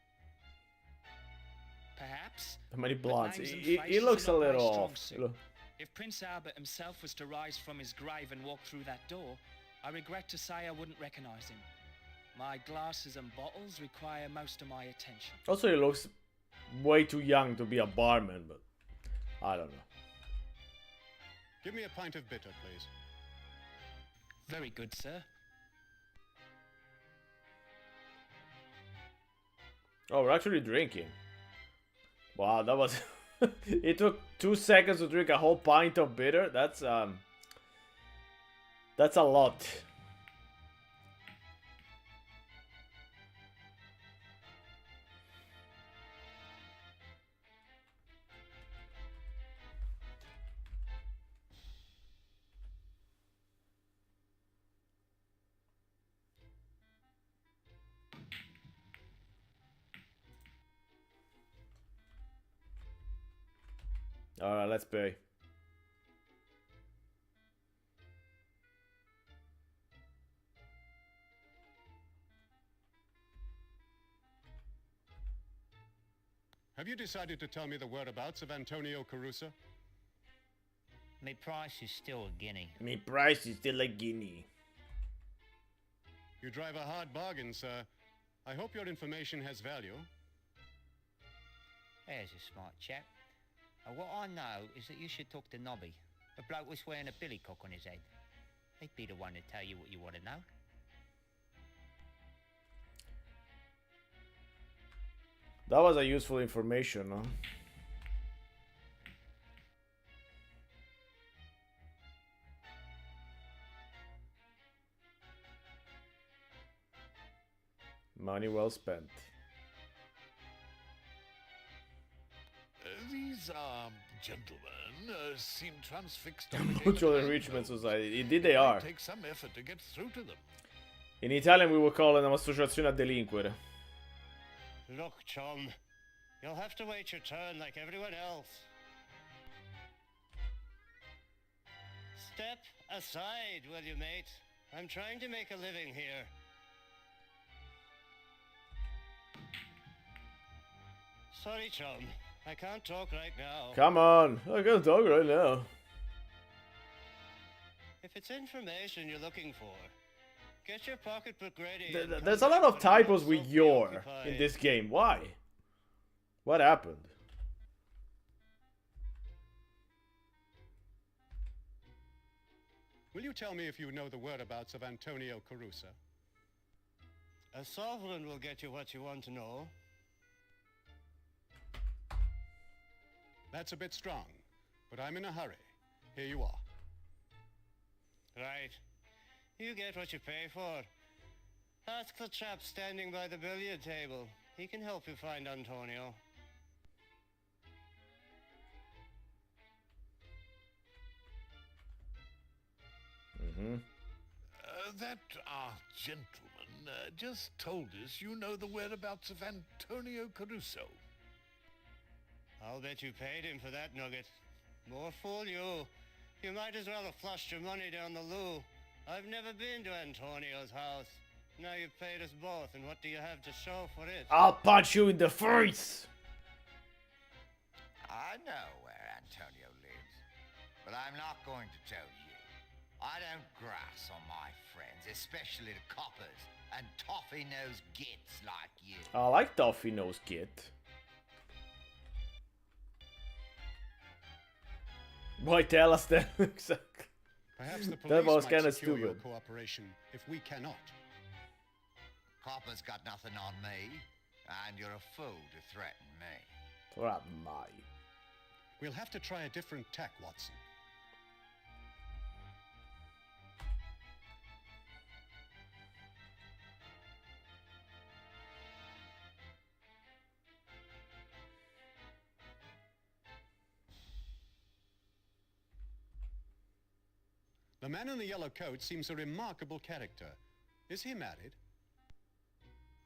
Perhaps. How many but blondes? names and He faces looks are a not my little strong off. suit. Look. If Prince Albert himself was to rise from his grave and walk through that door, I regret to say I wouldn't recognize him. My glasses and bottles require most of my attention. Also, he looks way too young to be a barman, but I don't know. Give me a pint of bitter, please. Very good, sir. Oh, we're actually drinking. Wow, that was... It took 2 seconds to drink a whole pint of bitter. That's a lot. Alright, let's pay. Have you decided to tell me the whereabouts of Antonio Caruso? My price is still a guinea. Me price is still a guinea. You drive a hard bargain, sir. I hope your information has value. There's a smart chap. What I know is that you should talk to Nobby, a bloke was wearing a billycock on his head. He'd be the one to tell you what you want to know. That was a useful information, huh? Money well spent. These gentlemen seem transfixed. Mutual Enrichment Society. Indeed they are. Take some effort to get through to them. In Italian we would call it un'associazione a delinquere. Look, chum, you'll have to wait your turn like everyone else. Step aside, will you, mate? I'm trying to make a living here. Sorry, chum. I can't talk right now. Come on, I can't talk right now. If it's information you're looking for, get your pocketbook ready. There's a lot of typos with your in this game. Why? What happened? Will you tell me if you know the whereabouts of Antonio Caruso? A sovereign will get you what you want to know. That's a bit strong, but I'm in a hurry. Here you are. Right. You get what you pay for. Ask the chap standing by the billiard table. He can help you find Antonio. That gentleman just told us you know the whereabouts of Antonio Caruso. I'll bet you paid him for that nugget. More fool you. You might as well have flushed your money down the loo. I've never been to Antonio's house. Now you've paid us both, and what do you have to show for it? I'll punch you in the face! I know where Antonio lives, but I'm not going to tell you. I don't grass on my friends, especially the coppers and toffee-nosed gits like you. I like toffee-nosed git. Why tell us that? Exactly. Perhaps the That was police kinda might secure your stupid. cooperation if we cannot. Copper's got nothing on me, and you're a fool to threaten me. What my? We'll have to try a different tack, Watson. The man in the yellow coat seems a remarkable character. Is he married?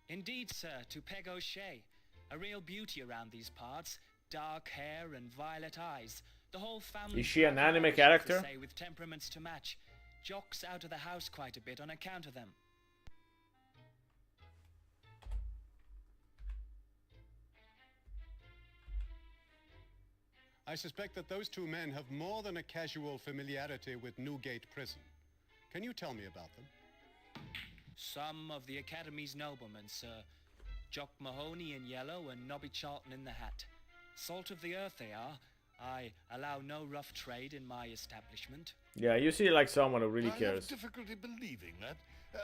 Indeed, sir, to Peg O'Shea. A real beauty around these parts. Dark hair and violet eyes. The whole family... Is she an anime to character? say, with temperaments to match. Jocks out of the house quite a bit on account of them. I suspect that those two men have more than a casual familiarity with Newgate Prison. Can you tell me about them? Some of the Academy's noblemen, sir. Jock Mahoney in yellow and Nobby Charlton in the hat. Salt of the earth they are. I allow no rough trade in my establishment. Yeah, you see like someone who really I cares. have difficulty believing that.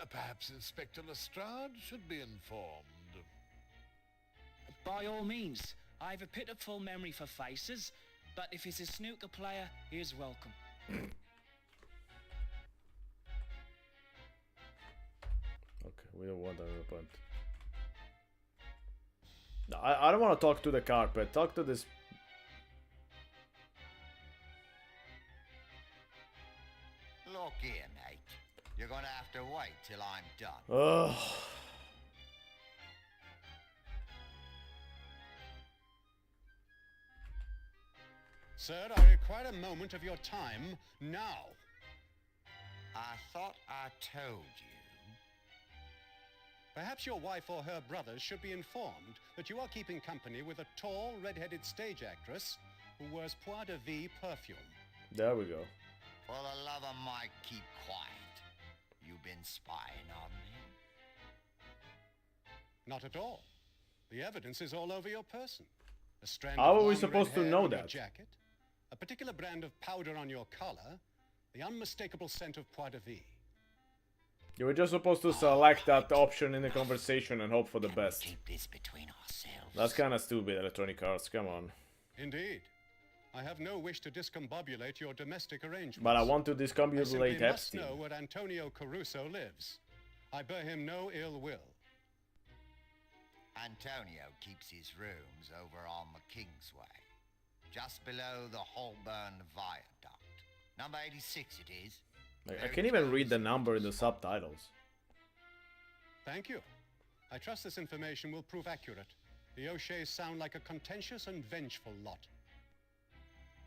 Perhaps Inspector Lestrade should be informed. By all means. I've a pitiful memory for faces, but if he's a snooker player, he is welcome. Okay, we don't want another point. No, I don't want to talk to the carpet. Talk to this. Look here, mate. You're gonna have to wait till I'm done. Ugh. Sir, I require a moment of your time now. I thought I told you. Perhaps your wife or her brothers should be informed that you are keeping company with a tall, red-headed stage actress who wears Pois de Vie perfume. There we go. For the love of Mike, keep quiet. You've been spying on me? Not at all. The evidence is all over your person. A strand How of are we long supposed red to hair know on your that? jacket, a particular brand of powder on your collar, the unmistakable scent of Pois de Vie. You were just supposed to select that option in the conversation and hope for the best. Keep this between ourselves. That's kind of stupid, Electronic Arts. Come on. Indeed. I have no wish to discombobulate your domestic arrangements. But I want to I simply discombobulate must Epstein. know where Antonio Caruso lives. I bear him no ill will. Antonio keeps his rooms over on the Kingsway, just below the Holborn Viaduct. Number 86 it is. Like, I can't even read the number in the subtitles. Thank you. I trust this information will prove accurate. The O'Sheas sound like a contentious and vengeful lot.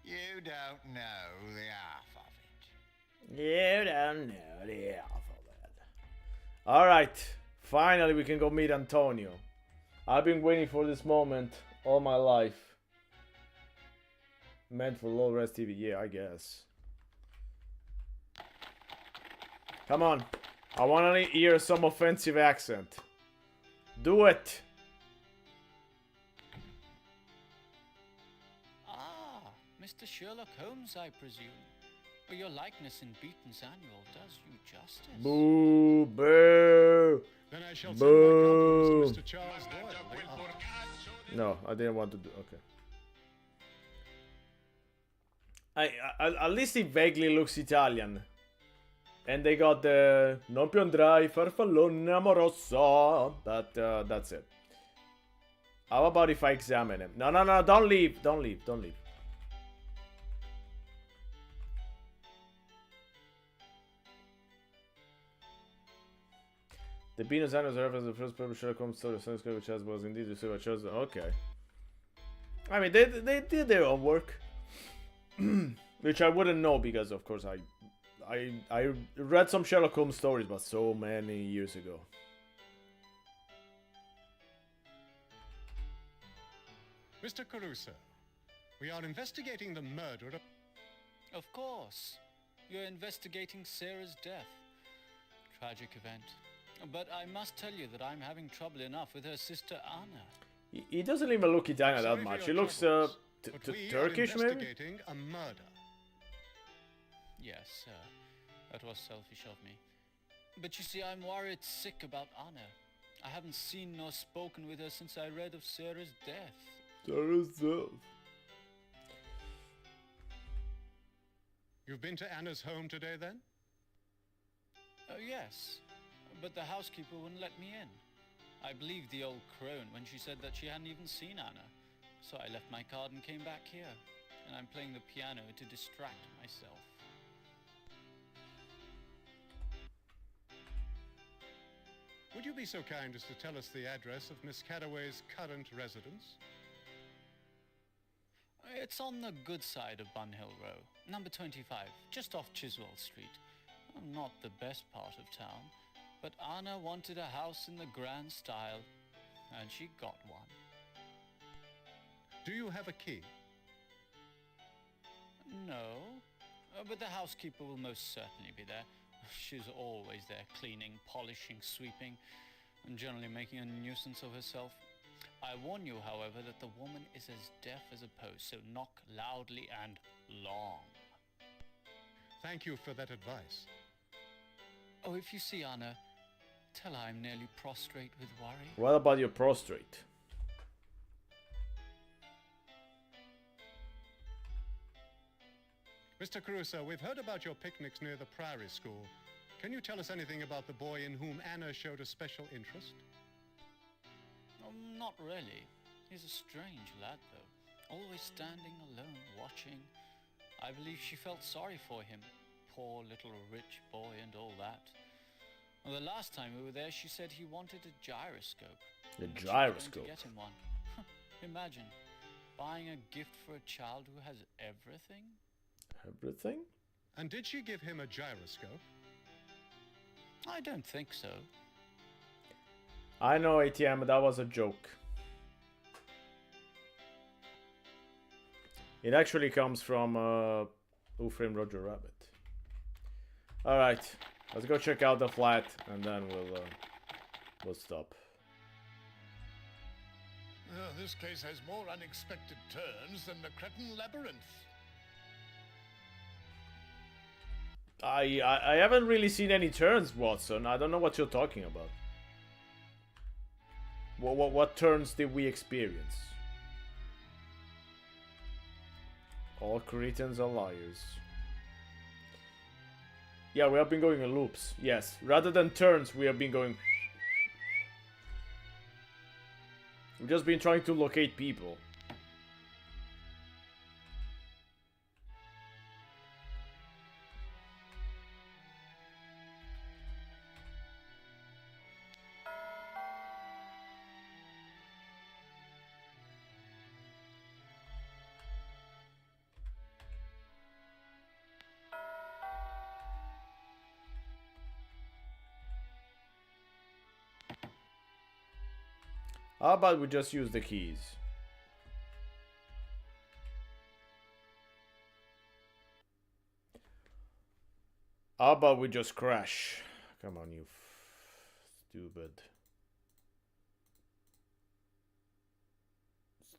You don't know the half of it. You don't know the half of it. Alright. Finally we can go meet Antonio. I've been waiting for this moment all my life. Meant for low res TV. Yeah, I guess. Come on. I want to hear some offensive accent. Do it. Ah, Mr. Sherlock Holmes, I presume. Well, your likeness in Beaton's Annual does you justice. Boo, boo. Then I shall Boo. send my compliments to Mr. Charles Doyle. No, I didn't want to do. Okay. At least he vaguely looks Italian. And they got the non più andrai farfallone amoroso. That's it. How about if I examine him? No, don't leave. Don't leave. Don't leave. The Beaton's Annual is a reference to the first published Sherlock Holmes story of Sanskrit, which was indeed received by Charles. Okay. I mean, they did their own work. Which I wouldn't know because, of course, I read some Sherlock Holmes stories, but so many years ago. Mr. Caruso, we are investigating the murder of... Of course. You're investigating Sarah's death. Tragic event. But I must tell you that I'm having trouble enough with her sister Anna. He doesn't even look Italian Sorry that for much. your He looks troubles, but we Turkish, are maybe? investigating a murder. Yes, that was selfish of me. But you see, I'm worried sick about Anna. I haven't seen nor spoken with her since I read of Sarah's death. Sarah's death. You've been to Anna's home today, then? Oh, yes. But the housekeeper wouldn't let me in. I believed the old crone when she said that she hadn't even seen Anna. So I left my card and came back here. And I'm playing the piano to distract myself. Would you be so kind as to tell us the address of Miss Caraway's current residence? It's on the good side of Bunhill Row, number 25, just off Chiswell Street. Not the best part of town, but Anna wanted a house in the grand style, and she got one. Do you have a key? No, but the housekeeper will most certainly be there. She's always there, cleaning, polishing, sweeping, and generally making a nuisance of herself. I warn you, however, that the woman is as deaf as a post, so knock loudly and long. Thank you for that advice. Oh, if you see Anna, tell her I'm nearly prostrate with worry. What about your prostrate? Mr. Caruso, we've heard about your picnics near the Priory School. Can you tell us anything about the boy in whom Anna showed a special interest? Not really. He's a strange lad, though. Always standing alone, watching. I believe she felt sorry for him. Poor little rich boy and all that. Well, the last time we were there, she said he wanted a gyroscope. A She was gyroscope? going to get him one. Imagine, buying a gift for a child who has everything? Everything? And did she give him a gyroscope? I don't think so. I know, ATM, that was a joke. It actually comes from Who Framed Roger Rabbit. Alright, let's go check out the flat and then we'll stop. This case has more unexpected turns than the Cretan Labyrinth. I haven't really seen any turns, Watson. I don't know what you're talking about. What turns did we experience? All Cretans are liars. Yeah, we have been going in loops. Yes, rather than turns, we have been going. We've just been trying to locate people. How about we just use the keys? How about we just crash? Come on, you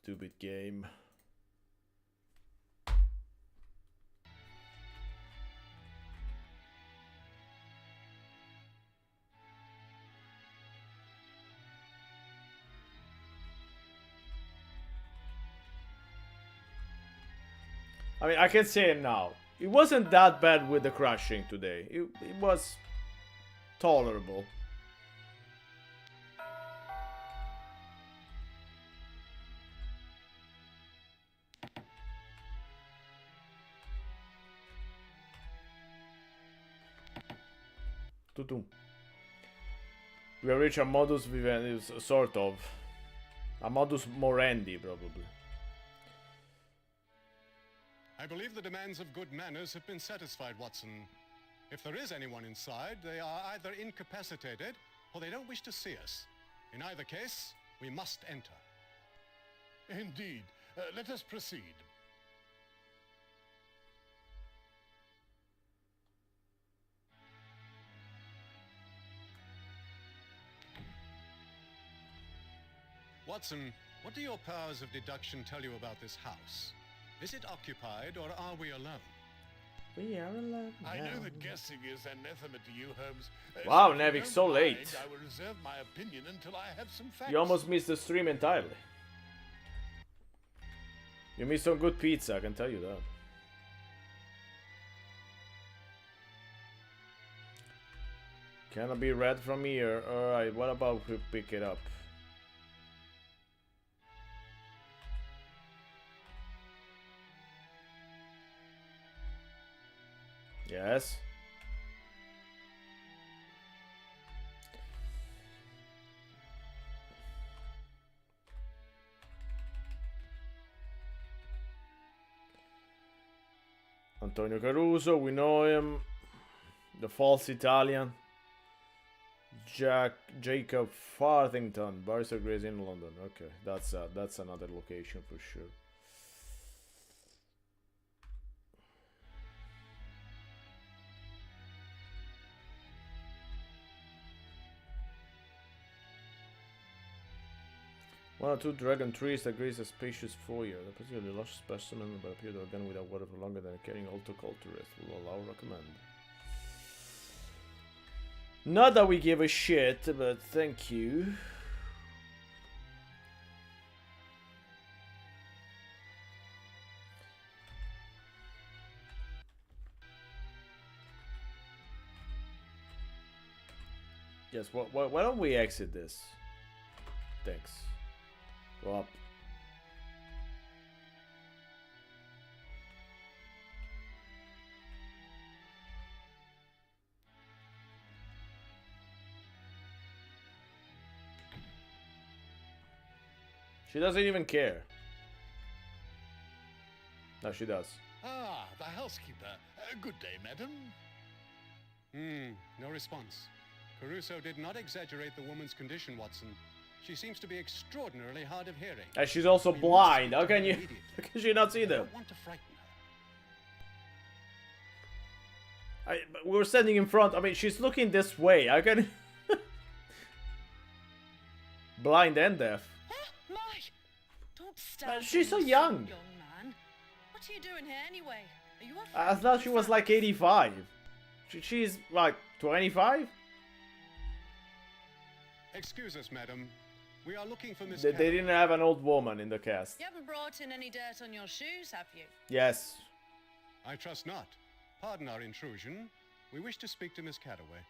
stupid game. I mean, I can say it now. It wasn't that bad with the crashing today. It was tolerable. Tutum. We have reached a modus vivendi, sort of. A modus morendi, probably. I believe the demands of good manners have been satisfied, Watson. If there is anyone inside, they are either incapacitated or they don't wish to see us. In either case, we must enter. Indeed. Let us proceed. Watson, what do your powers of deduction tell you about this house? Is it occupied, or are we alone? We are alone. I know that guessing is anathema to you, Holmes. Wow, if you Nevik, don't so mind, late. I will reserve my opinion until I have some facts. You almost missed the stream entirely. You missed some good pizza, I can tell you that. Cannot be read from here. Alright, what about we pick it up? Yes. Antonio Caruso, we know him. The false Italian. Jacob Farthington, Barrister Grace in London. Okay, that's another location for sure. One or two dragon trees that grace a spacious foyer. The particularly lush specimen, but appear to have gone without water for longer than a caring horticulturist will allow recommend. Not that we give a shit, but thank you. Yes, why don't we exit this? Thanks. Go up. She doesn't even care. No, she does. Ah, the housekeeper. Good day, madam. No response. Caruso did not exaggerate the woman's condition, Watson. She seems to be extraordinarily hard of hearing. And she's also blind. How can you? How can she not see them? I don't want to frighten her. We were standing in front. I mean, she's looking this way. How can? Blind and deaf. My! Don't stand. She's so there, young. young man. What are you doing here anyway? Are you I thought she was like 85. She's like 25. Excuse us, madam. We are looking for Miss They didn't have an old woman in the cast. You haven't brought in any dirt on your shoes, have you? Yes. I trust not. Pardon our intrusion. We wish to speak to Miss Caraway.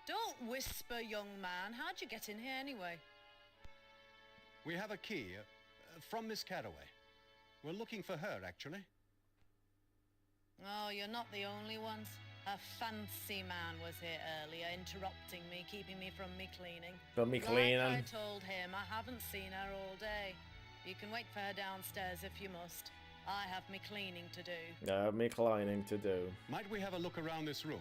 Don't whisper, young man. How'd you get in here anyway? We have a key from Miss Caraway. We're looking for her, actually. Oh, you're not the only ones. A fancy man was here earlier, interrupting me, keeping me from me cleaning. From me cleaning. Like I told him, I haven't seen her all day. You can wait for her downstairs if you must. I have me cleaning to do. Me cleaning to do. Might we have a look around this room?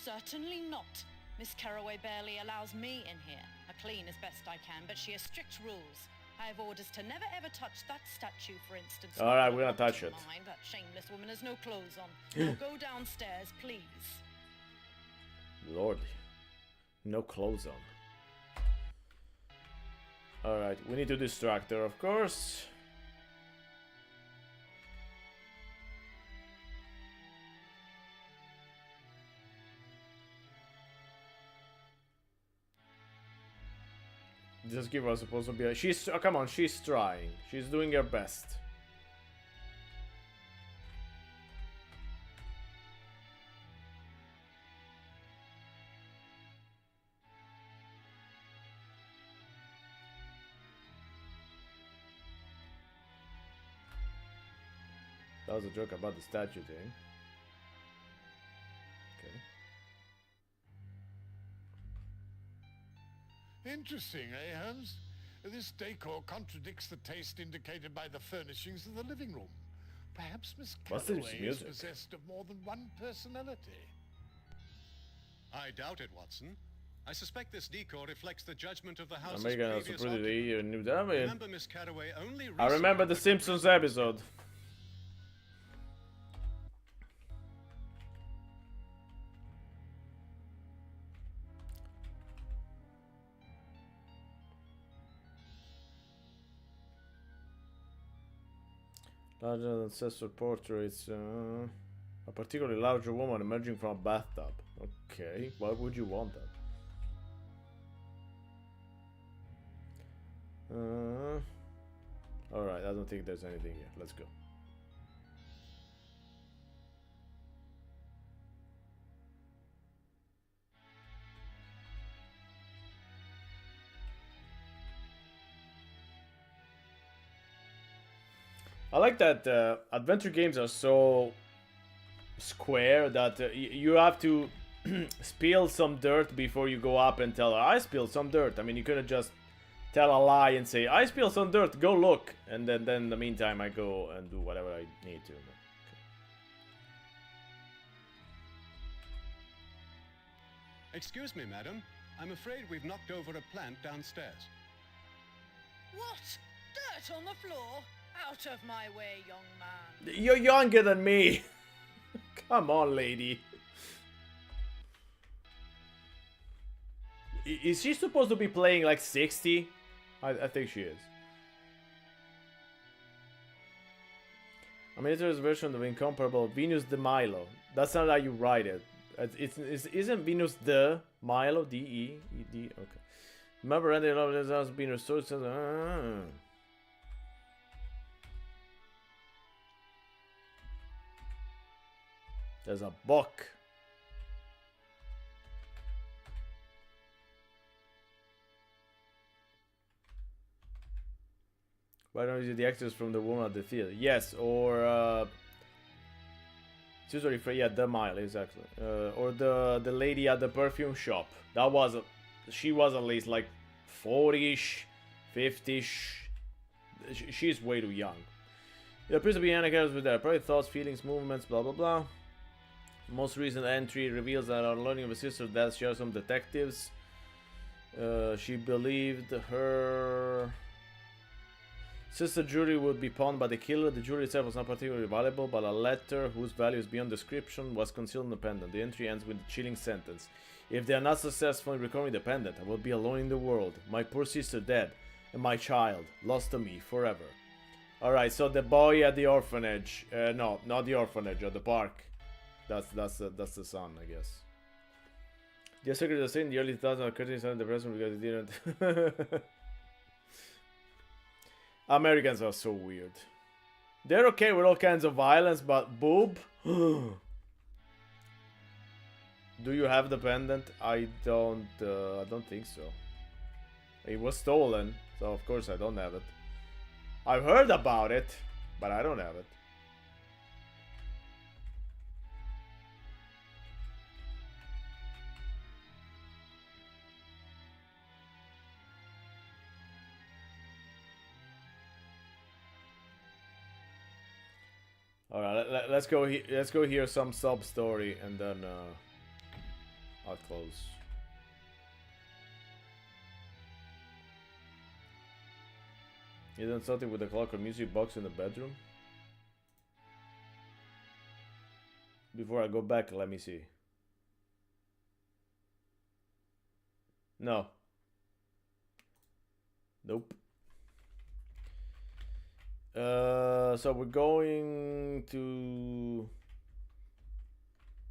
Certainly not. Miss Caraway barely allows me in here. I clean as best I can, but she has strict rules. I have orders to never ever touch that statue, for instance. All right, we're gonna touch it. Mind, that shameless woman has no clothes on. Now go downstairs, please. Lord, no clothes on. All right, we need to distract her, of course. Just give her supposed to be. She's come on. She's trying. She's doing her best. That was a joke about the statue thing. Okay. Interesting, eh, Holmes? This decor contradicts the taste indicated by the furnishings of the living room. Perhaps Miss What's this Caraway is music? possessed of more than one personality. I doubt it, Watson. I suspect this decor reflects the judgment of the house's American previous Super occupant. League, New Damage. Remember, Miss Caraway only I remember the Simpsons episode. Larger ancestor portraits. A particularly larger woman emerging from a bathtub. Okay, why would you want that? Alright, I don't think there's anything here. Let's go. I like that adventure games are so square that you have to spill some dirt before you go up and tell her, I spilled some dirt. I mean, you couldn't just tell a lie and say, I spilled some dirt, go look. And then in the meantime, I go and do whatever I need to. Excuse me, madam. I'm afraid we've knocked over a plant downstairs. What? Dirt on the floor? Out of my way, young man. You're younger than me. Come on, lady. Is she supposed to be playing like 60? I think she is. A miniaturized version of incomparable Venus de Milo. That's not how you write it. Isn't Venus de Milo? D-E-E-D? Okay. Remember, Randy Love has been restored since... There's a book. Why don't you see the actors from the woman at the theater? Yes, or Susan Frey, yeah, the mile, exactly. Or the lady at the perfume shop. That was she was at least like 40ish, 50ish. She's way too young. It appears to be Anna Carroll with their private thoughts, feelings, movements, blah blah blah. Most recent entry reveals that on learning of a sister's death, she has some detectives. She believed her sister jewelry would be pawned by the killer. The jewelry itself was not particularly valuable, but a letter whose value is beyond description was concealed in the pendant. The entry ends with a chilling sentence. If they are not successful in recovering the pendant, I will be alone in the world. My poor sister dead, and my child lost to me forever. Alright, so the boy at the orphanage. No, not the orphanage, at the park. That's the son, I guess. The Secretary of State in the early 2000s criticized the president because he didn't... Americans are so weird. They're okay with all kinds of violence, but boob? Do you have the pendant? I don't think so. It was stolen, so of course I don't have it. I've heard about it, but I don't have it. All right, let's go. Let's go hear some sub story, and then I'll close. You done something with the clock or music box in the bedroom? Before I go back, let me see. No. Nope. So we're going to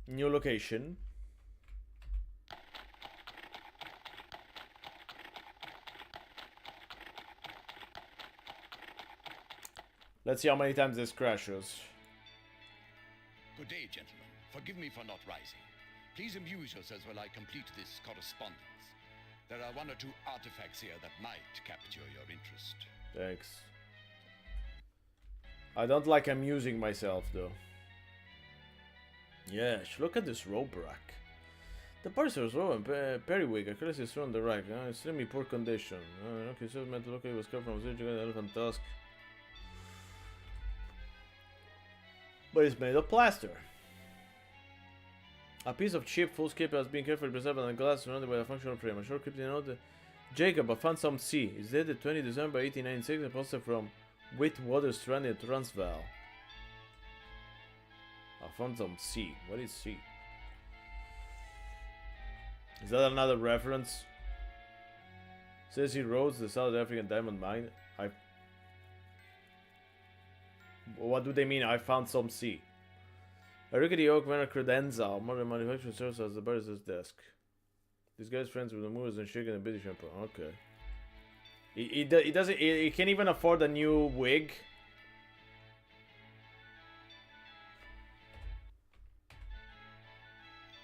new location. Let's see how many times this crashes. Good day, gentlemen. Forgive me for not rising. Please amuse yourselves while I complete this correspondence. There are one or two artifacts here that might capture your interest. Thanks. I don't like amusing myself, though. Yes, look at this rope rack. The parts are so periwig, a curse is thrown on the rack. Extremely poor condition. Okay, so meant to look it was cut from an elephant tusk. But it's made of plaster. A piece of cheap full skip has been carefully preserved on a glass surrounded by a functional frame. A short cryptic note. Jacob, I found some C. It's dated 20 December 1896 and posted from Whitwater Strand in Transvaal. I found some C. What is C? Is that another reference? Says he Rhodes, the South African diamond mine. What do they mean? I found some C. A rickety oak van credenza, modern manufacturing serves as the barrister's desk. This guy's friends with the movers and shaking the British Emperor. Okay. He doesn't. He can't even afford a new wig.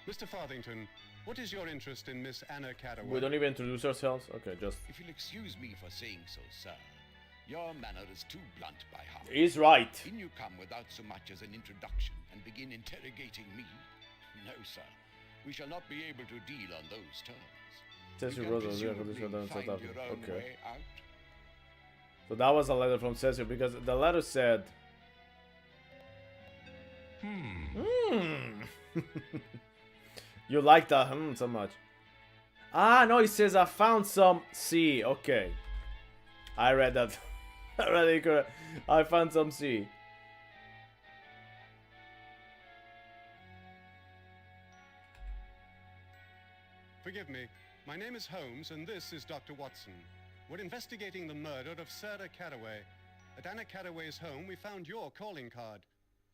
Mr. Farthington, what is your interest in Miss Anna Cataway? We don't even introduce ourselves. Okay, just. If you'll excuse me for saying so, sir, your manner is too blunt by half. He's right. In you come without so much as an introduction and begin interrogating me? No, sir. We shall not be able to deal on those terms. Okay. So that was a letter from Cecil because the letter said. You like that so much. Ah, no, it says I found some C. Okay. I read that. I read it correct. I found some C. Forgive me. My name is Holmes, and this is Dr. Watson. We're investigating the murder of Sarah Caraway. At Anna Caraway's home, we found your calling card.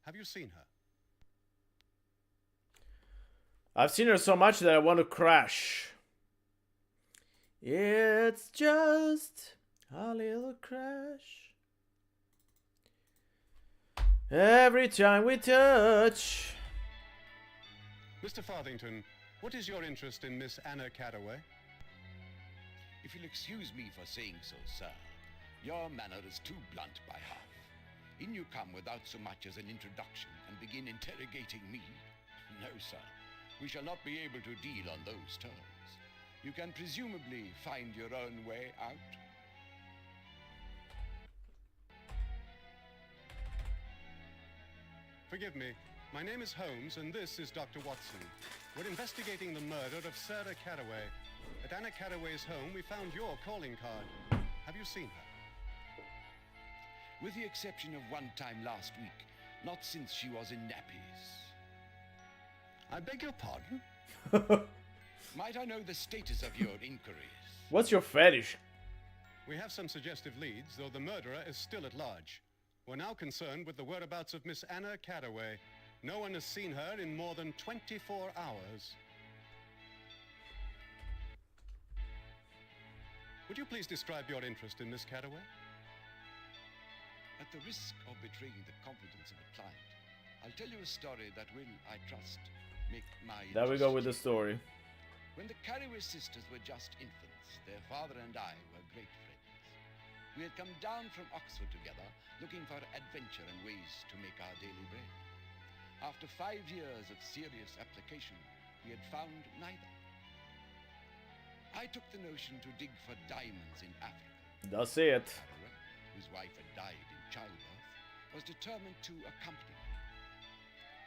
Have you seen her? I've seen her so much that I want to crash. It's just a little crash. Every time we touch. Mr. Farthington, what is your interest in Miss Anna Caraway? If you'll excuse me for saying so, sir, your manner is too blunt by half. In you come without so much as an introduction and begin interrogating me? No, sir. We shall not be able to deal on those terms. You can presumably find your own way out. Forgive me. My name is Holmes, and this is Dr. Watson. We're investigating the murder of Sarah Caraway. At Anna Caraway's home, we found your calling card. Have you seen her? With the exception of one time last week, not since she was in nappies. I beg your pardon? Might I know the status of your inquiries? What's your fetish? We have some suggestive leads, though the murderer is still at large. We're now concerned with the whereabouts of Miss Anna Caraway. No one has seen her in more than 24 hours. Would you please describe your interest in Miss Caraway? At the risk of betraying the confidence of a client, I'll tell you a story that will, I trust, make my There we go with the story. When the Caraway sisters were just infants, their father and I were great friends. We had come down from Oxford together, looking for adventure and ways to make our daily bread. After 5 years of serious application, we had found neither. I took the notion to dig for diamonds in Africa. That's it. Caraway, whose wife had died in childbirth, was determined to accompany me.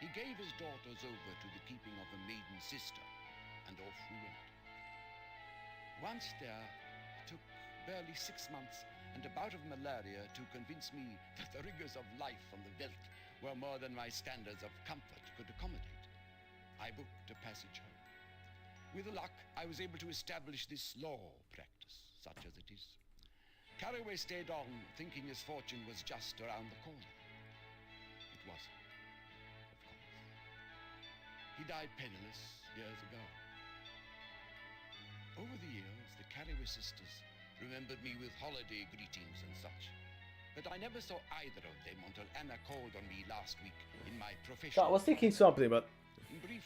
He gave his daughters over to the keeping of a maiden sister, and off we went. Once there, it took barely 6 months and a bout of malaria to convince me that the rigors of life on the veldt were more than my standards of comfort could accommodate. I booked a passage home. With luck, I was able to establish this law practice, such as it is. Caraway stayed on, thinking his fortune was just around the corner. It wasn't, of course. He died penniless years ago. Over the years, the Caraway sisters remembered me with holiday greetings and such. But I never saw either of them until Anna called on me last week in my professional... I was thinking something, but... In brief,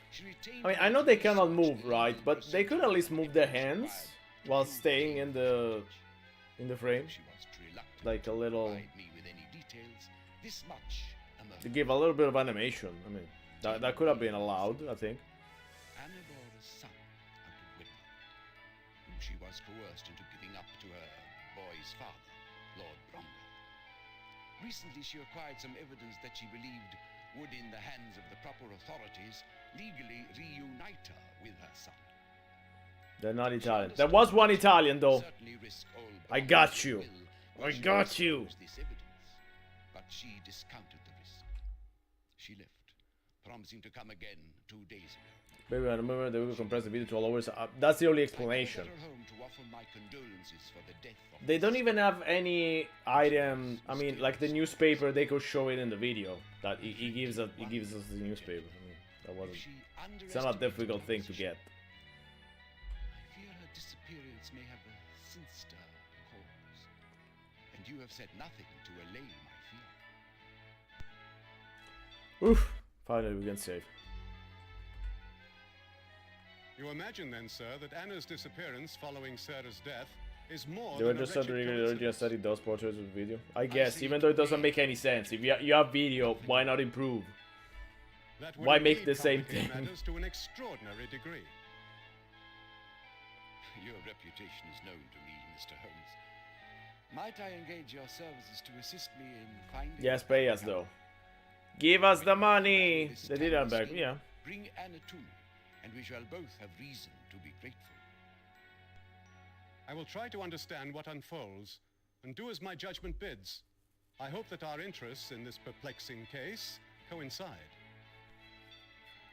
she retained... I mean, I know they cannot move, right? But they could at least move their hands while staying in the frame. Like a little... This much To give a little bit of animation. I mean, that could have been allowed, I think. Anna bore a son out of wedlock, whom she was coerced into giving up to her boy's father, Lord Bromwell. Recently she acquired some evidence that she believed would, in the hands of the proper authorities, legally reunite her with her son. They're not Italian. There was one Italian, though. I got you. I got you. This evidence, but she discounted the risk. She left, promising to come again 2 days ago. Maybe I remember they will compress the video to all hours. That's the only explanation. They don't even have any item. I mean, like the newspaper, they could show it in the video. That he gives us the newspaper. I mean, that wasn't. It's not a difficult thing to get. I fear her disappearance may have a sinister cause, and you have said nothing to allay my fear. Oof! Finally, we can save. You imagine then, sir, that Anna's disappearance following Sarah's death is more They than were just a wretched originally coincidence. studied those portraits with video. I guess, even though it doesn't make any sense. If you have video, why not improve? That would Why make indeed the same complicate thing? matters to an extraordinary degree. Your reputation is known to me, Mr. Holmes. Might I engage your services to assist me in finding... Yes, pay us though. Give us the money! They did that back, yeah. Bring Anna to me, and we shall both have reason to be grateful. I will try to understand what unfolds and do as my judgment bids. I hope that our interests in this perplexing case coincide.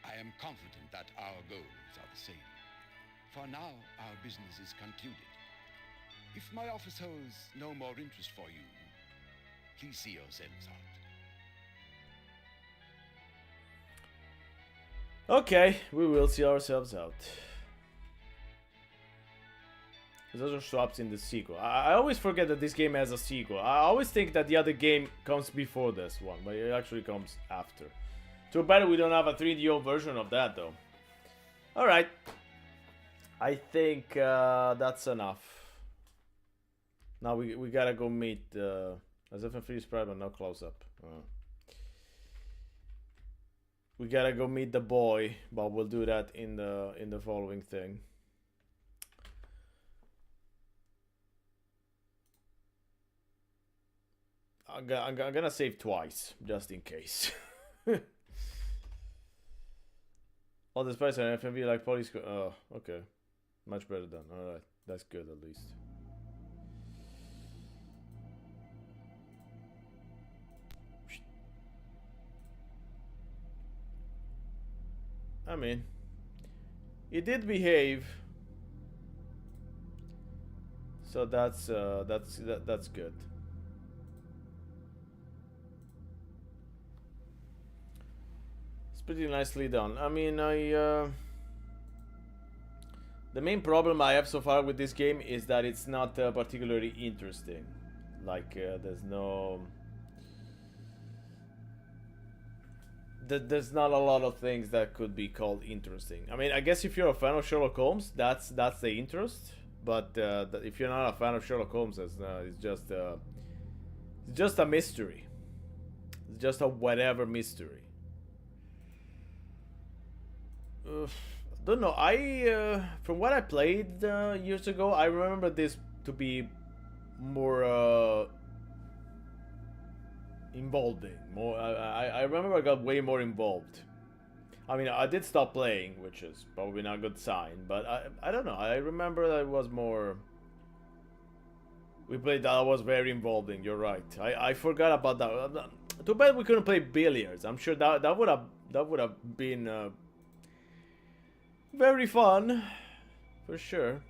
I am confident that our goals are the same. For now, our business is concluded. If my office holds no more interest for you, please see yourselves out. Okay, we will see ourselves out. There's other swaps in the sequel. I always forget that this game has a sequel. I always think that the other game comes before this one, but it actually comes after. Too bad we don't have a 3DO version of that, though. Alright. I think that's enough. Now we gotta go meet as if a free spread, but no close up. We gotta go meet the boy, but we'll do that in the following thing. I'm gonna save twice, just in case. All the spice and FMV like police. Oh, okay. Much better done. Alright. That's good at least. I mean, it did behave. So that's good. Pretty nicely done. I mean, the main problem I have so far with this game is that it's not particularly interesting. Like, there's not a lot of things that could be called interesting. I mean, I guess if you're a fan of Sherlock Holmes, that's the interest. But if you're not a fan of Sherlock Holmes, it's just a mystery. It's just a whatever mystery. Don't know. From what I played years ago, I remember this to be more involving. I remember I got way more involved. I mean, I did stop playing, which is probably not a good sign. But I don't know. I remember that it was more. We played that was very involving. You're right. I forgot about that. Too bad we couldn't play billiards. I'm sure that would have been. Very fun, for sure.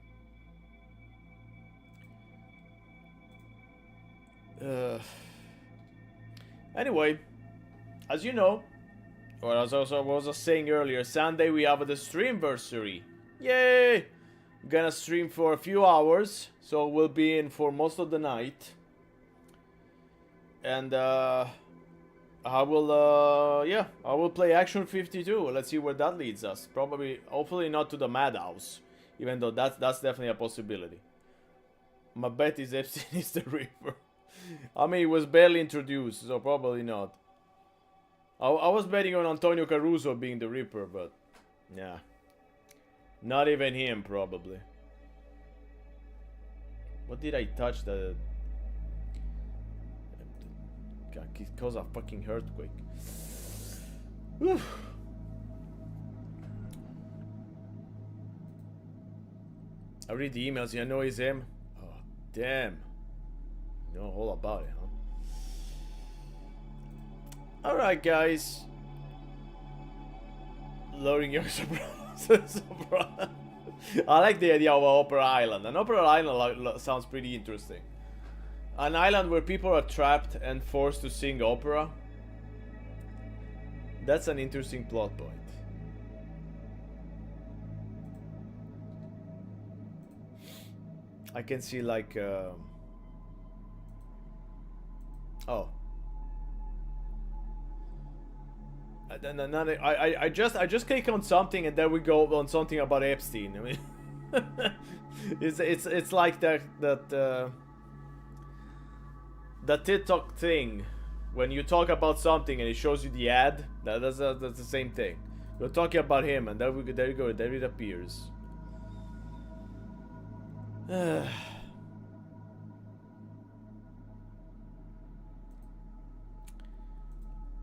Anyway, as you know, or as I was saying earlier, Sunday we have the streamversary. Yay! Gonna stream for a few hours, so we'll be in for most of the night. And I will play Action 52. Let's see where that leads us. Hopefully not to the Madhouse, even though that's definitely a possibility. My bet is Epstein is the Reaper. I mean, he was barely introduced, so probably not. I was betting on Antonio Caruso being the Reaper, but yeah, not even him probably. What did I touch that? It caused a fucking earthquake. Oof. I read the emails. I know it's him. Oh, damn. You know all about it, huh? Alright, guys. Loading your surprise. I like the idea of an Opera Island. An Opera Island sounds pretty interesting. An island where people are trapped and forced to sing opera. That's an interesting plot point. I can see like oh. I just click on something and there we go on something about Epstein. I mean, it's like that TikTok thing when you talk about something and it shows you the ad. That's the same thing. You're talking about him and there you go. There it appears.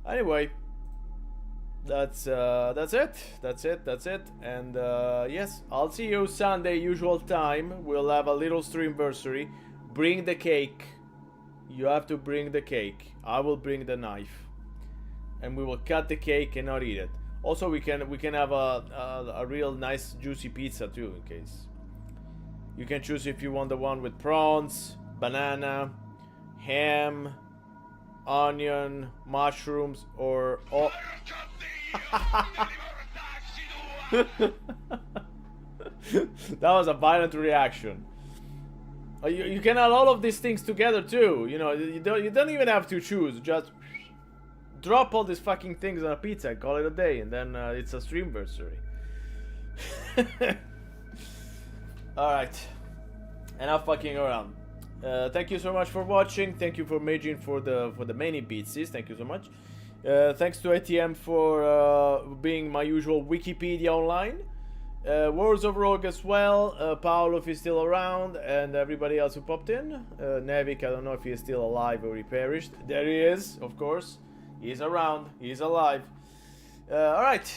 Anyway, that's it. And yes, I'll see you Sunday usual time. We'll have a little streamversary. Bring the cake. You have to bring the cake. I will bring the knife. And we will cut the cake and not eat it. Also, we can have a real nice juicy pizza too, in case. You can choose if you want the one with prawns, banana, ham, onion, mushrooms, or all. That was a violent reaction. You can add all of these things together too. You know, you don't even have to choose. Just drop all these fucking things on a pizza, call it a day, and then it's a streamversary. Alright. Enough fucking around. Thank you so much for watching. Thank you for Majin for the many pizzas. Thank you so much. Thanks to ATM for being my usual Wikipedia online. Words of Rogue as well. Paolo, if he's still around, and everybody else who popped in. Nevik, I don't know if he is still alive or he perished. There he is, of course. He's around. He's alive. Alright.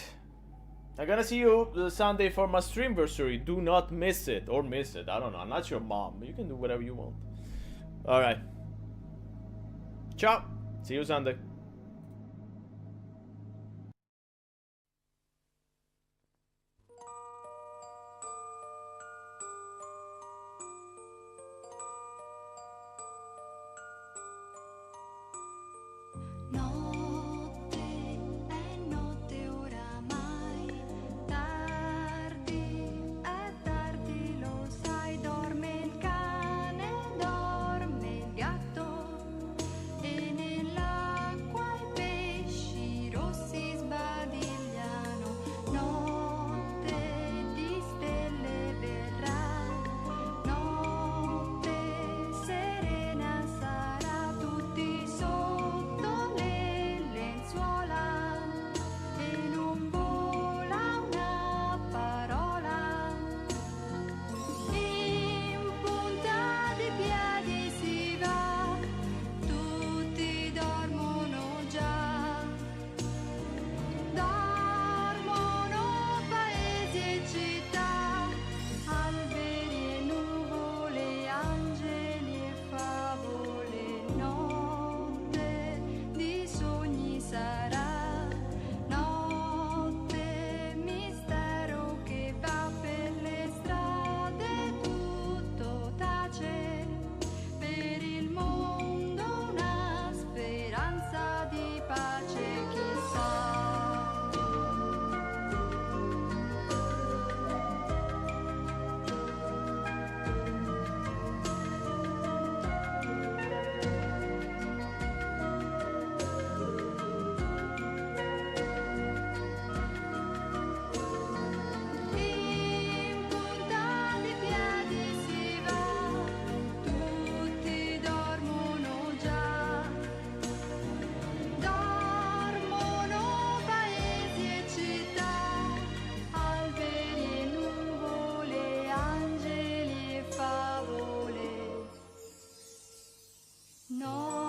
I'm gonna see you Sunday for my streamversary. Do not miss it. Or miss it. I don't know. I'm not your mom. You can do whatever you want. Alright. Ciao. See you Sunday. No.